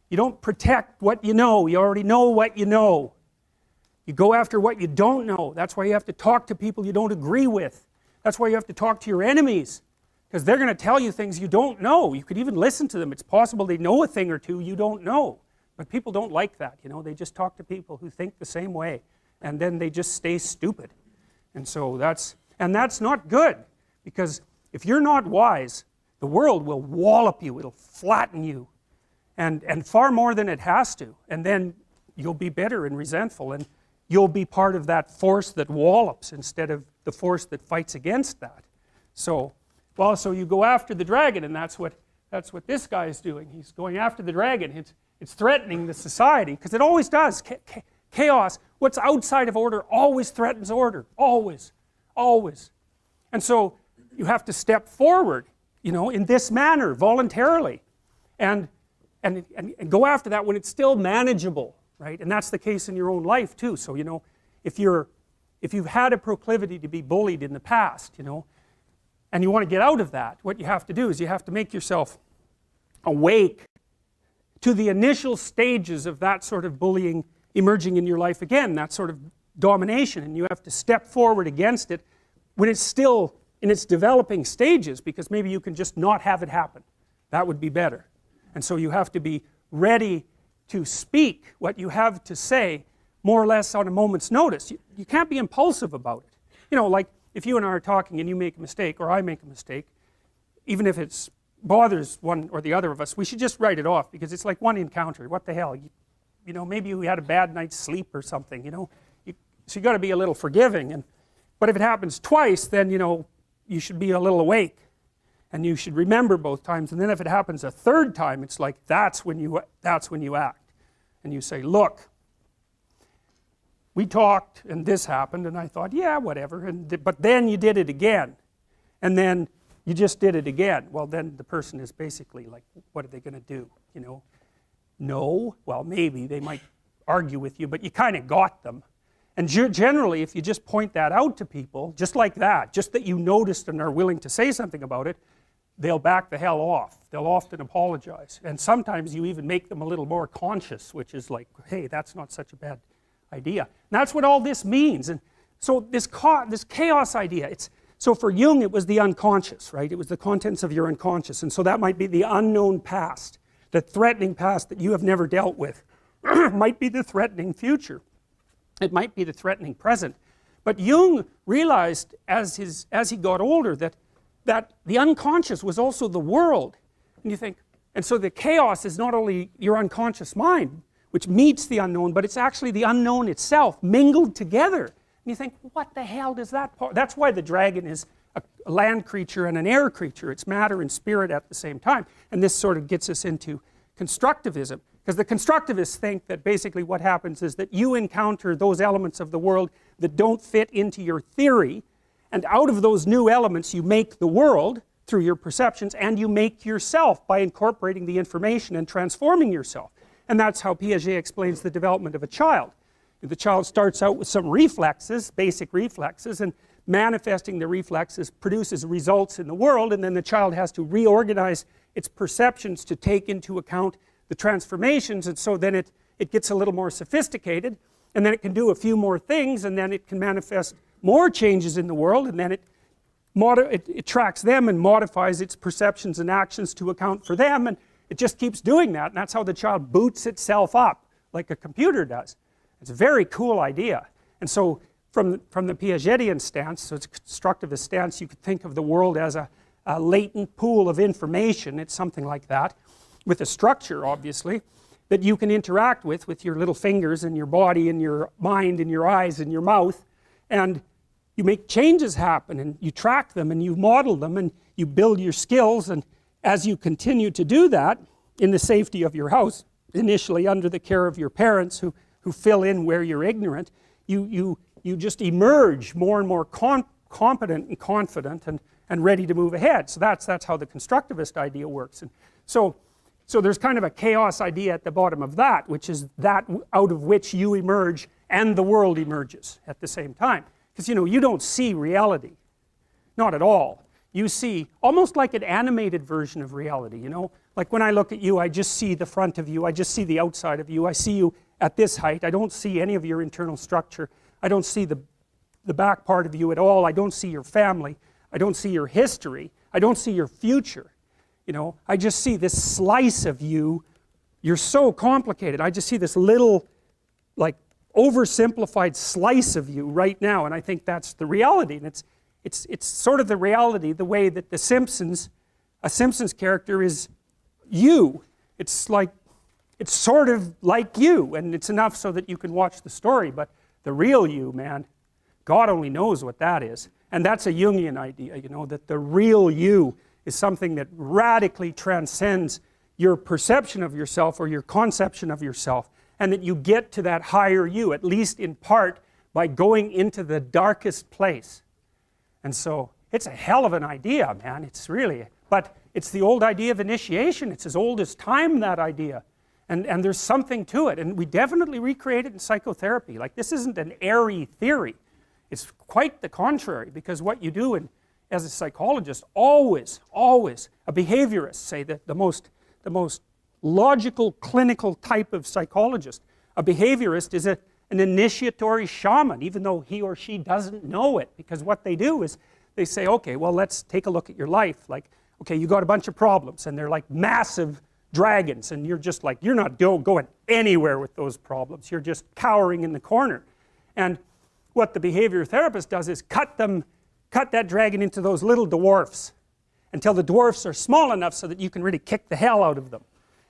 You don't protect what you know. You already know what you know. You go after what you don't know. That's why you have to talk to people you don't agree with, That's why you have to talk to your enemies, because they're going to tell you things you don't know. You could even listen to them. It's possible they know a thing or two you don't know. But people don't like that, you know. They just talk to people who think the same way, and then they just stay stupid. And so that's not good, because if you're not wise, the world will wallop you, it'll flatten you, and far more than it has to. And then you'll be bitter and resentful, and you'll be part of that force that wallops instead of the force that fights against that. So, well, so you go after the dragon, and that's what this guy is doing. He's going after the dragon. It's threatening the society, because it always does. Chaos, what's outside of order, always threatens order. Always. Always. And so you have to step forward, you know, in this manner, voluntarily, and go after that when it's still manageable, right? And that's the case in your own life too. So, you know, if you've had a proclivity to be bullied in the past, you know, and you want to get out of that, what you have to do is you have to make yourself awake to the initial stages of that sort of bullying emerging in your life again, that sort of domination, and you have to step forward against it when it's still in its developing stages, because maybe you can just not have it happen. That would be better. And so you have to be ready to speak what you have to say more or less on a moment's notice. You can't be impulsive about it. You know, like if you and I are talking and you make a mistake, or I make a mistake, even if it bothers one or the other of us, we should just write it off, because it's like one encounter. What the hell? You know, maybe you had a bad night's sleep or something, you know. So you got to be a little forgiving. But if it happens twice, then, you know, you should be a little awake, and you should remember both times. And then if it happens a third time, it's like that's when you act, and you say, look, we talked and this happened, and I thought, yeah, whatever, but then you did it again, and then you just did it again. Well, then the person is basically like, what are they going to do, you know? No, well, maybe they might argue with you, but you kind of got them. And generally, if you just point that out to people, just like that, just that you noticed and are willing to say something about it, they'll back the hell off. They'll often apologize. And sometimes you even make them a little more conscious, which is like, hey, that's not such a bad idea. And that's what all this means. And so this chaos idea, so for Jung, it was the unconscious, right? It was the contents of your unconscious. And so that might be the unknown past, the threatening past that you have never dealt with. Might be the threatening future. It might be the threatening present. But Jung realized as he got older that the unconscious was also the world. And you think, and so the chaos is not only your unconscious mind, which meets the unknown, but it's actually the unknown itself mingled together. And you think, what the hell does that part? That's why the dragon is a land creature and an air creature. It's matter and spirit at the same time. And this sort of gets us into constructivism. Because the constructivists think that basically what happens is that you encounter those elements of the world that don't fit into your theory, and out of those new elements you make the world through your perceptions, and you make yourself by incorporating the information and transforming yourself. And that's how Piaget explains the development of a child. The child starts out with some reflexes, basic reflexes, and manifesting the reflexes produces results in the world, and then the child has to reorganize its perceptions to take into account the transformations, and so then it gets a little more sophisticated, and then it can do a few more things, and then it can manifest more changes in the world, and then it tracks them and modifies its perceptions and actions to account for them, and it just keeps doing that, and that's how the child boots itself up like a computer does. It's a very cool idea. And so from the Piagetian stance, so it's a constructivist stance, you could think of the world as a latent pool of information. It's something like that, with a structure, obviously, that you can interact with your little fingers and your body and your mind and your eyes and your mouth, and you make changes happen, and you track them, and you model them, and you build your skills, and as you continue to do that in the safety of your house, initially under the care of your parents who fill in where you're ignorant, you just emerge more and more competent and confident and ready to move ahead. So that's how the constructivist idea works. And so there's kind of a chaos idea at the bottom of that, which is that out of which you emerge and the world emerges at the same time. Because, you know, you don't see reality, not at all. You see almost like an animated version of reality, you know. Like when I look at you, I just see the front of you, I just see the outside of you, I see you at this height, I don't see any of your internal structure, I don't see the back part of you at all, I don't see your family, I don't see your history. I don't see your future. You know, I just see this slice of you. You're so complicated. I just see this little, like, oversimplified slice of you right now, and I think that's the reality. And it's sort of the reality, the way that a Simpsons character is you. It's like, it's sort of like you, and it's enough so that you can watch the story, but the real you, man, God only knows what that is. And that's a Jungian idea, you know, that the real you is something that radically transcends your perception of yourself or your conception of yourself, and that you get to that higher you, at least in part, by going into the darkest place. And so, it's a hell of an idea, man. It's really, but it's the old idea of initiation. It's as old as time, that idea. And there's something to it, and we definitely recreate it in psychotherapy. Like, this isn't an airy theory. It's quite the contrary, because what you do as a psychologist, always, a behaviorist, say that the most logical, clinical type of psychologist, a behaviorist is an initiatory shaman, even though he or she doesn't know it, because what they do is they say, okay, well, let's take a look at your life. Like, okay, you got a bunch of problems, and they're like massive dragons, and you're just like, you're not going anywhere with those problems. You're just cowering in the corner. And what the behavior therapist does is cut that dragon into those little dwarfs until the dwarfs are small enough so that you can really kick the hell out of them.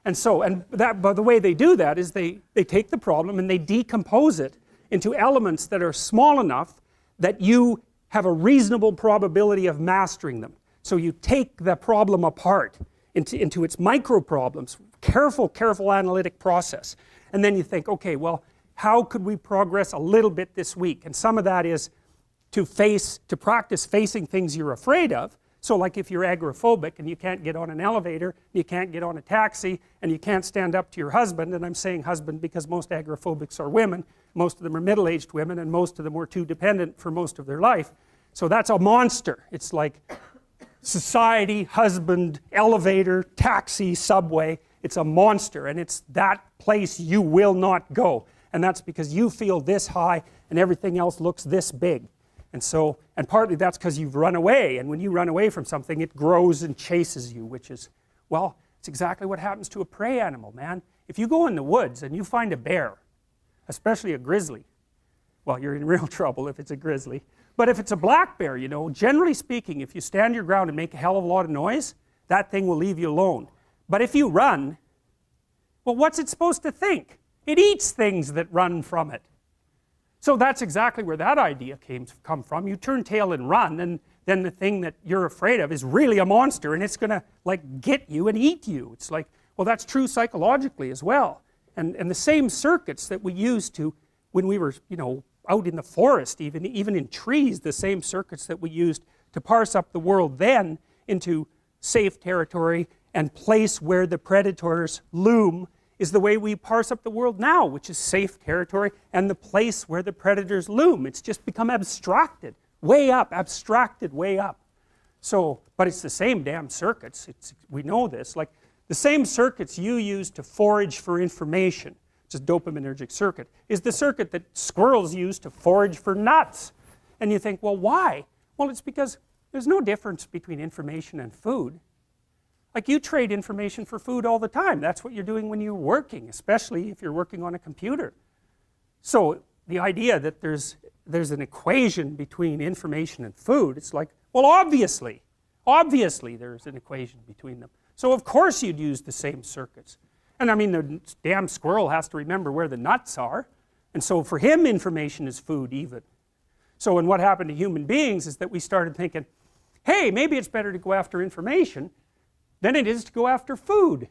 And so, but the way they do that is they take the problem and they decompose it into elements that are small enough that you have a reasonable probability of mastering them. So you take the problem apart into its micro problems, careful analytic process. And then you think, okay, well, how could we progress a little bit this week? And some of that is to practice facing things you're afraid of. So like if you're agoraphobic and you can't get on an elevator, you can't get on a taxi, and you can't stand up to your husband, and I'm saying husband because most agoraphobics are women, most of them are middle-aged women, and most of them were too dependent for most of their life. So that's a monster. It's like society, husband, elevator, taxi, subway. It's a monster, and it's that place you will not go. And that's because you feel this high and everything else looks this big. And so, and partly that's because you've run away, and when you run away from something, it grows and chases you, which is, well, it's exactly what happens to a prey animal, man. If you go in the woods and you find a bear, especially a grizzly, well, you're in real trouble if it's a grizzly. But if it's a black bear, you know, generally speaking, if you stand your ground and make a hell of a lot of noise, that thing will leave you alone. But if you run, well, what's it supposed to think? It eats things that run from it. So that's exactly where that idea come from. You turn tail and run, and then the thing that you're afraid of is really a monster, and it's going to like get you and eat you. It's like, well, that's true psychologically as well. And the same circuits that we used to, when we were, you know, out in the forest, even in trees, the same circuits that we used to parse up the world then into safe territory and place where the predators loom is the way we parse up the world now, which is safe territory and the place where the predators loom. It's just become abstracted, way up, abstracted way up. So, but it's the same damn circuits. We know this. Like the same circuits you use to forage for information, which is dopaminergic circuit, is the circuit that squirrels use to forage for nuts. And you think, well, why? Well, it's because there's no difference between information and food. Like you trade information for food all the time. That's what you're doing when you're working, especially if you're working on a computer. So the idea that there's an equation between information and food, it's like, well, obviously there's an equation between them. So of course you'd use the same circuits. And I mean, the damn squirrel has to remember where the nuts are. And so for him, information is food even. So and what happened to human beings is that we started thinking, hey, maybe it's better to go after information than it is to go after food.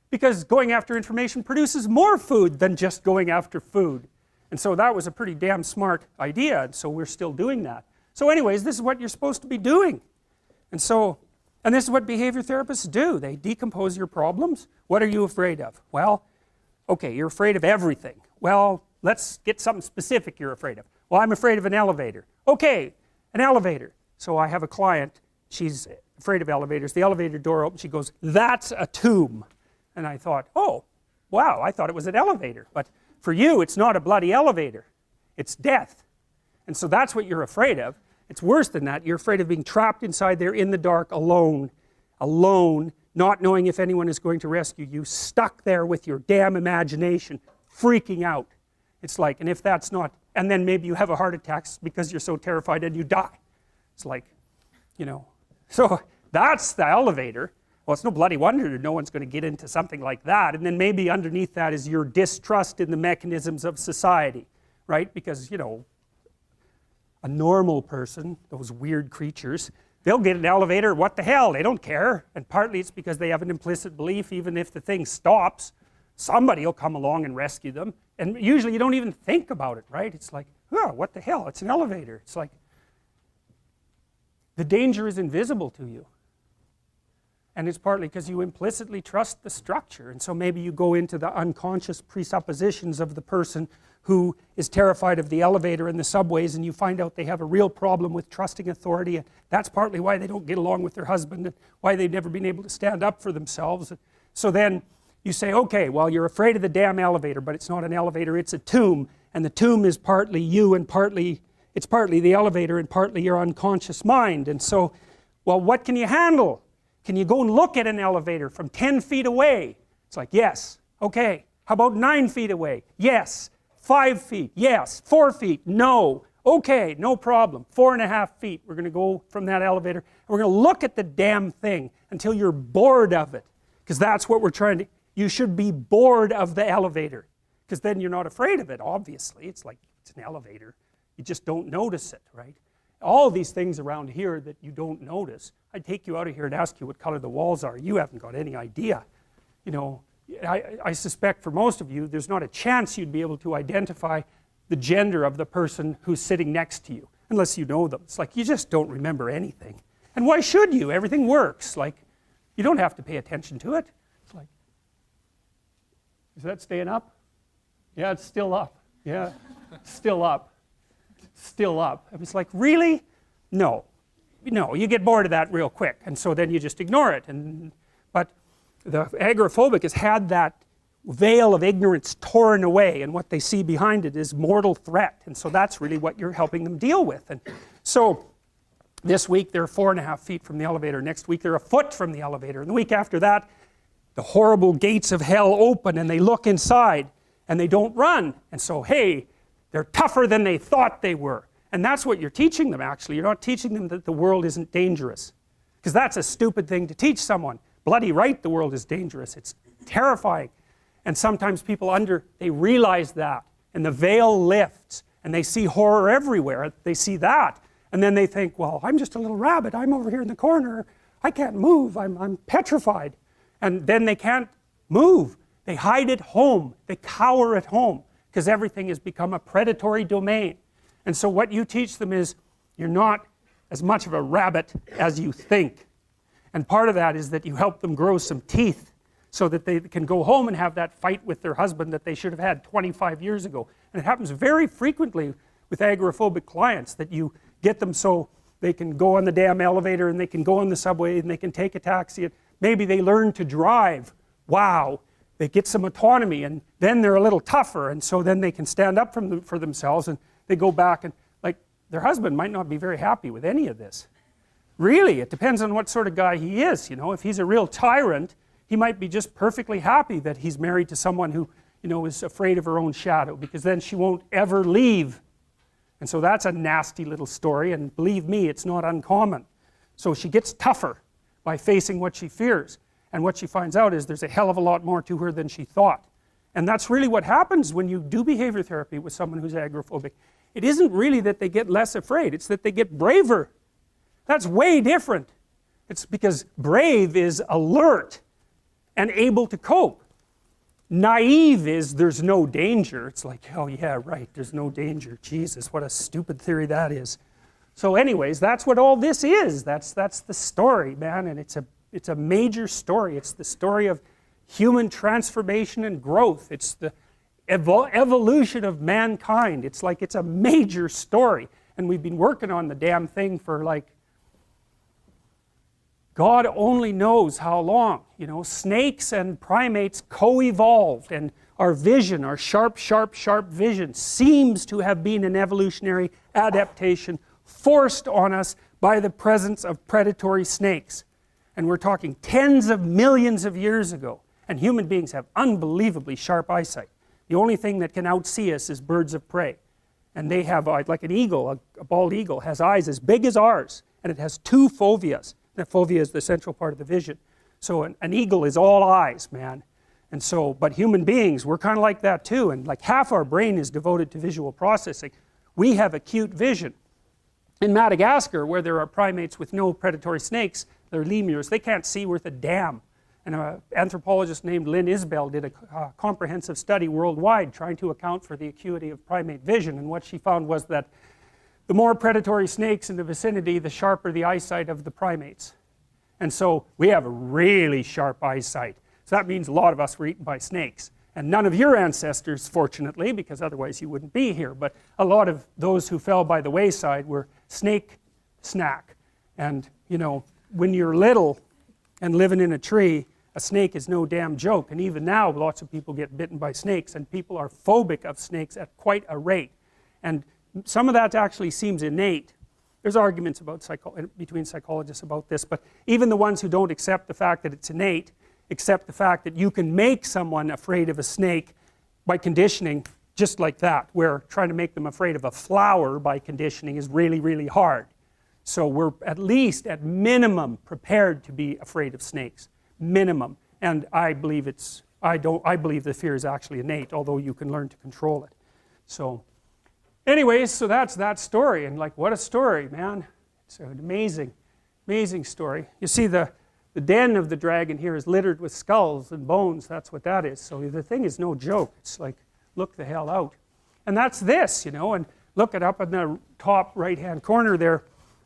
Because going after information produces more food than just going after food. And so that was a pretty damn smart idea, and so we're still doing that. So anyways, this is what you're supposed to be doing. And this is what behavior therapists do. They decompose your problems. What are you afraid of? Well, okay, you're afraid of everything. Well, let's get something specific you're afraid of. Well, I'm afraid of an elevator. Okay, an elevator. So I have a client, she's afraid of elevators. The elevator door opens, she goes, that's a tomb. And I thought, oh, wow, I thought it was an elevator. But for you, it's not a bloody elevator. It's death. And so that's what you're afraid of. It's worse than that. You're afraid of being trapped inside there in the dark, alone, not knowing if anyone is going to rescue you, stuck there with your damn imagination, freaking out. It's like, and if that's not, and then maybe you have a heart attack because you're so terrified and you die. It's like, you know, so that's the elevator. Well, it's no bloody wonder that no one's going to get into something like that. And then maybe underneath that is your distrust in the mechanisms of society, right? Because, you know, a normal person, those weird creatures, they'll get an elevator, what the hell, they don't care. And partly it's because they have an implicit belief, even if the thing stops, somebody will come along and rescue them. And usually you don't even think about it, right? It's like, oh, what the hell, it's an elevator. It's like, the danger is invisible to you. And it's partly because you implicitly trust the structure. And so maybe you go into the unconscious presuppositions of the person who is terrified of the elevator and the subways, and you find out they have a real problem with trusting authority, and that's partly why they don't get along with their husband and why they've never been able to stand up for themselves. So then you say, okay, well, you're afraid of the damn elevator, but it's not an elevator, it's a tomb, and the tomb is partly you and it's partly the elevator and partly your unconscious mind. And so, well, what can you handle? Can you go and look at an elevator from 10 feet away? It's like, yes. Okay. How about 9 feet away? Yes. 5 feet? Yes. 4 feet? No. Okay, no problem. 4.5 feet. We're going to go from that elevator and we're going to look at the damn thing until you're bored of it. Because that's what we're trying to, you should be bored of the elevator. Because then you're not afraid of it, obviously. It's like, it's an elevator. You just don't notice it, right? All these things around here that you don't notice. I'd take you out of here and ask you what color the walls are. You haven't got any idea. You know, I suspect for most of you, there's not a chance you'd be able to identify the gender of the person who's sitting next to you, unless you know them. It's like, you just don't remember anything. And why should you? Everything works. Like, you don't have to pay attention to it. It's like, is that staying up? Yeah, it's still up. Yeah, still up. Still up. I was like, really? No. No, you get bored of that real quick, and so then you just ignore it. But the agoraphobic has had that veil of ignorance torn away, and what they see behind it is mortal threat, and so that's really what you're helping them deal with. And so this week they're 4.5 feet from the elevator, next week they're a foot from the elevator, and the week after that the horrible gates of hell open and they look inside and they don't run, and so hey, they're tougher than they thought they were. And that's what you're teaching them, actually. You're not teaching them that the world isn't dangerous, because that's a stupid thing to teach someone. Bloody right, the world is dangerous. It's terrifying. And sometimes people they realize that, and the veil lifts, and they see horror everywhere. They see that, and then they think, well, I'm just a little rabbit. I'm over here in the corner. I can't move. I'm petrified. And then they can't move. They hide at home. They cower at home, because everything has become a predatory domain. And so what you teach them is, you're not as much of a rabbit as you think. And part of that is that you help them grow some teeth so that they can go home and have that fight with their husband that they should have had 25 years ago. And it happens very frequently with agoraphobic clients, that you get them so they can go on the damn elevator and they can go on the subway and they can take a taxi. And maybe they learn to drive. Wow. They get some autonomy, and then they're a little tougher, and so then they can stand up for themselves, and they go back, and like, their husband might not be very happy with any of this. Really, it depends on what sort of guy he is, you know. If he's a real tyrant, he might be just perfectly happy that he's married to someone who, you know, is afraid of her own shadow, because then she won't ever leave. And so that's a nasty little story, and believe me, it's not uncommon. So she gets tougher by facing what she fears. And what she finds out is there's a hell of a lot more to her than she thought. And that's really what happens when you do behavior therapy with someone who's agoraphobic. It isn't really that they get less afraid, it's that they get braver. That's way different. It's because brave is alert and able to cope. Naive is there's no danger. It's like, oh yeah, right, there's no danger. Jesus, what a stupid theory that is. So anyways, that's what all this is. That's the story, man, and it's a major story. It's the story of human transformation and growth. It's the evolution of mankind. It's like, it's a major story. And we've been working on the damn thing for like, God only knows how long. You know, snakes and primates co-evolved, and our vision, our sharp vision, seems to have been an evolutionary adaptation forced on us by the presence of predatory snakes. And we're talking tens of millions of years ago. And human beings have unbelievably sharp eyesight. The only thing that can outsee us is birds of prey. And they have, like an eagle, a bald eagle, has eyes as big as ours. And it has 2 foveas. The fovea is the central part of the vision. So an eagle is all eyes, man. And so, but human beings, we're kind of like that too. And like half our brain is devoted to visual processing. We have acute vision. In Madagascar, where there are primates with no predatory snakes, they're lemurs, they can't see worth a damn. And an anthropologist named Lynn Isbell did a comprehensive study worldwide trying to account for the acuity of primate vision. And what she found was that the more predatory snakes in the vicinity, the sharper the eyesight of the primates. And so we have a really sharp eyesight. So that means a lot of us were eaten by snakes. And none of your ancestors, fortunately, because otherwise you wouldn't be here, but a lot of those who fell by the wayside were snake snack. And, you know, when you're little and living in a tree, a snake is no damn joke. And even now, lots of people get bitten by snakes, and people are phobic of snakes at quite a rate. And some of that actually seems innate. There's arguments about between psychologists about this, but even the ones who don't accept the fact that it's innate, accept the fact that you can make someone afraid of a snake by conditioning just like that, where trying to make them afraid of a flower by conditioning is really, really hard. So we're at least, at minimum, prepared to be afraid of snakes. Minimum. And I believe I believe the fear is actually innate, although you can learn to control it. So anyways, so that's that story. And like, what a story, man. It's an amazing, amazing story. You see, the den of the dragon here is littered with skulls and bones. That's what that is. So the thing is no joke. It's like, look the hell out. And that's this, you know, and look it up in the top right-hand corner there.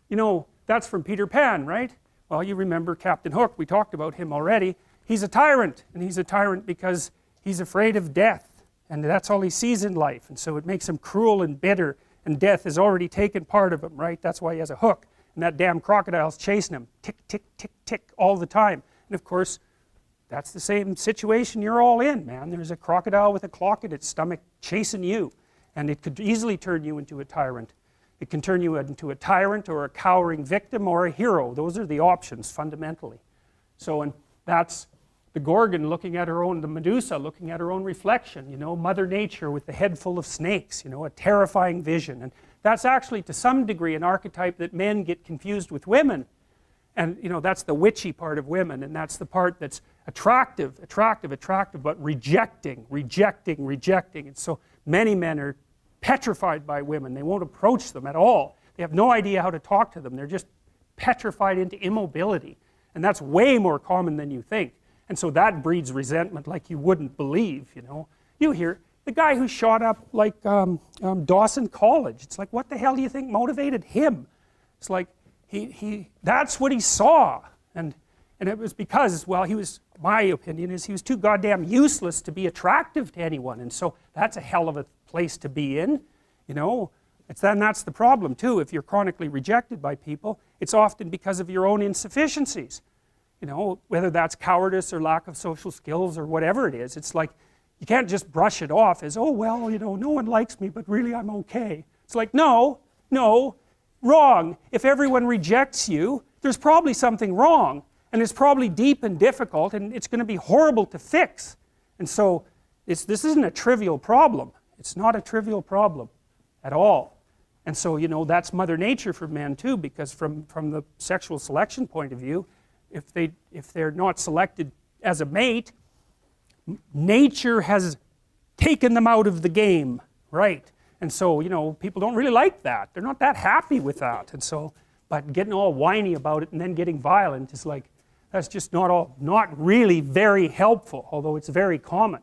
You know, that's from Peter Pan, right? Well, you remember Captain Hook. We talked about him already. He's a tyrant, and he's a tyrant because he's afraid of death, and that's all he sees in life. And so it makes him cruel and bitter, and death has already taken part of him, right? That's why he has a hook. And that damn crocodile's chasing him, tick, tick, tick, tick, all the time. And of course, that's the same situation you're all in, man. There's a crocodile with a clock in its stomach chasing you, and it could easily turn you into a tyrant. It can turn you into a tyrant or a cowering victim or a hero. Those are the options, fundamentally. So, and that's the Gorgon looking at her own, the Medusa looking at her own reflection, you know, Mother Nature with the head full of snakes, you know, a terrifying vision. And that's actually, to some degree, an archetype that men get confused with women. And, you know, that's the witchy part of women, and that's the part that's attractive, but rejecting. And so many men are petrified by women. They won't approach them at all. They have no idea how to talk to them. They're just petrified into immobility. And that's way more common than you think. And so that breeds resentment like you wouldn't believe, you know. You hear the guy who shot up like Dawson College. It's like, what the hell do you think motivated him? It's like, that's what he saw. And it was because, well, my opinion is he was too goddamn useless to be attractive to anyone. And so that's a hell of a place to be in, you know. Then that's the problem too. If you're chronically rejected by people, it's often because of your own insufficiencies, you know, whether that's cowardice or lack of social skills or whatever it is. It's like, you can't just brush it off as, oh, well, you know, no one likes me, but really I'm okay. It's like, no, wrong. If everyone rejects you, there's probably something wrong, and it's probably deep and difficult, and it's going to be horrible to fix. And so this isn't a trivial problem. It's not a trivial problem at all. And so, you know, that's Mother Nature for men too, because from the sexual selection point of view, if they're not selected as a mate, nature has taken them out of the game, right? And so, you know, people don't really like that. They're not that happy with that. And so, but getting all whiny about it and then getting violent is like, that's just not really very helpful, although it's very common.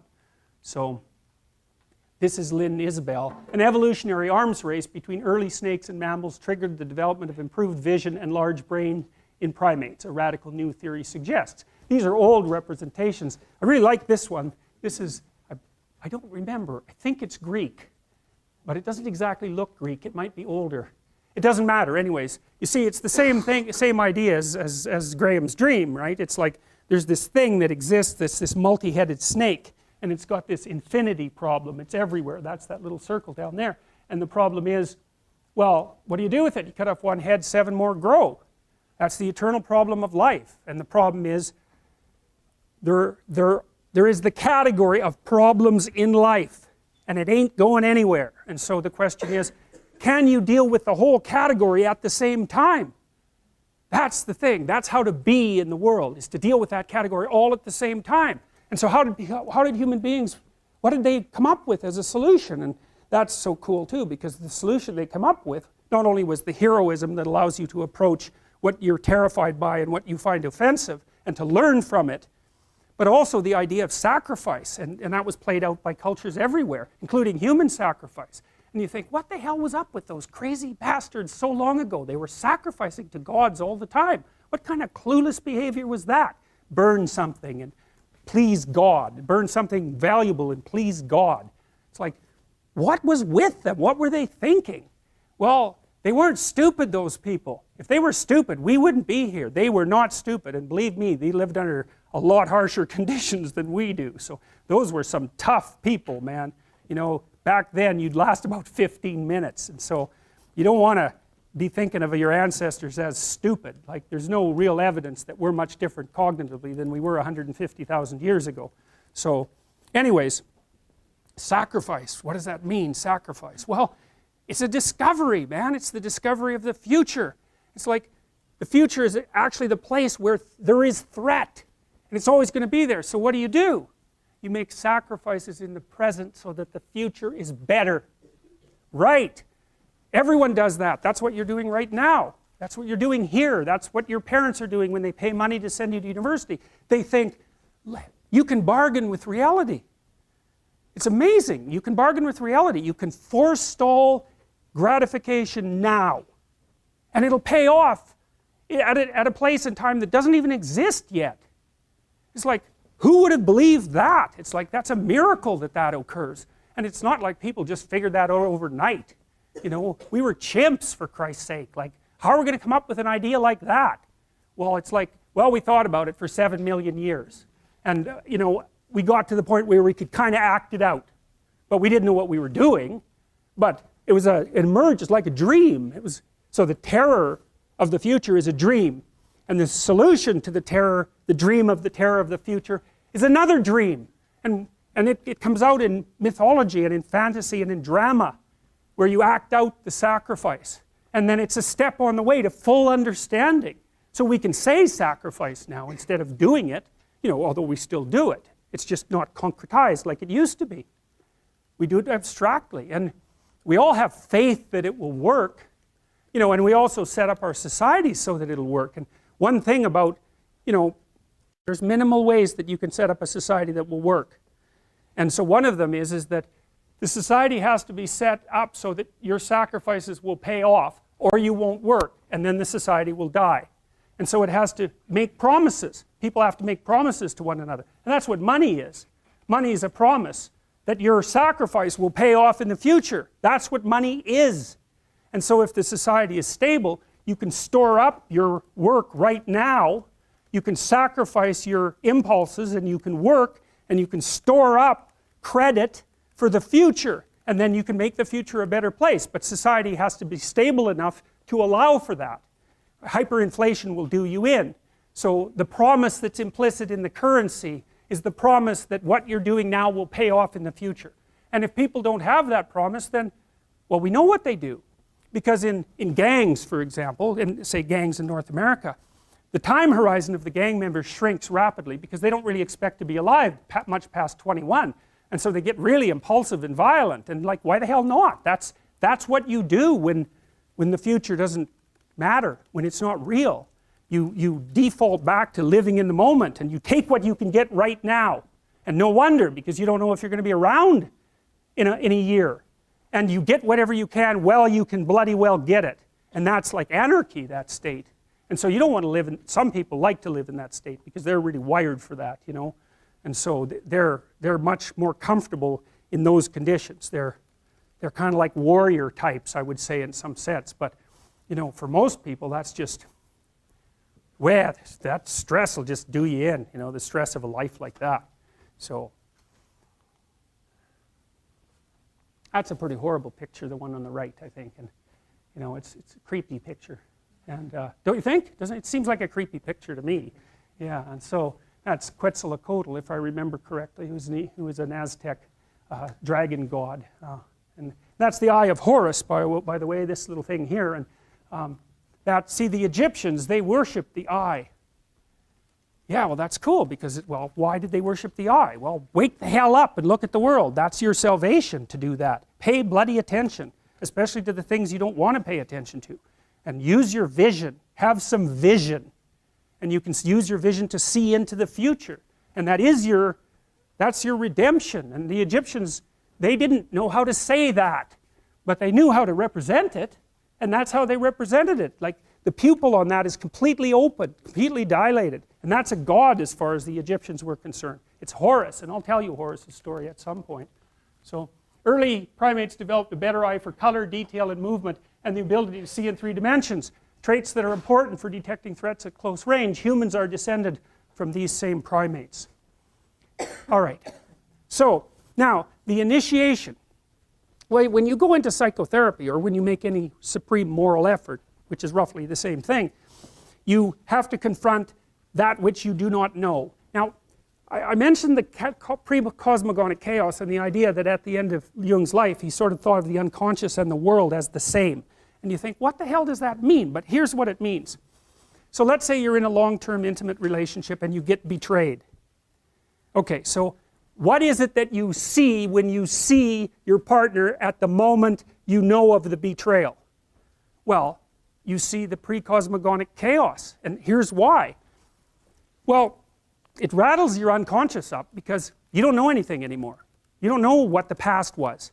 So this is Lynn Isbell. An evolutionary arms race between early snakes and mammals triggered the development of improved vision and large brain in primates, a radical new theory suggests. These are old representations. I really like this one. This is, I don't remember, I think it's Greek, but it doesn't exactly look Greek. It might be older. It doesn't matter anyways. You see, it's the same thing, same idea as Graham's dream, right? It's like there's this thing that exists, this multi-headed snake, and it's got this infinity problem. It's everywhere. That's that little circle down there. And the problem is, Well, what do you do with it? You cut off one head, 7 more grow. That's the eternal problem of life. And the problem is there is the category of problems in life, and it ain't going anywhere. And so the question is, can you deal with the whole category at the same time? That's the thing. That's how to be in the world, is to deal with that category all at the same time. And so how did human beings, what did they come up with as a solution? And that's so cool too, because the solution they come up with not only was the heroism that allows you to approach what you're terrified by and what you find offensive and to learn from it, but also the idea of sacrifice, and that was played out by cultures everywhere, including human sacrifice. And you think, what the hell was up with those crazy bastards so long ago? They were sacrificing to gods all the time. What kind of clueless behavior was that? Burn something and please God. Burn something valuable and please God. It's like, what was with them? What were they thinking? Well, they weren't stupid, those people. If they were stupid, we wouldn't be here. They were not stupid, and believe me, they lived under a lot harsher conditions than we do. So those were some tough people, man. You know, back then you'd last about 15 minutes, and so you don't want to be thinking of your ancestors as stupid. Like, there's no real evidence that we're much different cognitively than we were 150,000 years ago. So anyways, sacrifice, what does that mean, sacrifice? Well, it's a discovery, man. It's the discovery of the future. It's like the future is actually the place where there is threat, and it's always going to be there. So what do? You make sacrifices in the present so that the future is better. Right. Everyone does that. That's what you're doing right now. That's what you're doing here. That's what your parents are doing when they pay money to send you to university. They think, you can bargain with reality. It's amazing. You can bargain with reality. You can forestall gratification now, and it'll pay off at a place and time that doesn't even exist yet. It's like, who would have believed that? It's like, that's a miracle that that occurs. And it's not like people just figured that out overnight. You know, we were chimps, for Christ's sake. Like, how are we going to come up with an idea like that? Well, it's like, well, we thought about it for 7 million years. And, you know, we got to the point where we could kind of act it out. But we didn't know what we were doing. But it emerged as like a dream. So the terror of the future is a dream. And the solution to the terror, the dream of the terror of the future, is another dream. And it comes out in mythology and in fantasy and in drama, where you act out the sacrifice. And then it's a step on the way to full understanding. So we can say sacrifice now instead of doing it, you know, although we still do it. It's just not concretized like it used to be. We do it abstractly. And we all have faith that it will work, you know, and we also set up our societies so that it'll work. And one thing about, you know, there's minimal ways that you can set up a society that will work. And so one of them is that the society has to be set up so that your sacrifices will pay off, or you won't work, and then the society will die. And so it has to make promises. People have to make promises to one another. And that's what money is. Money is a promise that your sacrifice will pay off in the future. That's what money is. And so if the society is stable, you can store up your work right now. You can sacrifice your impulses, and you can work, and you can store up credit for the future. And then you can make the future a better place. But society has to be stable enough to allow for that. Hyperinflation will do you in. So the promise that's implicit in the currency is the promise that what you're doing now will pay off in the future. And if people don't have that promise, then, well, we know what they do. Because in gangs, for example, in, say, gangs in North America, the time horizon of the gang members shrinks rapidly because they don't really expect to be alive much past 21. And so they get really impulsive and violent. And like, why the hell not? That's what you do when the future doesn't matter, when it's not real. You default back to living in the moment, and you take what you can get right now. And no wonder, because you don't know if you're going to be around in a year. And you get whatever you can while you can bloody well get it. And that's like anarchy, that state. And so you don't want to live in, some people like to live in that state because they're really wired for that, you know. And so they're much more comfortable in those conditions. They're kind of like warrior types, I would say, in some sense. But, you know, for most people, that's just, well, that stress will just do you in, you know, the stress of a life like that. So that's a pretty horrible picture, the one on the right, I think. And You know, it's a creepy picture. And don't you think? Doesn't it seems like a creepy picture to me? Yeah, and so that's Quetzalcoatl, if I remember correctly, who was an Aztec dragon god. And that's the eye of Horus, by the way, this little thing here. And see, the Egyptians, they worshiped the eye. Yeah, well, that's cool because, well, why did they worship the eye? Well, wake the hell up and look at the world. That's your salvation to do that. Pay bloody attention, especially to the things you don't want to pay attention to. And use your vision. Have some vision. And you can use your vision to see into the future. And that's your redemption. And the Egyptians, they didn't know how to say that, but they knew how to represent it. And that's how they represented it. Like, the pupil on that is completely open, completely dilated. And that's a god as far as the Egyptians were concerned. It's Horus, and I'll tell you Horus' story at some point. So, early primates developed a better eye for color, detail, and movement, and the ability to see in 3 dimensions. Traits that are important for detecting threats at close range. Humans are descended from these same primates. All right. So, now, the initiation. Well, when you go into psychotherapy, or when you make any supreme moral effort, which is roughly the same thing, you have to confront that which you do not know. Now, I mentioned the pre-cosmogonic chaos and the idea that at the end of Jung's life, he sort of thought of the unconscious and the world as the same. And you think, what the hell does that mean? But here's what it means. So let's say you're in a long-term intimate relationship and you get betrayed. Okay, so what is it that you see when you see your partner at the moment you know of the betrayal? Well, you see the pre-cosmogonic chaos. And here's why. Well, it rattles your unconscious up because you don't know anything anymore. You don't know what the past was,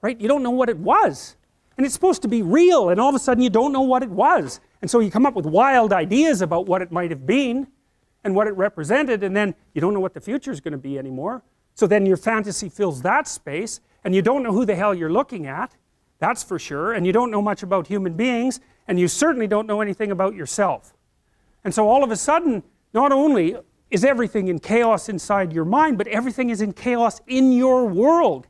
right? You don't know what it was. And it's supposed to be real, and all of a sudden you don't know what it was. And so you come up with wild ideas about what it might have been and what it represented, and then you don't know what the future is going to be anymore. So then your fantasy fills that space, and you don't know who the hell you're looking at, that's for sure, and you don't know much about human beings, and you certainly don't know anything about yourself. And so all of a sudden, not only is everything in chaos inside your mind, but everything is in chaos in your world.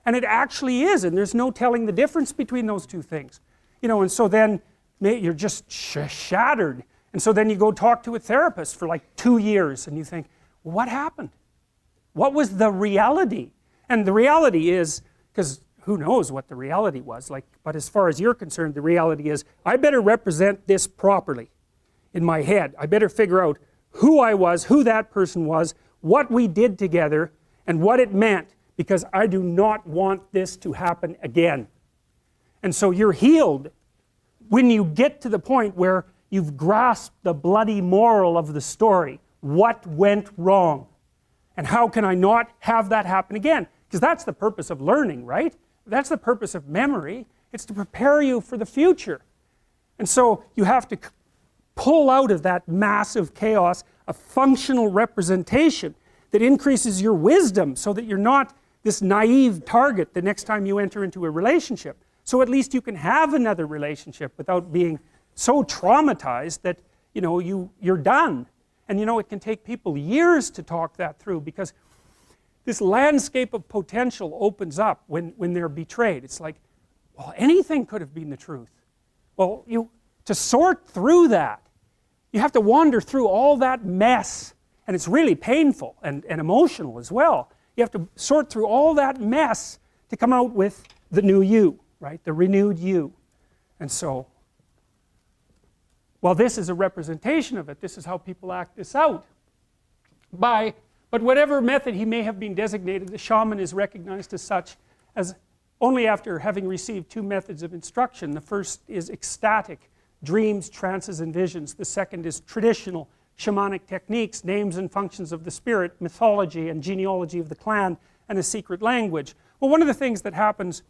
And it actually is, and there's no telling the difference between those two things. You know, and so then you're just shattered. And so then you go talk to a therapist for like 2 years, and you think, well, what happened? What was the reality? And the reality is, because who knows what the reality was, like, but as far as you're concerned, the reality is, I better represent this properly in my head. I better figure out who I was, who that person was, what we did together, and what it meant, because I do not want this to happen again. And so you're healed when you get to the point where you've grasped the bloody moral of the story. What went wrong? And how can I not have that happen again? Because that's the purpose of learning, right? That's the purpose of memory. It's to prepare you for the future. And so you have to pull out of that massive chaos a functional representation that increases your wisdom so that you're not this naive target the next time you enter into a relationship. So at least you can have another relationship without being so traumatized that, you know, you're done. And you know, it can take people years to talk that through, because this landscape of potential opens up when they're betrayed. It's like, well, anything could have been the truth. Well, to sort through that, you have to wander through all that mess, and it's really painful and emotional as well. You have to sort through all that mess to come out with the new you, right? The renewed you. And so, well, this is a representation of it. This is how people act this out. But whatever method he may have been designated, the shaman is recognized as such as only after having received 2 methods of instruction. The first is ecstatic, dreams, trances, and visions. The second is traditional, shamanic techniques, names and functions of the spirit, mythology and genealogy of the clan, and a secret language. Well, one of the things that happens,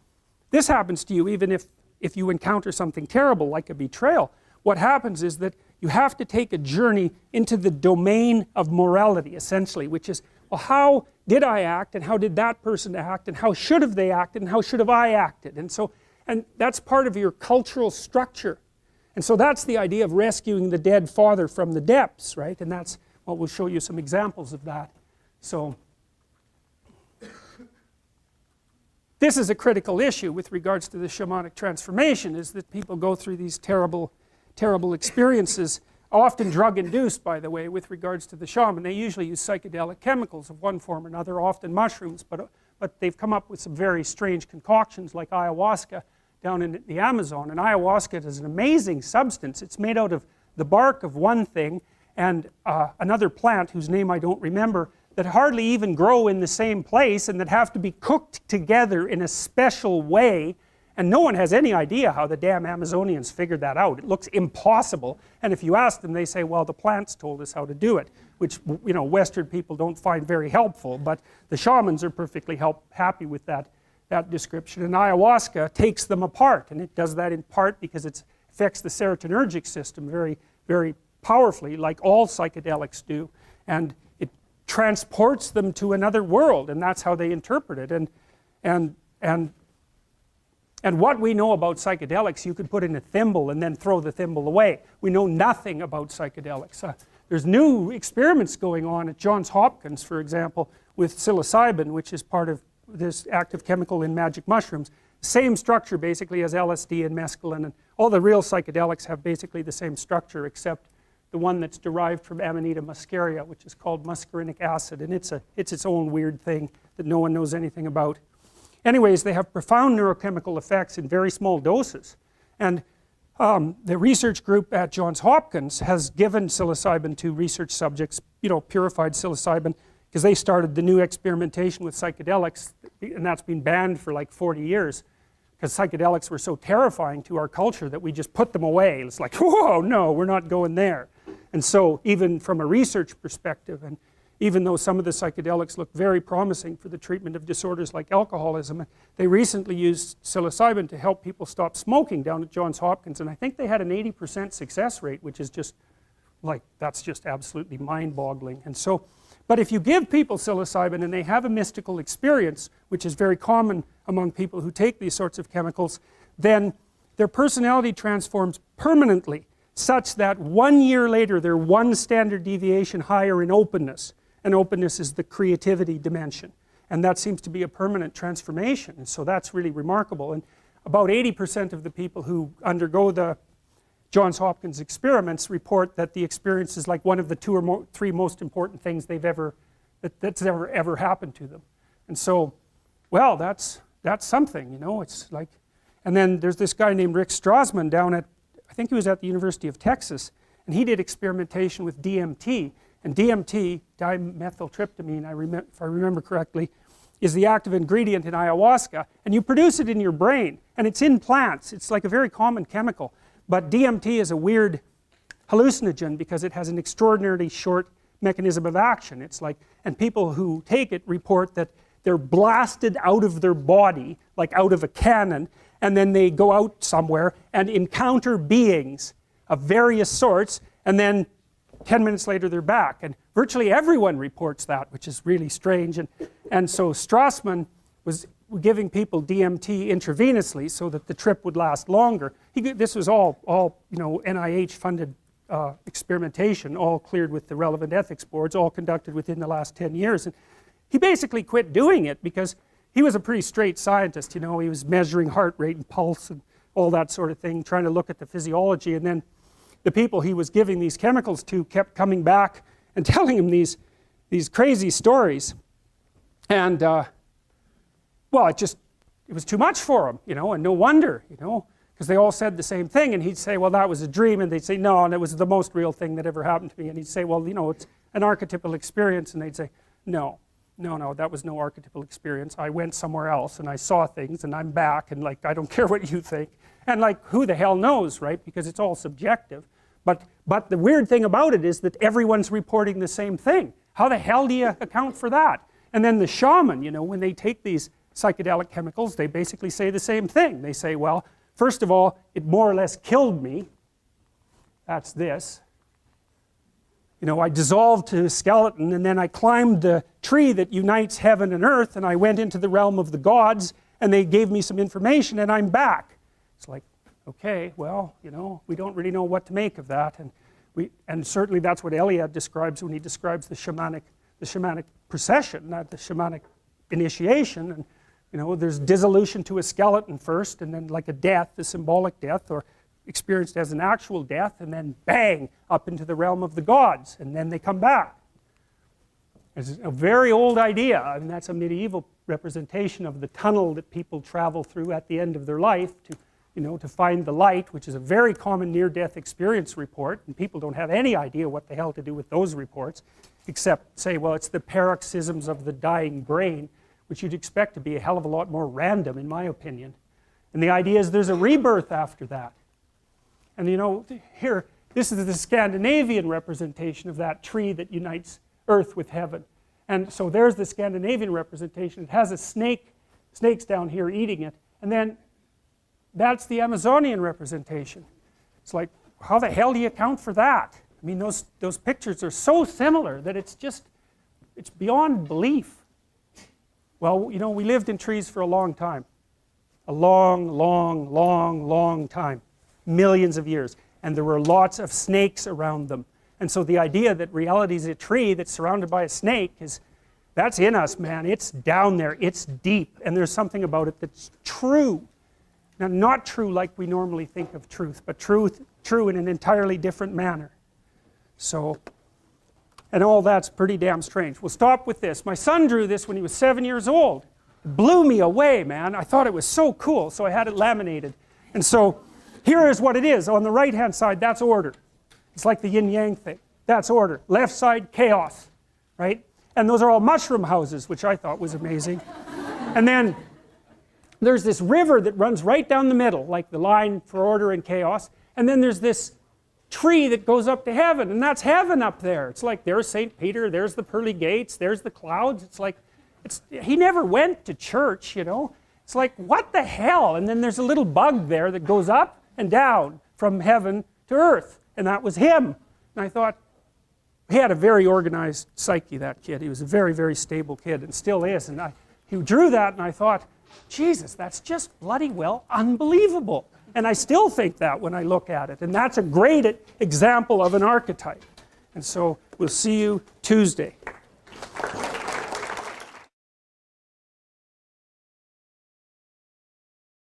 this happens to you even if you encounter something terrible like a betrayal. What happens is that you have to take a journey into the domain of morality, essentially, which is, well, how did I act, and how did that person act, and how should have they acted, and how should have I acted? And that's part of your cultural structure. And so that's the idea of rescuing the dead father from the depths, right? And that's, well, we'll show you some examples of that. So this is a critical issue with regards to the shamanic transformation, is that people go through these terrible experiences, often drug-induced, by the way, with regards to the shaman. They usually use psychedelic chemicals of one form or another, often mushrooms, but they've come up with some very strange concoctions like ayahuasca down in the Amazon. And ayahuasca is an amazing substance. It's made out of the bark of one thing and another plant whose name I don't remember, that hardly even grow in the same place and that have to be cooked together in a special way, and no one has any idea how the damn Amazonians figured that out. It looks impossible, and if you ask them, they say, well, the plants told us how to do it, which, you know, Western people don't find very helpful, but the shamans are perfectly happy with that description. And ayahuasca takes them apart, and it does that in part because it affects the serotonergic system very, very powerfully, like all psychedelics do, and it transports them to another world, and that's how they interpret it. And what we know about psychedelics, you could put in a thimble and then throw the thimble away. We know nothing about psychedelics. There's new experiments going on at Johns Hopkins, for example, with psilocybin, which is part of this active chemical in magic mushrooms. Same structure basically as LSD and mescaline, and all the real psychedelics have basically the same structure, except the one that's derived from Amanita muscaria, which is called muscarinic acid, and it's its own weird thing that no one knows anything about. Anyways, they have profound neurochemical effects in very small doses, and the research group at Johns Hopkins has given psilocybin to research subjects, you know, purified psilocybin, because they started the new experimentation with psychedelics, and that's been banned for like 40 years, because psychedelics were so terrifying to our culture that we just put them away. It's like, whoa, no, we're not going there. And so even from a research perspective, and even though some of the psychedelics look very promising for the treatment of disorders like alcoholism, they recently used psilocybin to help people stop smoking down at Johns Hopkins, and I think they had an 80% success rate, which is just like, that's just absolutely mind-boggling. And so, but if you give people psilocybin and they have a mystical experience, which is very common among people who take these sorts of chemicals, then their personality transforms permanently, such that 1 year later they're one standard deviation higher in openness. And openness is the creativity dimension, and that seems to be a permanent transformation, and so that's really remarkable. And about 80% of the people who undergo the Johns Hopkins experiments report that the experience is like one of the 2 or 3 most important things that's ever happened to them. And so, well, that's something, you know. It's like, and then there's this guy named Rick Strassman down at, I think he was at the University of Texas, and he did experimentation with DMT. And DMT, dimethyltryptamine, if I remember correctly, is the active ingredient in ayahuasca, and you produce it in your brain, and it's in plants. It's like a very common chemical, but DMT is a weird hallucinogen because it has an extraordinarily short mechanism of action. It's like, and people who take it report that they're blasted out of their body, like out of a cannon, and then they go out somewhere and encounter beings of various sorts, and then 10 minutes later they're back, and virtually everyone reports that, which is really strange. And so Strassman was giving people DMT intravenously so that the trip would last longer. This was all you know, NIH funded experimentation, all cleared with the relevant ethics boards, all conducted within the last 10 years. And he basically quit doing it because he was a pretty straight scientist, you know. He was measuring heart rate and pulse and all that sort of thing, trying to look at the physiology, and then the people he was giving these chemicals to kept coming back and telling him these crazy stories. And, well, it was too much for him, you know, and no wonder, you know, because they all said the same thing, and he'd say, well, that was a dream, and they'd say, no, and it was the most real thing that ever happened to me, and he'd say, well, you know, it's an archetypal experience, and they'd say, no, that was no archetypal experience. I went somewhere else, and I saw things, and I'm back, and like, I don't care what you think. And like, who the hell knows, right? Because it's all subjective. But the weird thing about it is that everyone's reporting the same thing. How the hell do you account for that? And then the shaman, you know, when they take these psychedelic chemicals, they basically say the same thing. They say, well, first of all, it more or less killed me. That's this. You know, I dissolved to a skeleton, and then I climbed the tree that unites heaven and earth, and I went into the realm of the gods, and they gave me some information, and I'm back. It's like, okay, well, you know, we don't really know what to make of that, and certainly that's what Eliade describes when he describes the shamanic procession, not the shamanic initiation. And You know, there's dissolution to a skeleton first, and then like a death, a symbolic death, or experienced as an actual death, and then bang, up into the realm of the gods, and then they come back. It's a very old idea. I mean, that's a medieval representation of the tunnel that people travel through at the end of their life to, you know, to find the light, which is a very common near-death experience report, and people don't have any idea what the hell to do with those reports, except say, well, it's the paroxysms of the dying brain, which you'd expect to be a hell of a lot more random, in my opinion. And the idea is there's a rebirth after that. And you know, here, this is the Scandinavian representation of that tree that unites earth with heaven. And so there's the Scandinavian representation. It has a snake, snakes down here eating it. And then that's the Amazonian representation. It's like, how the hell do you account for that? I mean, those pictures are so similar that it's beyond belief. Well, you know, we lived in trees for a long time. A long, long, long, long time. Millions of years. And there were lots of snakes around them. And so the idea that reality is a tree that's surrounded by a snake that's in us, man. It's down there. It's deep. And there's something about it that's true. Now, not true like we normally think of truth, but true in an entirely different manner. So, and all that's pretty damn strange. We'll stop with this. My son drew this when he was 7 years old. It blew me away, man. I thought it was so cool, so I had it laminated. And so, here is what it is. On the right-hand side, that's order. It's like the yin-yang thing. That's order. Left side, chaos, right? And those are all mushroom houses, which I thought was amazing. And then there's this river that runs right down the middle, like the line for order and chaos. And then there's this tree that goes up to heaven, and that's heaven up there. It's like there's St. Peter, there's the pearly gates, there's the clouds. It's like, he never went to church, you know. It's like, what the hell? And then there's a little bug there that goes up and down from heaven to earth. And that was him. And I thought, he had a very organized psyche, that kid. He was a very, very stable kid, and still is. And he drew that, and I thought, Jesus, that's just bloody well unbelievable. And I still think that when I look at it. And that's a great example of an archetype. And so we'll see you Tuesday.